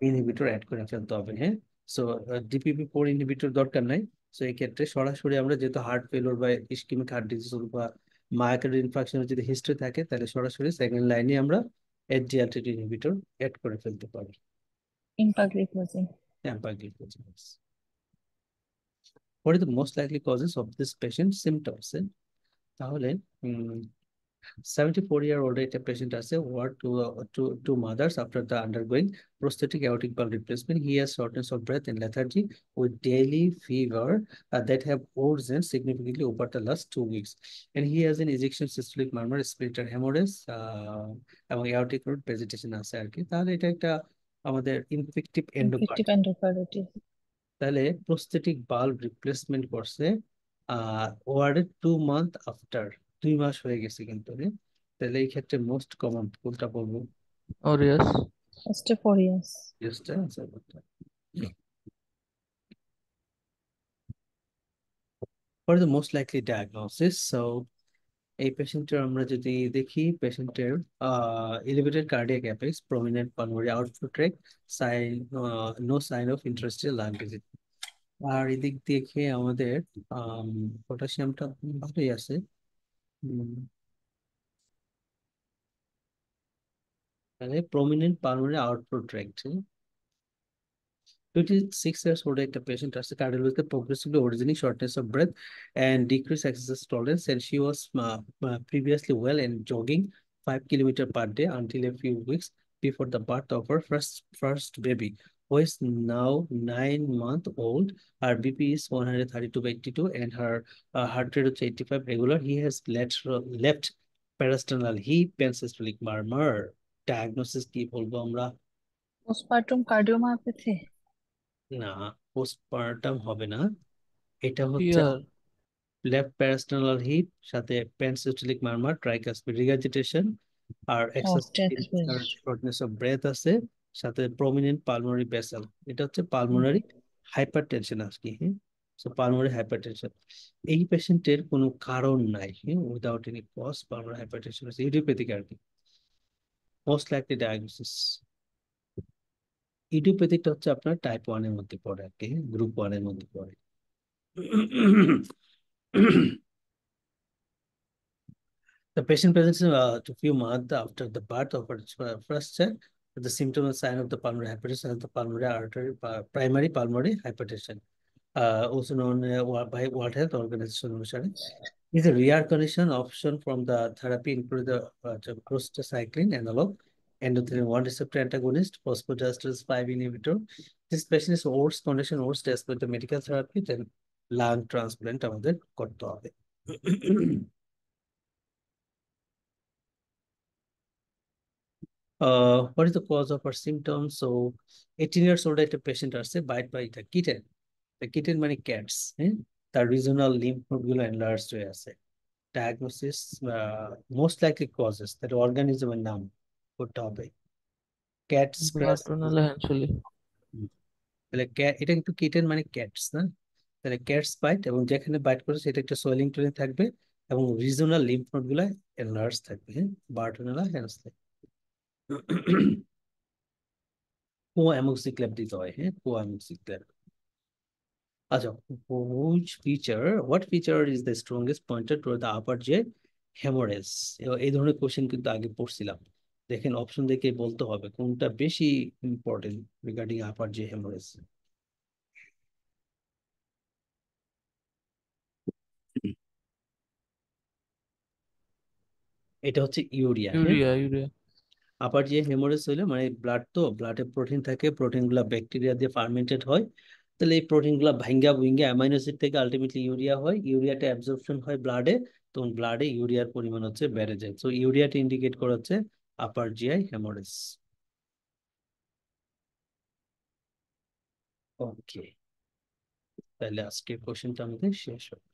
ইনহিবিটর অ্যাড করে ফেলতে হবে। হ্যাঁ, সো DPP-4 ইনহিবিটর দরকার নাই। সো এই ক্ষেত্রে সরাসরি আমরা যেহেতু হার্ট ফেলিওর বা ইসকেমিক হার্ট ডিজিজ বা মায়োকার্ডিয়াল ইনফার্কশনের যদি হিস্ট্রি থাকে, তাহলে সরাসরি সেকেন্ড লাইনে আমরা SGLT2 ইনহিবিটর অ্যাড করে ফেলতে পারি। empagliflozin। Empagliflozin. What is the most likely causes of this patient symptoms? তাহলে 74-year-old একটা পেশেন্ট আছে, war two mothers after the undergoing prosthetic aortic valve replacement. He has shortness of breath and lethargy with daily fever that have worsened significantly over the last 2 weeks. And he has an ejection systolic murmur, sphincter hemorrhage এবং aortic root vegetation আছে আর কি। তাহলে এটা একটা আমাদের ইনফেক্টিভ ইনফেক্টিভ এন্ডোকার্ডিটিস। এন্ডোকার্ডিটিস। তাহলে প্রস্থেটিক বাল্ব রিপ্লেসমেন্ট করছে ওয়ার্ডে 2 মান্থ আফটার, 2 মাস হয়ে গেছে কিন্তু। তাহলে এই ক্ষেত্রে মোস্ট কমন কোনটা বলবো? অরিয়াস। অস্টিওপোরিয়াস। জাস্ট আনসার করতে। What is the most likely diagnosis? So এই পেশেন্টের আমরা যদি দেখি, পেশেন্টের elevated cardiac apex, prominent pulmonary outflow track, sign no sign of interstitial lung disease. আর এদিক দেখে আমাদের পটাশিয়ামটা ভালোই আছে। তাহলে prominent pulmonary outflow tract. 26 years old একটা পেশেন্ট আছে, cardiologically progressively worsening shortness of breath and decreased exercise tolerance, and she was previously well and jogging 5 kilometers per day until a few weeks before the birth of her first baby, who is now 9 months old. Her BP is 132/82 and her heart rate is 85 regular. He has left parasternal heat, systolic murmur. Diagnosis কি বলবো আমরা? Postpartum cardiomyopathy. না, পোস্টপার্টাম হবে না। এটা হচ্ছে পিয়ার। লেফট প্যারাস্টার্নাল হিট, সাথে প্যানসিস্টোলিক মারমার, ট্রাইকাসপিড রিগার্জিটেশন, আর শর্টনেস অফ ব্রেথ আছে, সাথে প্রমিনেন্ট পালমোনারি ভেসেল। এটা হচ্ছে পালমোনারি হাইপারটেনশন আর কি। হ্যাঁ, সো পালমোনারি হাইপারটেনশন এই পেশেন্টের কোনো কারণ নাই, হ্যাঁ, without any cause pulmonary hypertension আছে, ইডিওপ্যাথিক আর কি। মোস্ট লাইকলি ডায়াগনোসিস ইডিওপ্যাথিকটা হচ্ছে আপনার টাইপ 1 এর মধ্যে পড়ে আর কি, গ্রুপ 1 এর মধ্যে পড়ে। The patient presents to few months after the birth of her first child. The symptom and sign of the pulmonary hypertension and the pulmonary artery, primary pulmonary hypertension. also known by World Health Organization অনুসারে is a rare condition. Option from the therapy include the prostacyclin analog, endothelin 1 receptor antagonist, phosphodiesterase 5 inhibitor. This patient is worse condition, worse test with the medical therapy, then lung transplant আমাদের করতে হবে। What is the cause of our symptoms? So 18 years old একটা patient আসছে bite by the kitten. The kitten মানে cats, হ্যাঁ? তার regional lymph node গুলো enlarged হয়ে আছে। Diagnosis, most likely causes, that organism এর নাম করতে হবে। Cat scratch, বার্টোনেলা হ্যান্সলি। তাহলে এটা কিন্তু কিটেন মানে ক্যাটস না, তাহলে ক্যাটস বাইট, এবং যেখানে বাইট করেছে সেটা একটা সোয়েলিং টোয়েলিং থাকবে এবং রিজনাল লিম্ফ নোড গুলা এনলার্জ থাকবে, হ্যাঁ, বার্টোনেলা হ্যান্সলি। কোঅ্যামোক্সিক্ল্যাব দিতে হয়, হ্যাঁ, কোঅ্যামোক্সিক্ল্যাব। আচ্ছা, what feature is the strongest pointer toward the upper J hemorrhage? এই ধরনের কোশ্চেন কিন্তু আগে পড়ছিলাম। দেখেন অপশন দেখে বলতে হবে কোনটা বেশি ইম্পর্টেন্ট রিগার্ডিং আপার J hemorrhage। এটা হচ্ছে ইউরিয়া, হ্যাঁ। Urea urea. আপার যে হেমোরেজ হইলে মানে ব্লাড, তো ব্লাডে প্রোটিন থাকে, প্রোটিন গুলা ব্যাকটেরিয়া দিয়ে ফার্মেন্টেড হয়, তাহলে এই প্রোটিন গুলা ভাঙ্গা ভুঙ্গা অ্যামাইনো অ্যাসিড থেকে আলটিমেটলি ইউরিয়া হয়, ইউরিয়াটা অ্যাবজর্পশন হয় ব্লাডে, তখন ব্লাডে ইউরিয়ার পরিমাণ হচ্ছে বেড়ে যায়। সো ইউরিয়াটা ইন্ডিকেট করা হচ্ছে আপার জিআই হেমোরেজ। ওকে, তাহলে আজকে কোশ্চেনটা আমাদের শেষ হবে।